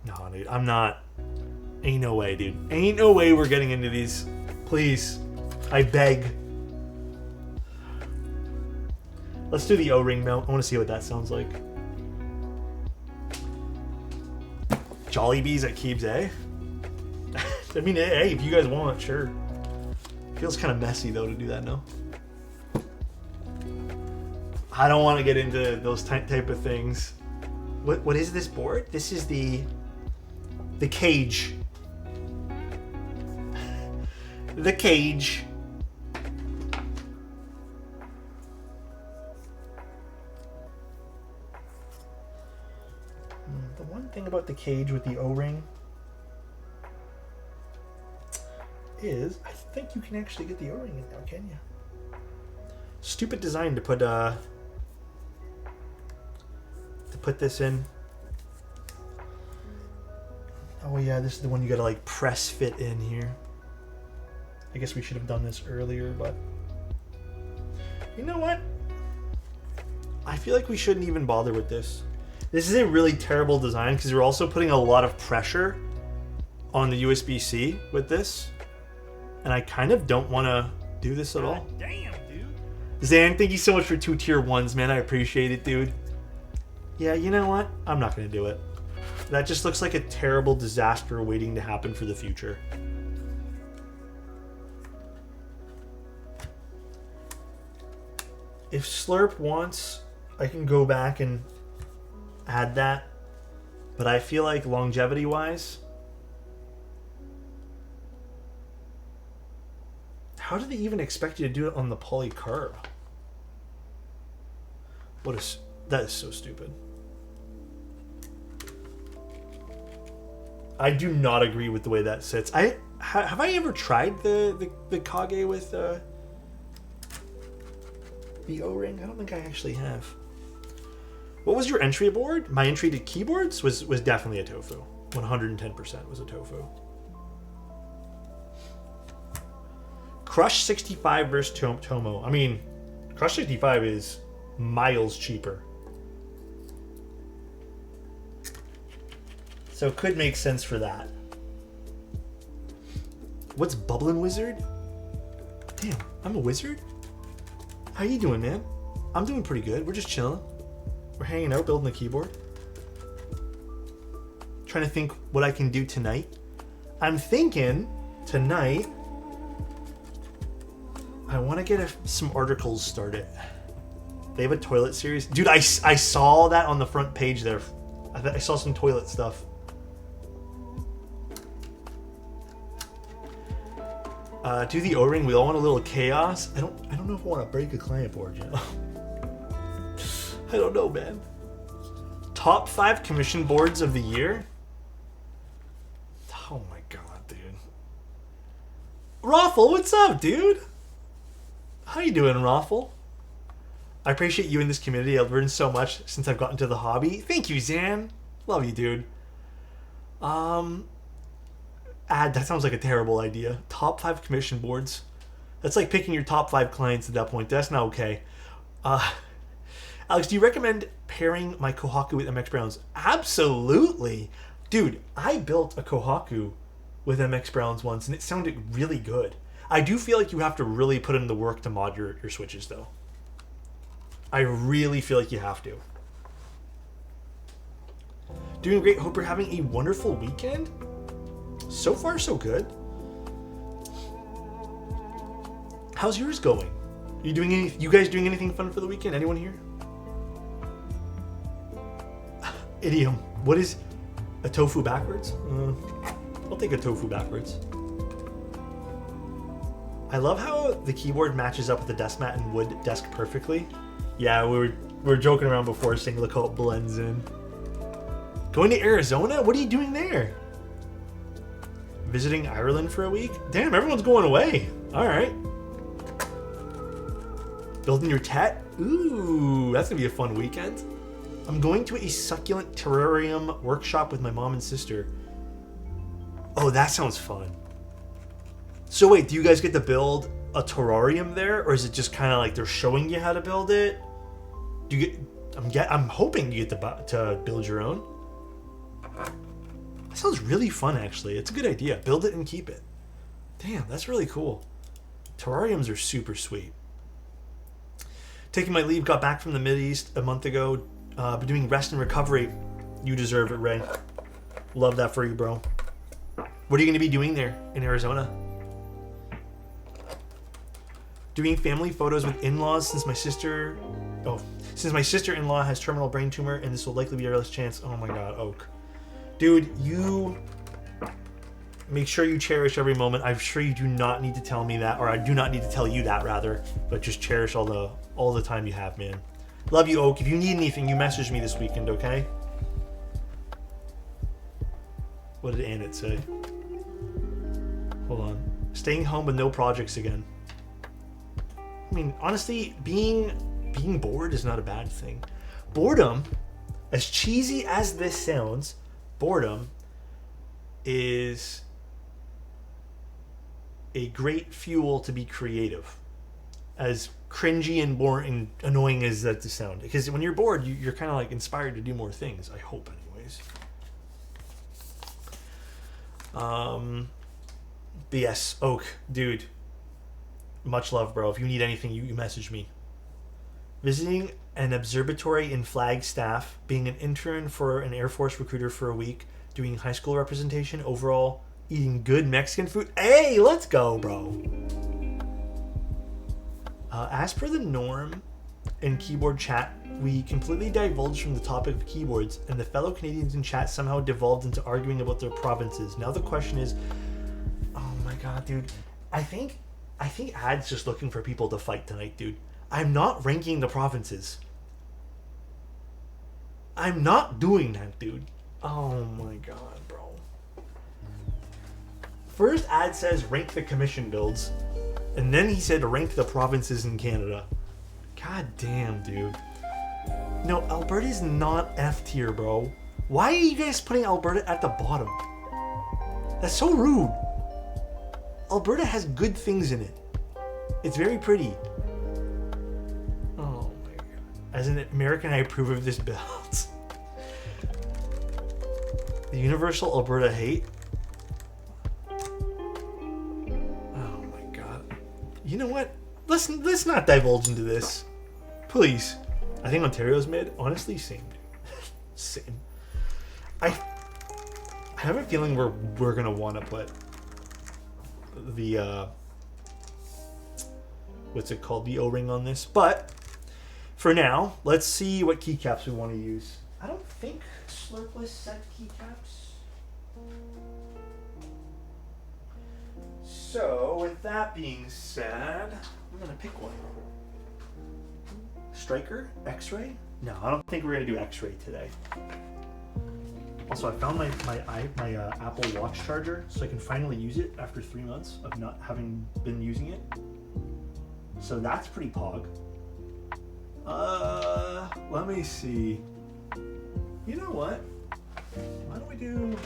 No, dude, I'm not. Ain't no way, dude. Ain't no way we're getting into these. Please. I beg. Let's do the O-ring mount. I want to see what that sounds like. Jollibees at Keebs, eh? I mean, hey, if you guys want, sure. Feels kind of messy, though, to do that now. I don't want to get into those type of things. What is this board? This is the Kage. The Kage. one thing about the cage with the O-ring is I think you can actually get the O-ring in now, can you? Stupid design to put this in. Oh yeah, this is the one you gotta like press fit in here. I guess we should have done this earlier, but you know what? I feel like we shouldn't even bother with this. This is a really terrible design because we're also putting a lot of pressure on the USB-C with this. And I kind of don't want to do this at all. Damn, dude. Zan, thank you so much for 2 tier 1s, man. I appreciate it, dude. Yeah, you know what? I'm not going to do it. That just looks like a terrible disaster waiting to happen for the future. If Slurp wants, I can go back and add that. But I feel like longevity-wise, how do they even expect you to do it on the polycarb? That is so stupid. I do not agree with the way that sits. Have I ever tried the Kage with the O-ring? I don't think I actually have. What was your entry board? My entry to keyboards was definitely a Tofu. 110% was a Tofu. Crush 65 versus Tomo. I mean, Crush 65 is miles cheaper. So it could make sense for that. What's Bubblin' Wizard? Damn, I'm a wizard? How you doing, man? I'm doing pretty good. We're just chilling. We're hanging out, building the keyboard. Trying to think what I can do tonight. I'm thinking tonight I want to get some articles started. They have a toilet series. Dude, I saw that on the front page there. I saw some toilet stuff. Do the O-ring. We all want a little chaos. I don't know if I want to break a client board, you know. I don't know, man. Top 5 commission boards of the year? Oh my god, dude. Raffle, what's up, dude? How you doing, Raffle? I appreciate you in this community. I've learned so much since I've gotten to the hobby. Thank you, Zan. Love you, dude. That sounds like a terrible idea. Top 5 commission boards. That's like picking your top 5 clients at that point. That's not okay. Alex, do you recommend pairing my Kohaku with MX Browns? Absolutely. Dude, I built a Kohaku with MX Browns once, and it sounded really good. I do feel like you have to really put in the work to mod your switches, though. I really feel like you have to. Doing great. Hope you're having a wonderful weekend. So far, so good. How's yours going? You guys doing anything fun for the weekend? Anyone here? Idiom. What is a tofu backwards? I'll take a tofu backwards. I love how the keyboard matches up with the desk mat and wood desk perfectly. Yeah, we were joking around before saying look how it blends in. Going to Arizona? What are you doing there? Visiting Ireland for a week? Damn, everyone's going away. All right. Building your tet? Ooh, that's gonna be a fun weekend. I'm going to a succulent terrarium workshop with my mom and sister. Oh, that sounds fun. So wait, do you guys get to build a terrarium there, or is it just kind of like they're showing you how to build it? Do you get? I'm hoping you get to build your own. That sounds really fun, actually. It's a good idea. Build it and keep it. Damn, that's really cool. Terrariums are super sweet. Taking my leave, got back from the Mideast a month ago. Been doing rest and recovery. You deserve it, Ray. Love that for you, bro. What are you going to be doing there in Arizona? Doing family photos with in-laws since my sister-in-law has terminal brain tumor, and this will likely be our last chance. Oh my god, Oak. Dude, you make sure you cherish every moment. I'm sure you do not need to tell me that, or I do not need to tell you that, rather. But just cherish all the time you have, man. Love you, Oak. If you need anything, you message me this weekend, okay? What did Annette say? Hold on. Staying home with no projects again. I mean, honestly, being bored is not a bad thing. Boredom, as cheesy as this sounds, boredom is a great fuel to be creative. As cringy and boring and annoying as that to sound. Because when you're bored, you're kind of like inspired to do more things. I hope, anyways. But yes, Oak, dude. Much love, bro. If you need anything, you message me. Visiting an observatory in Flagstaff, being an intern for an Air Force recruiter for a week, doing high school representation, overall, eating good Mexican food. Hey, let's go, bro. As per the norm in keyboard chat, we completely divulged from the topic of keyboards, and the fellow Canadians in chat somehow devolved into arguing about their provinces. Now the question is, oh my god, dude, I think Ad's just looking for people to fight tonight, dude. I'm not ranking the provinces. I'm not doing that, dude. Oh my god, bro. First, Ad says rank the commission builds. And then he said rank the provinces in Canada. God damn, dude. No, Alberta's not F tier, bro. Why are you guys putting Alberta at the bottom? That's so rude. Alberta has good things in it. It's very pretty. Oh my god. As an American, I approve of this build. The universal Alberta hate. You know what? Let's not divulge into this, please. I think Ontario's mid. Honestly, same. Same. I have a feeling we're gonna want to put the what's it called, the O-ring on this. But for now, let's see what keycaps we want to use. I don't think Slurpless set keycaps. So, with that being said, I'm going to pick one. Striker? X-ray? No, I don't think we're going to do X-ray today. Also, I found my Apple Watch charger, so I can finally use it after 3 months of not having been using it. So that's pretty pog. Let me see. You know what? Why don't we do...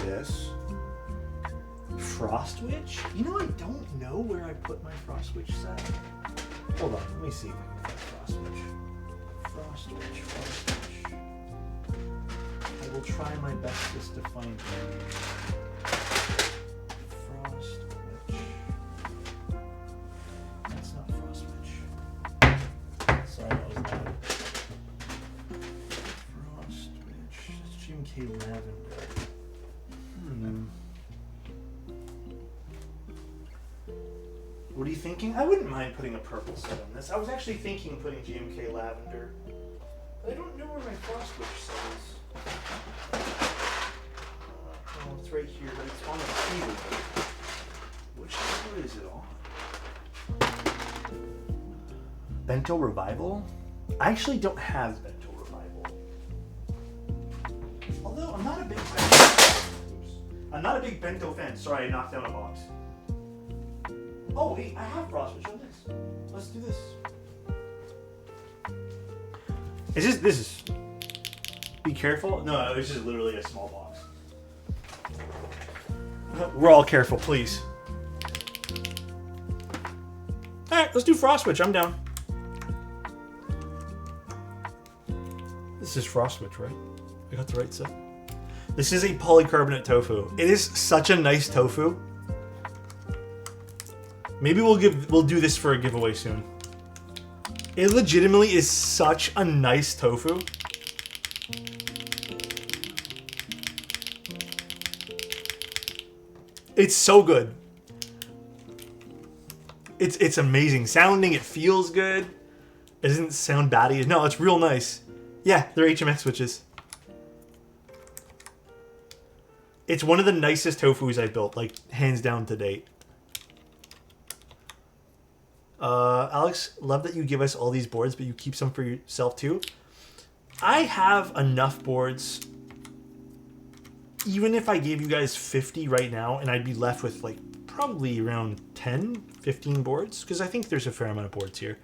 this. Frost Witch? You know, I don't know where I put my Frost Witch set. Hold on, let me see if I can find Frost Witch. Frost Witch. I will try my bestest to find it. Frost Witch. That's not Frost Witch. Sorry, that was loud. Frost Witch. It's GMK Lavender. What are you thinking? I wouldn't mind putting a purple set on this. I was actually thinking putting GMK Lavender. But I don't know where my Frost Witch set is. Oh, it's right here, but it's on the keyboard. Which keyboard is it on? Bento Revival? I actually don't have Bento Revival. Although I'm not a big I'm not a big Bento fan. Sorry, I knocked down a box. Oh, wait, I have Frost Witch on this. Let's do this. This is... Be careful. No, it's just literally a small box. We're all careful, please. Alright, let's do Frost Witch. I'm down. This is Frost Witch, right? I got the right set. This is a polycarbonate tofu. It is such a nice tofu. Maybe we'll do this for a giveaway soon. It legitimately is such a nice tofu. It's so good. It's amazing sounding. It feels good. It doesn't sound batty. No, it's real nice. Yeah, they're HMX switches. It's one of the nicest tofus I've built, like hands down to date. Alex, love that you give us all these boards, but you keep some for yourself too. I have enough boards. Even if I gave you guys 50 right now, and I'd be left with like probably around 10, 15 boards, because I think there's a fair amount of boards here.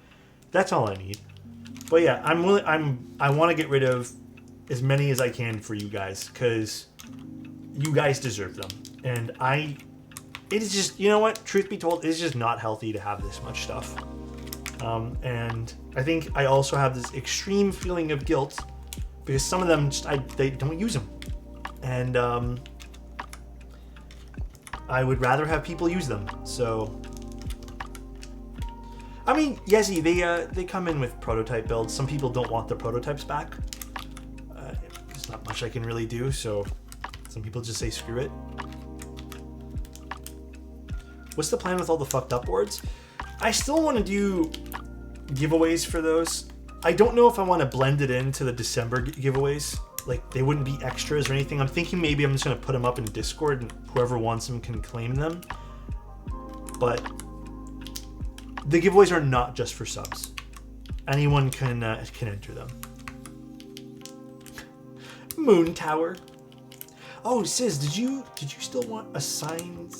That's all I need. But yeah, I want to get rid of as many as I can for you guys, because you guys deserve them. And it is just, you know what? Truth be told, it's just not healthy to have this much stuff. And I think I also have this extreme feeling of guilt because some of them they don't use them, and I would rather have people use them. So, I mean, Yezi, they come in with prototype builds. Some people don't want the prototypes back. There's not much I can really do, so some people just say screw it. What's the plan with all the fucked up boards? I still want to do giveaways for those. I don't know if I want to blend it into the December giveaways. Like, they wouldn't be extras or anything. I'm thinking maybe I'm just going to put them up in Discord and whoever wants them can claim them. But the giveaways are not just for subs. Anyone can enter them. Moon Tower. Oh, Sis, did you still want a signed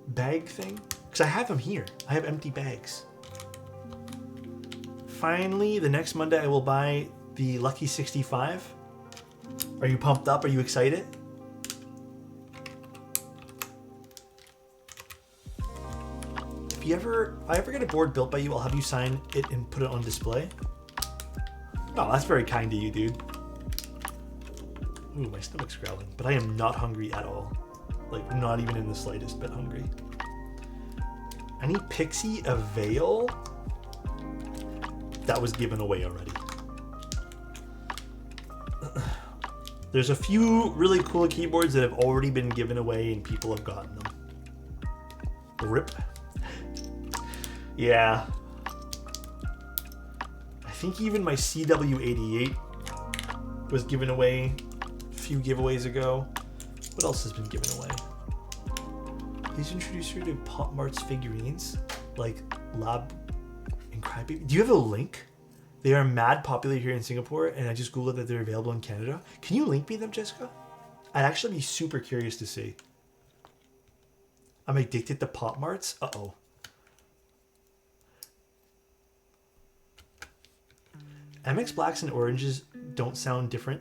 bag thing? Because I have them here. I have empty bags. Finally, the next Monday I will buy the Lucky 65. Are you pumped up? Are you excited? If I ever get a board built by you, I'll have you sign it and put it on display. Oh, that's very kind of you, dude. Ooh, my stomach's growling, but I am not hungry at all. Like, not even in the slightest bit hungry. I need Pixie a Veil. That was given away already. There's a few really cool keyboards that have already been given away and people have gotten them. RIP. Yeah. I think even my CW88 was given away a few giveaways ago. What else has been given away? Please introduce her to Pop Mart's figurines, like Lab and Crybaby. Do you have a link? They are mad popular here in Singapore, and I just googled that they're available in Canada. Can you link me them, Jessica? I'd actually be super curious to see. I'm addicted to Pop Marts? Uh-oh. MX Blacks and Oranges don't sound different.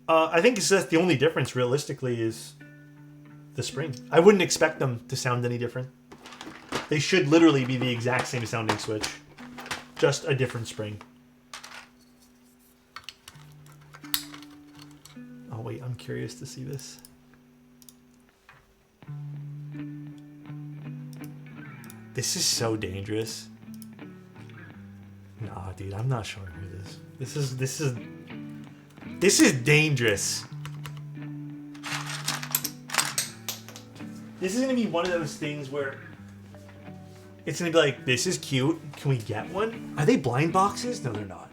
I think it's just the only difference, realistically, is the spring. I wouldn't expect them to sound any different. They should literally be the exact same sounding switch. Just a different spring. Oh wait, I'm curious to see this. This is so dangerous. Nah, dude, I'm not showing her this. This is dangerous. This is gonna be one of those things where it's gonna be like, this is cute. Can we get one? Are they blind boxes? No, they're not.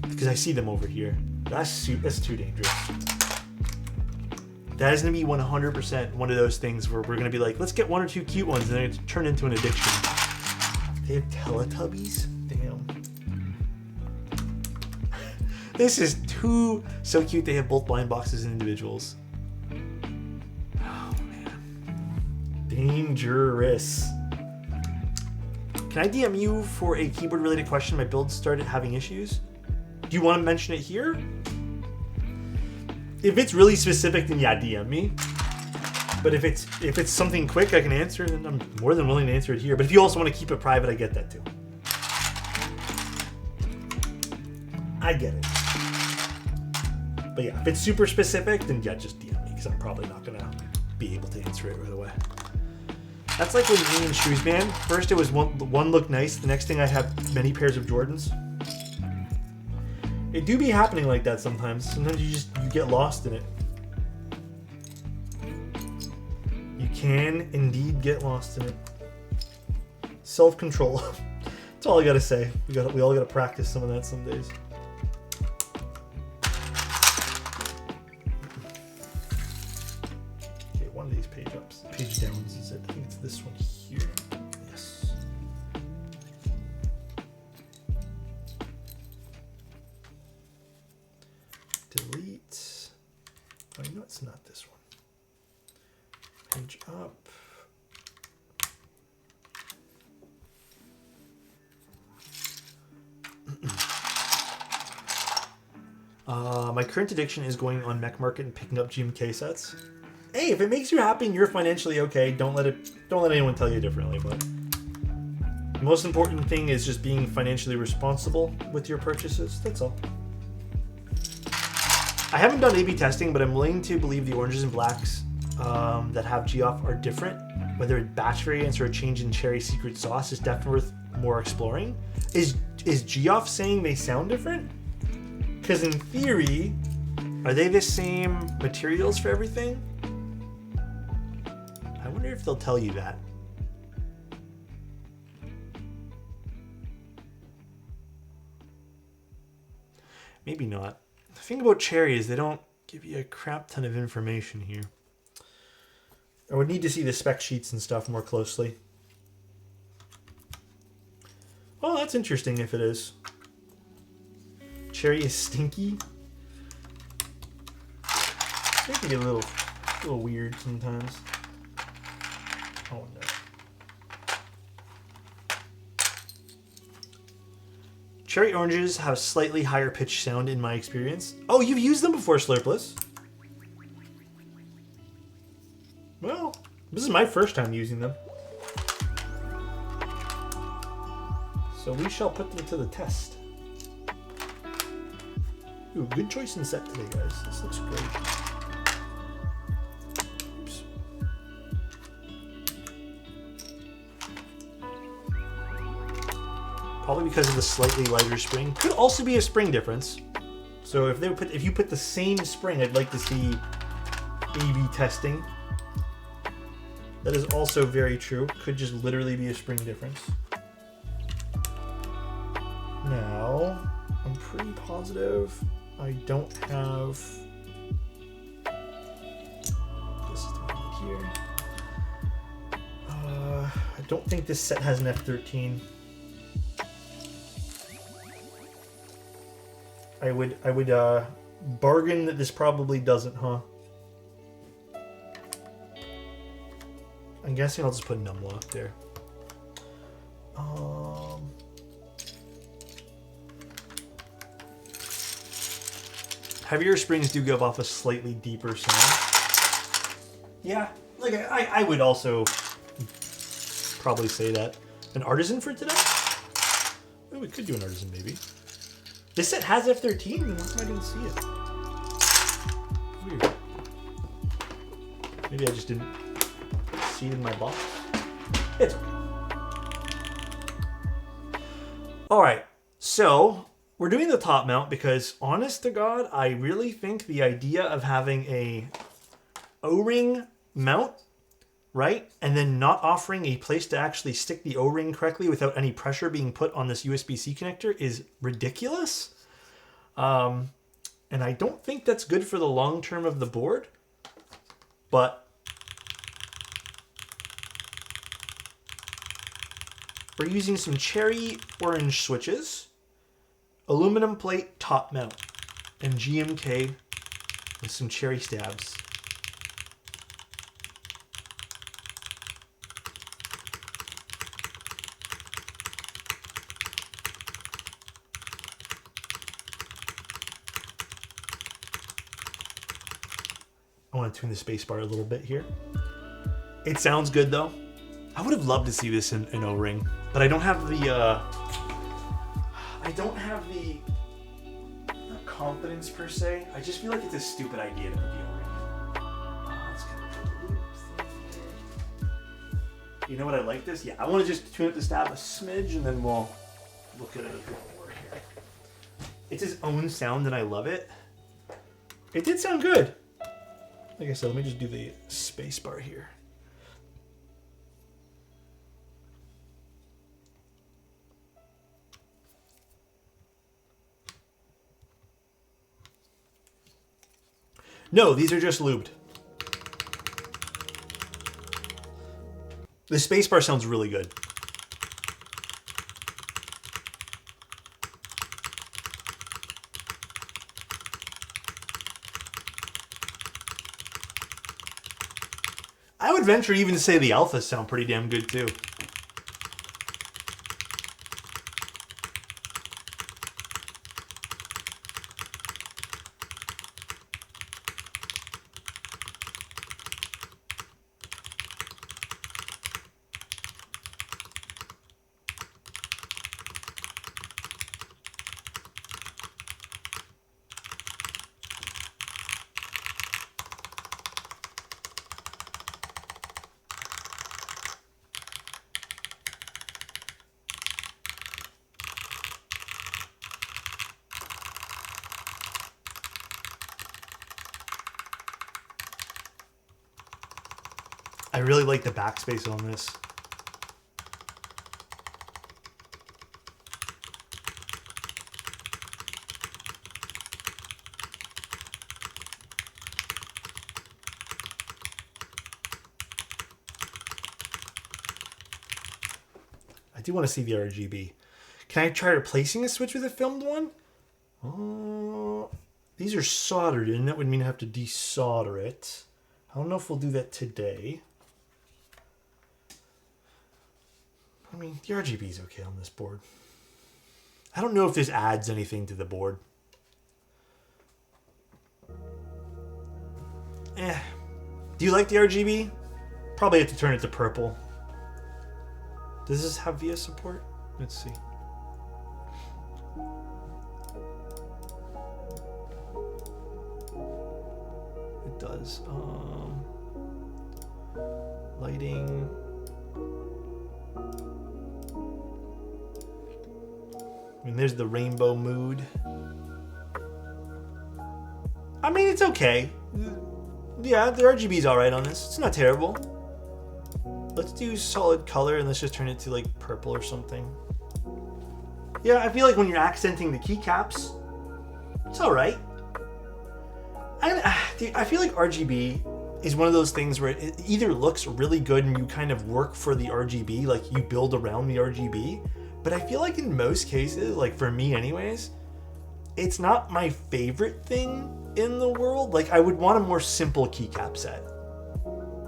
Because I see them over here. That's too dangerous. That is gonna be 100% one of those things where we're gonna be like, let's get one or two cute ones, and then it's turn into an addiction. They have Teletubbies? Damn. This is so cute. They have both blind boxes and individuals. Oh man. Dangerous. Can I DM you for a keyboard related question? My build started having issues. Do you want to mention it here? If it's really specific, then yeah, DM me. But if it's something quick I can answer, then I'm more than willing to answer it here. But if you also want to keep it private, I get that too. I get it. But yeah, if it's super specific, then yeah, just DM me, because I'm probably not gonna be able to answer it right away. That's like with me and Shoes Man. First it was one looked nice, the next thing I have many pairs of Jordans. It do be happening like that sometimes. Sometimes you get lost in it. You can indeed get lost in it. Self-control. That's all I gotta say. We all gotta practice some of that some days. Okay, one of these page downs is it? I think it's this one here. Yes. Oh, you know it's not this one. Page up. My current addiction is going on Mech Market and picking up GMK sets. Hey, if it makes you happy and you're financially okay, don't let anyone tell you differently. But the most important thing is just being financially responsible with your purchases. That's all. I haven't done A/B testing, but I'm willing to believe the oranges and blacks that have Geoff are different. Whether it's batch variants or a change in cherry secret sauce is definitely worth more exploring. Is Geoff saying they sound different? Because in theory, are they the same materials for everything? I wonder if they'll tell you that. Maybe not. The thing about cherry is they don't give you a crap ton of information here. I would need to see the spec sheets and stuff more closely. Oh, that's interesting if it is. Cherry is stinky. They can get a little weird sometimes. Oh no. Cherry oranges have slightly higher pitch sound in my experience. Oh, you've used them before, Slurpless. Well, this is my first time using them. So we shall put them to the test. Ooh, good choice in set today, guys. This looks great. Oops. Probably because of the slightly lighter spring. Could also be a spring difference. So if you put the same spring, I'd like to see A/B testing. That is also very true. Could just literally be a spring difference. Now, I'm pretty positive I don't have... This is what I need here. I don't think this set has an F13. I would bargain that this probably doesn't, huh? I'm guessing I'll just put numlock there. Heavier springs do give off a slightly deeper sound. Yeah, like I would also probably say that. An artisan for today? Well, we could do an artisan maybe. This set has F13, then why come I didn't see it? Weird. Maybe I just didn't see it in my box. It's okay. Alright, so we're doing the top mount because, honest to God, I really think the idea of having a O-ring mount, right, and then not offering a place to actually stick the O-ring correctly without any pressure being put on this USB-C connector is ridiculous. And I don't think that's good for the long term of the board, but we're using some cherry orange switches, aluminum plate top mount, and GMK with some cherry stabs. I want to tune the spacebar a little bit here. It sounds good though. I would have loved to see this in O-ring, but I don't have the not confidence per se. I just feel like it's a stupid idea to put the O-ring in. Let's kind of you know what, I like this? Yeah, I want to just tune it to stab a smidge and then we'll look at it a bit more here. It's his own sound and I love it. It did sound good. Like I said, let me just do the space bar here. No, these are just lubed. The space bar sounds really good. I would venture even to say the alphas sound pretty damn good too. I really like the backspace on this. I do want to see the RGB. Can I try replacing a switch with a filmed one? Oh, these are soldered in. That would mean I have to desolder it. I don't know if we'll do that today. I mean, the RGB is okay on this board. I don't know if this adds anything to the board. Do you like the RGB? Probably have to turn it to purple. Does this have VS support? Let's see. It does. Lighting. And there's the rainbow mood. I mean, it's okay. Yeah, the RGB's alright on this. It's not terrible. Let's do solid color and let's just turn it to like purple or something. Yeah, I feel like when you're accenting the keycaps, it's alright. I feel like RGB is one of those things where it either looks really good and you kind of work for the RGB, like you build around the RGB. But I feel like in most cases, like for me anyways, it's not my favorite thing in the world. Like I would want a more simple keycap set.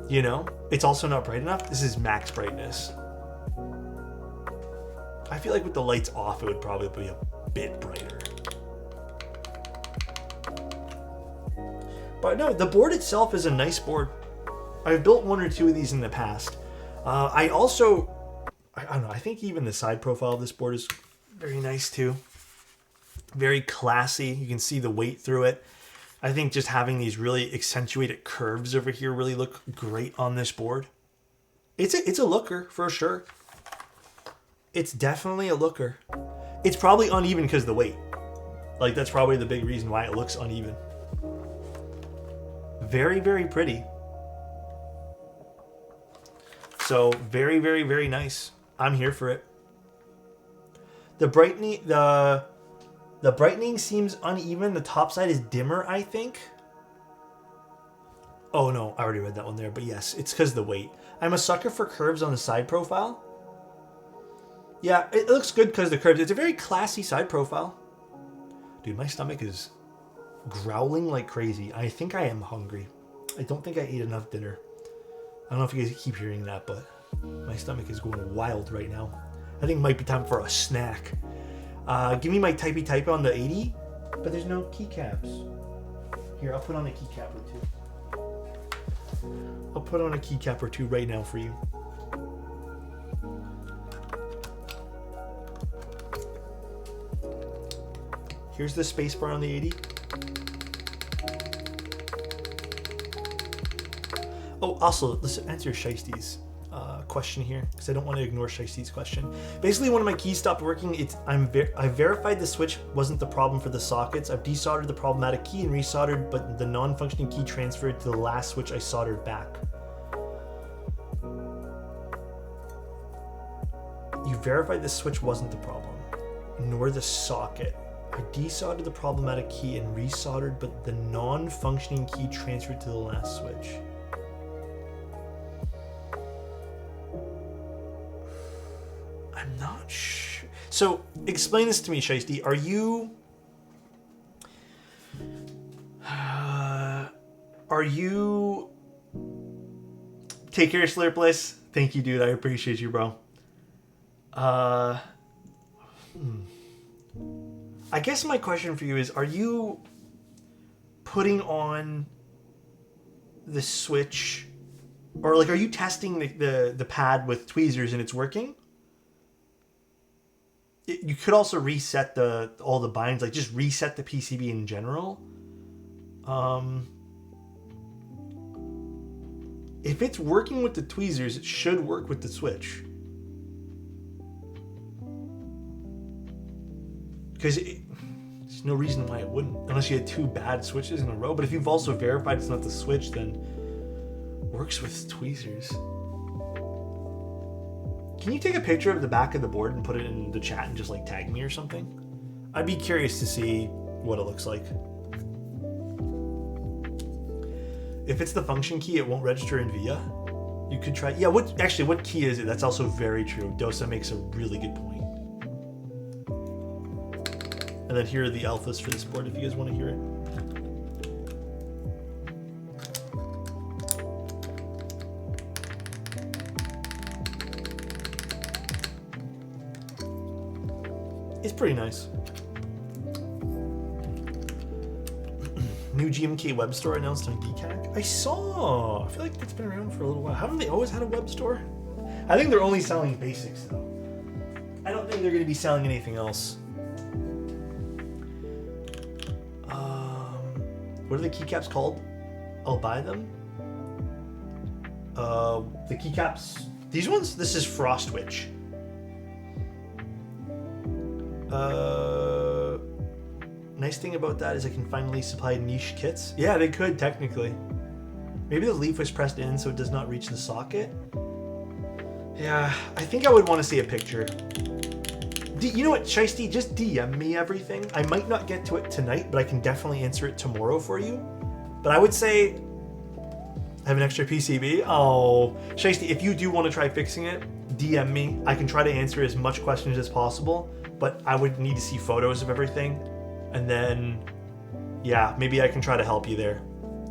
You know? It's also not bright enough. This is max brightness. I feel like with the lights off, it would probably be a bit brighter. But no, the board itself is a nice board. I've built one or two of these in the past. I don't know, I think even the side profile of this board is very nice too. Very classy. You can see the weight through it. I think just having these really accentuated curves over here really look great on this board. It's a looker for sure. It's definitely a looker. It's probably uneven because of the weight. Like that's probably the big reason why it looks uneven. Very, very pretty. So very, very, very nice. I'm here for it. The brightening seems uneven. The top side is dimmer, I think. Oh no, I already read that one there, but yes, it's because of the weight. I'm a sucker for curves on the side profile. Yeah, it looks good because of the curves. It's a very classy side profile. Dude, my stomach is growling like crazy. I think I am hungry. I don't think I ate enough dinner. I don't know if you guys keep hearing that, but my stomach is going wild right now. I think it might be time for a snack. Give me my typey type on the 80, but there's no keycaps. Here, I'll put on a keycap or two. I'll put on a keycap or two right now for you. Here's the spacebar on the 80. Oh, also, let's answer Shiesty's question here, because I don't want to ignore Shiesty's question. Basically, when my keys stopped working, I verified the switch wasn't the problem for the sockets. I've desoldered the problematic key and resoldered, but the non-functioning key transferred to the last switch I soldered back. You verified the switch wasn't the problem, nor the socket. I desoldered the problematic key and resoldered, but the non-functioning key transferred to the last switch. I'm not sure. So, explain this to me, Shiesty. Are you Take care, Slurpless. Thank you, dude. I appreciate you, bro. I guess my question for you is, are you putting on the Switch, or like, are you testing the pad with tweezers and it's working? You could also reset all the binds, like just reset the PCB in general. If it's working with the tweezers, it should work with the Switch. Because there's no reason why it wouldn't, unless you had 2 bad switches in a row. But if you've also verified it's not the Switch, then works with tweezers. Can you take a picture of the back of the board and put it in the chat and just like tag me or something? I'd be curious to see what it looks like. If it's the function key, it won't register in VIA. You could try. Yeah, what key is it? That's also very true. Dosa makes a really good point. And then here are the alphas for this board if you guys want to hear it. It's pretty nice. New GMK web store announced on DCAG. I saw. I feel like it's been around for a little while. Haven't they always had a web store? I think they're only selling basics though. I don't think they're going to be selling anything else. What are the keycaps called? I'll buy them. The keycaps. These ones. This is Frostwitch. Nice thing about that is I can finally supply niche kits. Yeah, they could technically. Maybe the leaf was pressed in so it does not reach the socket. Yeah, I think I would want to see a picture. You know what, Shiesty? Just DM me everything. I might not get to it tonight, but I can definitely answer it tomorrow for you. But I would say I have an extra PCB. Oh, Shiesty, if you do want to try fixing it, DM me. I can try to answer as much questions as possible, but I would need to see photos of everything. And then, yeah, maybe I can try to help you there.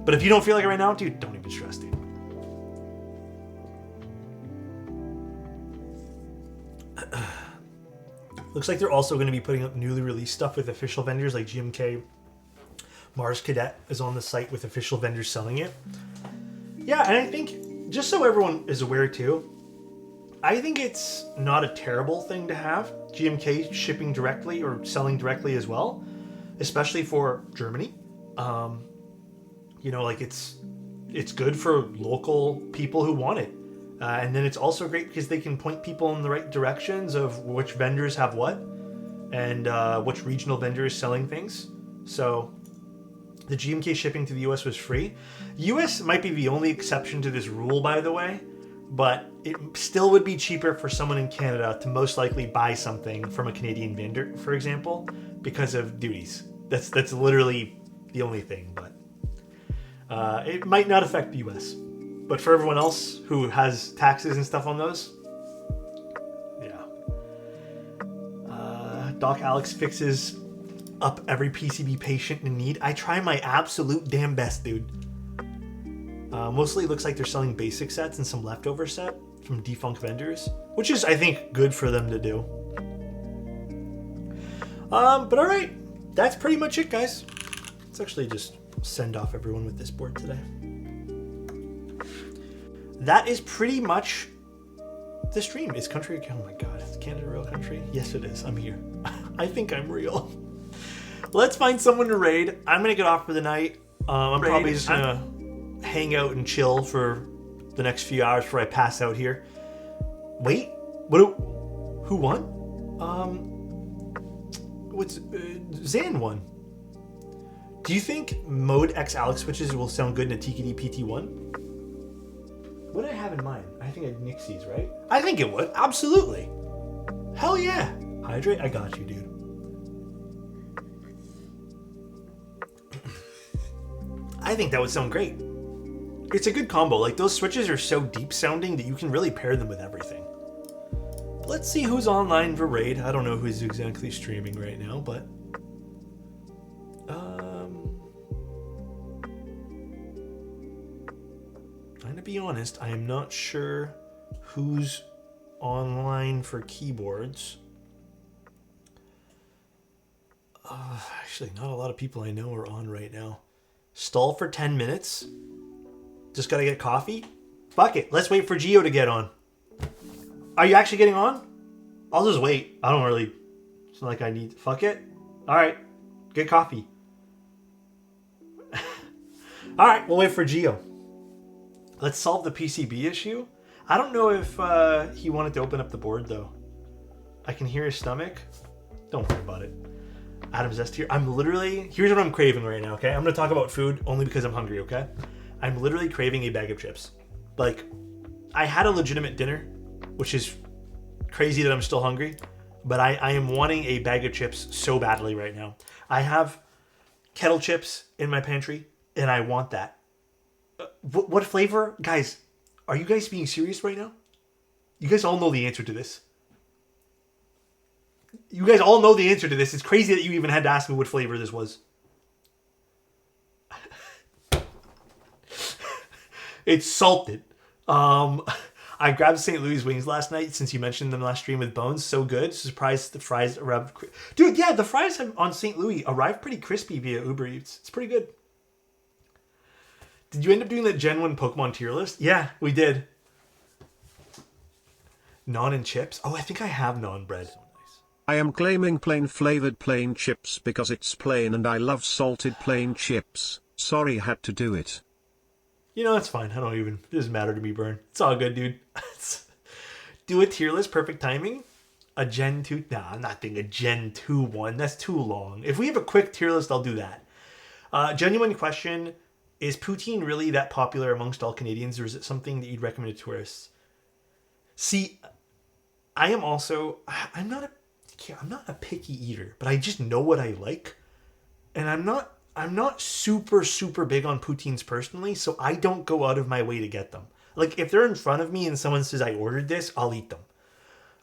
But if you don't feel like it right now, dude, don't even stress, dude. Looks like they're also going to be putting up newly released stuff with official vendors like GMK. Mars Cadet is on the site with official vendors selling it. Yeah, and I think, just so everyone is aware too, I think it's not a terrible thing to have GMK shipping directly or selling directly as well, especially for Germany. You know, like it's good for local people who want it. And then it's also great because they can point people in the right directions of which vendors have what and which regional vendor is selling things. So the GMK shipping to the US was free. US might be the only exception to this rule, by the way, but it still would be cheaper for someone in Canada to most likely buy something from a Canadian vendor, for example, because of duties. That's literally the only thing, but it might not affect the US. But for everyone else who has taxes and stuff on those, yeah. Doc Alex fixes up every PCB patient in need. I try my absolute damn best, dude. Mostly it looks like they're selling basic sets and some leftover set from defunct vendors, which is, I think, good for them to do. But all right, that's pretty much it, guys. Let's actually just send off everyone with this board today. That is pretty much the stream. Is country? Oh my god, is Canada a real country? Yes, it is. I'm here. I think I'm real. Let's find someone to raid. I'm gonna get off for the night. I'm probably just gonna hang out and chill for the next few hours before I pass out here. Wait, who won? What's Zan won? Do you think Mode X Alex switches will sound good in a TKD PT1? What did I have in mind? I think I had Nixies, right? I think it would. Absolutely. Hell yeah. Hydrate? I got you, dude. I think that would sound great. It's a good combo. Like, those switches are so deep sounding that you can really pair them with everything. Let's see who's online for raid. I don't know who's exactly streaming right now, but I'm to be honest, I am not sure who's online for keyboards. Actually, not a lot of people I know are on right now. Stall for 10 minutes? Just gotta get coffee? Fuck it, let's wait for Gio to get on. Are you actually getting on? I'll just wait. I don't really... It's not like I need... Fuck it. Alright, get coffee. Alright, we'll wait for Gio. Let's solve the PCB issue. I don't know if he wanted to open up the board, though. I can hear his stomach. Don't worry about it. Adam's S tier. I'm literally... Here's what I'm craving right now, okay? I'm going to talk about food only because I'm hungry, okay? I'm literally craving a bag of chips. Like, I had a legitimate dinner, which is crazy that I'm still hungry, but I am wanting a bag of chips so badly right now. I have kettle chips in my pantry, and I want that. What flavor? Guys, are you guys being serious right now? You guys all know the answer to this. You guys all know the answer to this. It's crazy that you even had to ask me what flavor this was. It's salted. I grabbed St. Louis wings last night since you mentioned them last stream with Bones. So good. Surprised the fries arrived. Dude, yeah, the fries on St. Louis arrived pretty crispy via Uber Eats. It's pretty good. Did you end up doing the Gen 1 Pokemon tier list? Yeah, we did. Naan and chips? Oh, I think I have naan bread. I am claiming plain flavored plain chips because it's plain and I love salted plain chips. Sorry, had to do it. You know, it's fine. I don't even... It doesn't matter to me, Burn. It's all good, dude. Do a tier list, perfect timing. A Gen 2... Nah, I'm not doing a Gen 2 one. That's too long. If we have a quick tier list, I'll do that. Genuine question. Is poutine really that popular amongst all Canadians, or is it something that you'd recommend to tourists? See, I am also... I'm not a picky eater, but I just know what I like. And I'm not super, super big on poutines personally, so I don't go out of my way to get them. Like, if they're in front of me and someone says I ordered this, I'll eat them.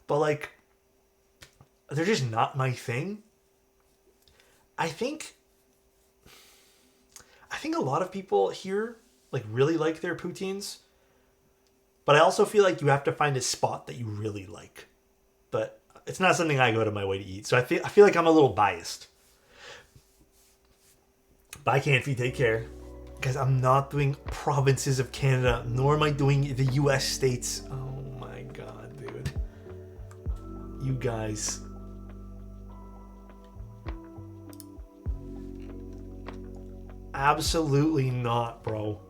But, like, they're just not my thing. I think a lot of people here, like, really like their poutines. But I also feel like you have to find a spot that you really like. But it's not something I go to my way to eat. So I feel like I'm a little biased. Bye, Canfy. Take care. Guys, I'm not doing provinces of Canada, nor am I doing the US states. Oh my god, dude. You guys. Absolutely not, bro.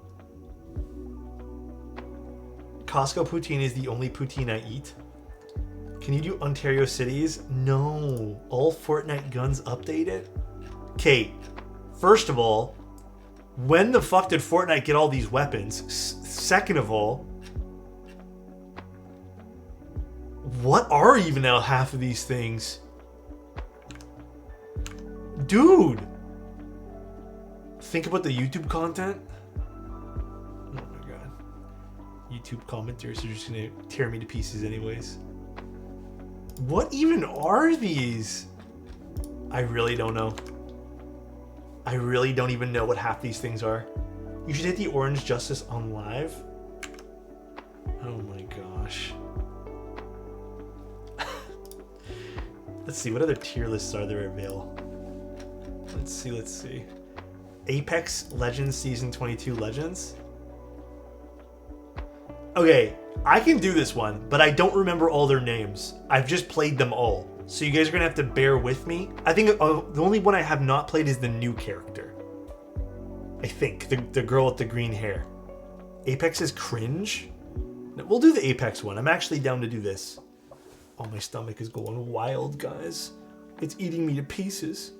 Costco poutine is the only poutine I eat. Can you do Ontario cities? No. All Fortnite guns updated? Okay. First of all, when the fuck did Fortnite get all these weapons? Second of all, what are even now half of these things? Dude! Think about the YouTube content. Oh my god. YouTube commenters are just gonna tear me to pieces anyways. What even are these? I really don't know. I really don't even know what half these things are. You should hit the Orange Justice on live. Oh my gosh. Let's see, what other tier lists are there available? Let's see. Apex Legends Season 22 Legends. Okay, I can do this one, but I don't remember all their names. I've just played them all. So you guys are going to have to bear with me. I think the only one I have not played is the new character. I think. The girl with the green hair. Apex is cringe? We'll do the Apex one. I'm actually down to do this. Oh, my stomach is going wild, guys. It's eating me to pieces.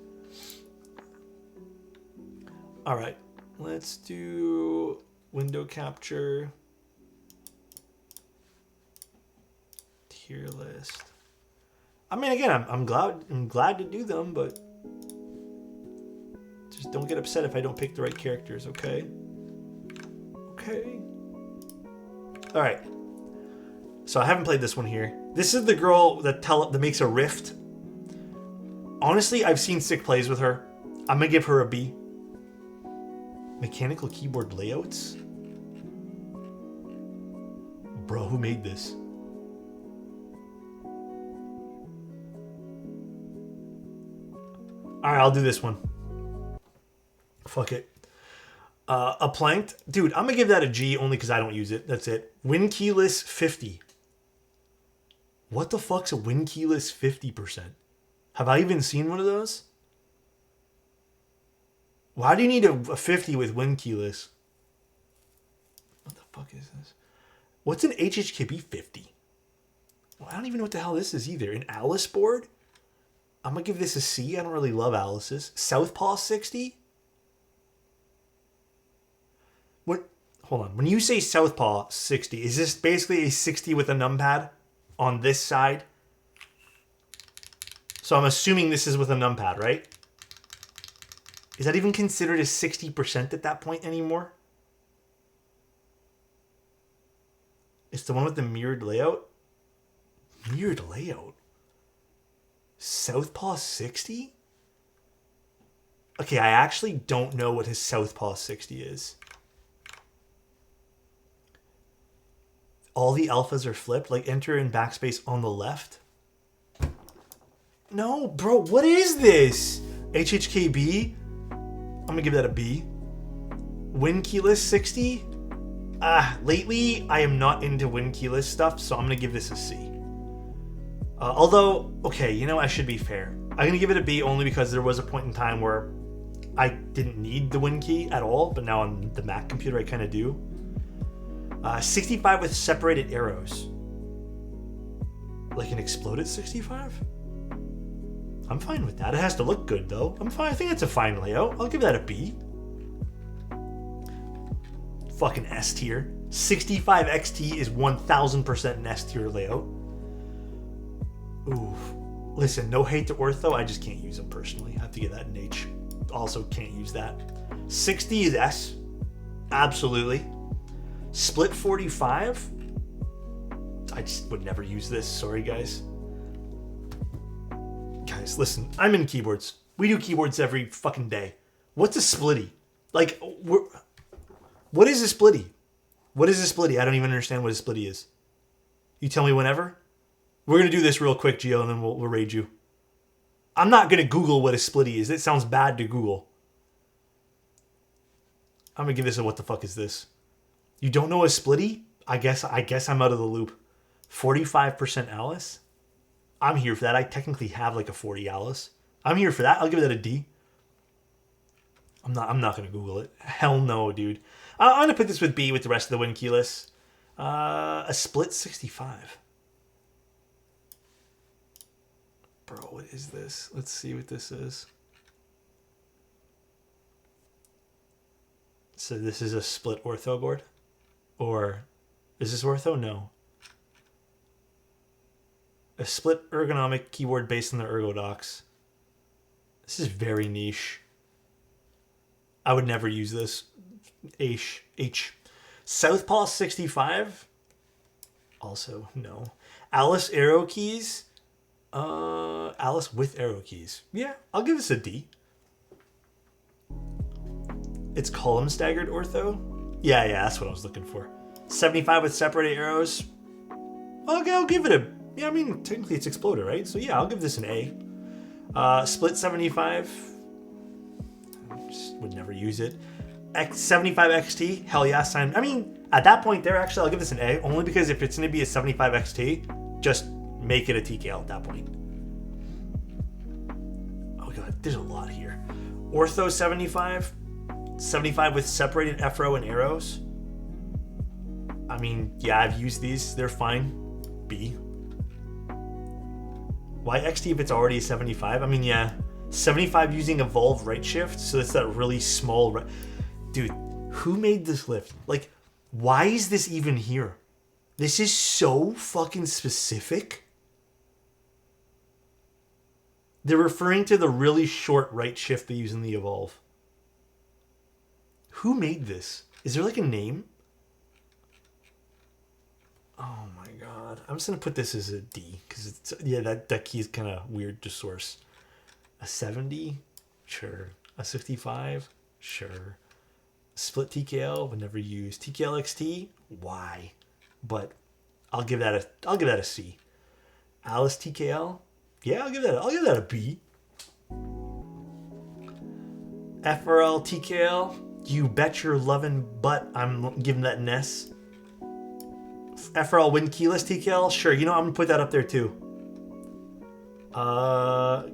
Alright. Let's do window capture. Tier list. I mean, again, I'm glad to do them, but just don't get upset if I don't pick the right characters, okay? Okay. All right. So I haven't played this one here. This is the girl that makes a rift. Honestly, I've seen sick plays with her. I'm gonna give her a B. Mechanical keyboard layouts. Bro, who made this? Alright, I'll do this one. Fuck it. A planked. Dude, I'm gonna give that a G only because I don't use it. That's it. Win keyless 50. What the fuck's a win keyless 50%? Have I even seen one of those? Why do you need a 50 with win keyless? What the fuck is this? What's an HHKB 50? Well, I don't even know what the hell this is either. An Alice board? I'm gonna give this a C. I don't really love Alice's. Southpaw 60? What? Hold on. When you say Southpaw 60, is this basically a 60 with a numpad on this side? So I'm assuming this is with a numpad, right? Is that even considered a 60% at that point anymore? It's the one with the mirrored layout? Mirrored layout? Southpaw 60? Okay, I actually don't know what his Southpaw 60 is. All the alphas are flipped, like enter in backspace on the left. No, bro, what is this? HHKB? I'm gonna give that a B. Win keyless 60? Lately I am not into win keyless stuff, so I'm gonna give this a C. Although, okay, you know, I should be fair. I'm gonna give it a B only because there was a point in time where I didn't need the win key at all, but now on the Mac computer I kind of do. 65 with separated arrows. Like an exploded 65? I'm fine with that. It has to look good though. I'm fine. I think it's a fine layout. I'll give that a B. Fucking S tier. 65 XT is 1000% an S tier layout. Oof. Listen, no hate to Ortho. I just can't use them personally. I have to get that in H. Also can't use that. 60 is S. Absolutely. Split 45. I just would never use this. Sorry, guys. Guys, listen. I'm in keyboards. We do keyboards every fucking day. What's a splitty? Like, what is a splitty? What is a splitty? I don't even understand what a splitty is. You tell me whenever. We're going to do this real quick, Gio, and then we'll raid you. I'm not going to Google what a splitty is. It sounds bad to Google. I'm going to give this a what the fuck is this? You don't know a splitty? I guess I'm out of the loop. 45% Alice? I'm here for that. I technically have like a 40 Alice. I'm here for that. I'll give that a D. I'm not going to Google it. Hell no, dude. I'm going to put this with B with the rest of the win keyless. A split 65. Bro, what is this? Let's see what this is. So this is a split ortho board? Or is this ortho? No. A split ergonomic keyboard based on the Ergodox. This is very niche. I would never use this. H. Southpaw 65? Also, no. Alice arrow keys? Alice with arrow keys. Yeah, I'll give this a D. It's column staggered ortho? Yeah, that's what I was looking for. 75 with separated arrows. Okay, I'll give it a... Yeah, I mean, technically it's exploded, right? So yeah, I'll give this an A. Split 75. I just would never use it. 75 XT. Hell yeah, sign. I mean, at that point there, actually, I'll give this an A. Only because if it's going to be a 75 XT, just make it a TKL at that point. Oh god, there's a lot here. Ortho 75. 75 with separated F-row and arrows. I mean, yeah, I've used these. They're fine. B. Why XT if it's already a 75? I mean, yeah. 75 using evolve right shift. So it's that really small... Dude, who made this lift? Like, why is this even here? This is so fucking specific. They're referring to the really short right shift they use in the evolve. Who made this? Is there like a name? Oh my god. I'm just going to put this as a D. Because it's, yeah, that key is kind of weird to source. A 70? Sure. A 65? Sure. Split TKL would never use. TKL XT? Why? But I'll give that a C. Alice TKL, yeah, I'll give that a B. FRL TKL, you bet your lovin' butt I'm giving that an S. FRL Win Keyless TKL, sure, you know, I'm gonna put that up there too.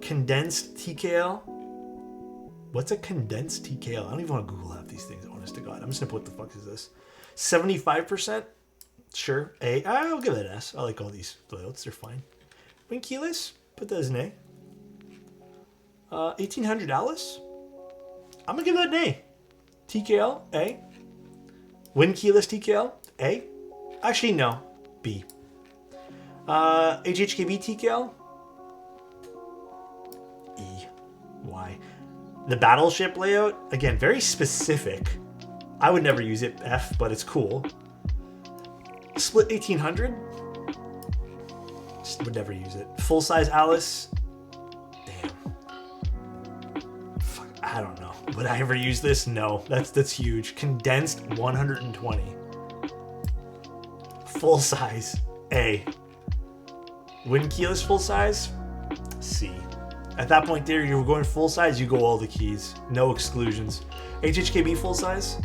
Condensed TKL. What's a condensed TKL? I don't even want to Google half these things, honest to God. I'm just gonna put what the fuck is this? 75%? Sure. A. I'll give that an S. I like all these layouts, they're fine. Win Keyless, put that as an A. 1800 Alice? I'm gonna give that an A. TKL, A. Win Keyless TKL, A. Actually, no, B. HHKB TKL, E. Why? The battleship layout, again, very specific. I would never use it, F, but it's cool. Split 1800, just would never use it. Full size Alice, damn. Fuck, I don't know. Would I ever use this? No, that's huge. Condensed 120. Full size, A. Win Keyless full size, C. At that point there, you were going full size, you go all the keys. No exclusions. HHKB full size?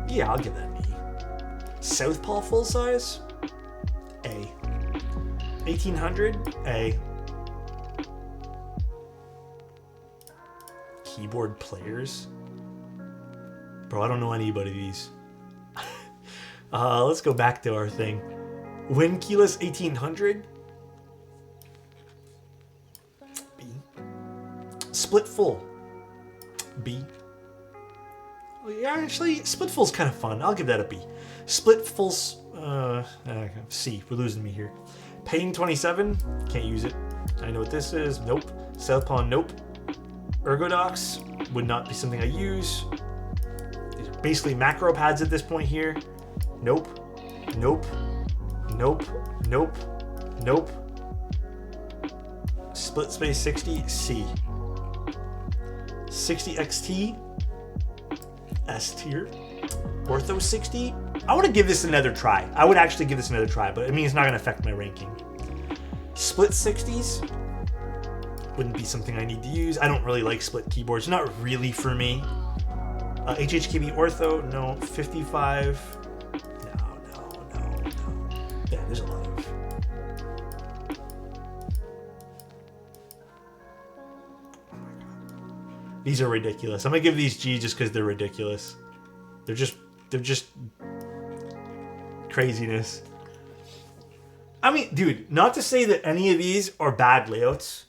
Yeah, I'll give that an E. Southpaw full size? A. 1800? A. Keyboard players? Bro, I don't know anybody of these. Let's go back to our thing. Win Keyless 1800? B. Split full? B. Yeah, actually, split full's kind of fun. I'll give that a B. Split full, C. We're losing me here. Pain 27? Can't use it. I know what this is. Nope. Southpaw? Nope. Ergodox? Would not be something I use. These are basically macro pads at this point here. Nope. Nope. Nope. Nope. Nope. Split space 60? C. 60 XT? S tier. Ortho 60? I want to give this another try. I would actually give this another try, but I mean, it's not going to affect my ranking. Split 60s? Wouldn't be something I need to use. I don't really like split keyboards. Not really for me. HHKB Ortho? No. 55? No. Yeah, there's a lot of... These are ridiculous. I'm gonna give these G just because they're ridiculous. They're just craziness. I mean, dude, not to say that any of these are bad layouts.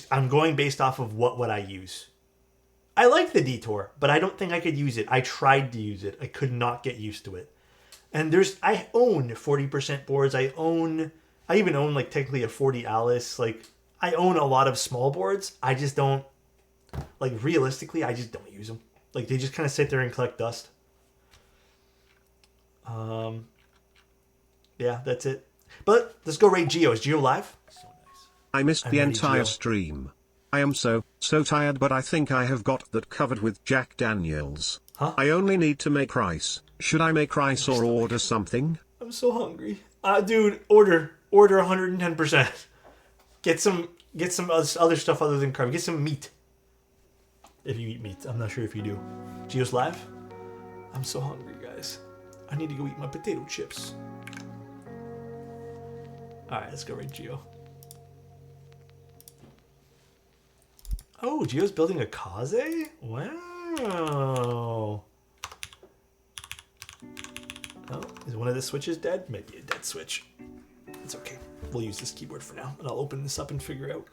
I'm going based off of what would I use. I like the Detour, but I don't think I could use it. I tried to use it. I could not get used to it. And I own 40% boards. I even own like technically a 40 Alice. Like I own a lot of small boards. I just don't. Like, realistically, I just don't use them. Like, they just kind of sit there and collect dust. Yeah, that's it. But let's go rate Geo. Is Geo live? So nice. I missed the entire Geo. stream. I am so tired, but I think I have got that covered with Jack Daniels. Huh? I only need to make rice. Should I make rice or order something? I'm so hungry. Dude, order 110%. Get some other stuff other than carb. Get some meat. If you eat meat. I'm not sure if you do. Geo's live? I'm so hungry, guys. I need to go eat my potato chips. Alright, let's go rate Geo. Oh, Geo's building a Kage? Wow. Oh, is one of the switches dead? Maybe a dead switch. It's okay. We'll use this keyboard for now, and I'll open this up and figure out.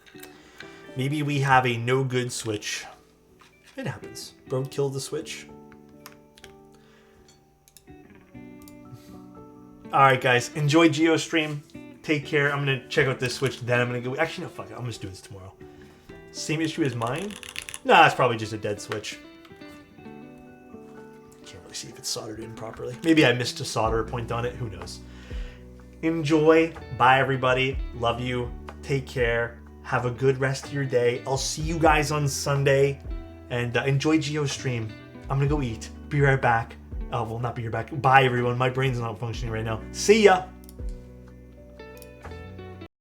Maybe we have a no good switch. It happens. Bro killed the switch. Alright guys, enjoy Geo stream. Take care. I'm going to check out this switch, then I'm going to go... Actually, no, fuck it. I'm going to do this tomorrow. Same issue as mine? Nah, it's probably just a dead switch. Can't really see if it's soldered in properly. Maybe I missed a solder point on it. Who knows? Enjoy. Bye, everybody. Love you. Take care. Have a good rest of your day. I'll see you guys on Sunday. And enjoy Geo stream. I'm going to go eat. Be right back. Oh, well, not be right back. Bye, everyone. My brain's not functioning right now. See ya.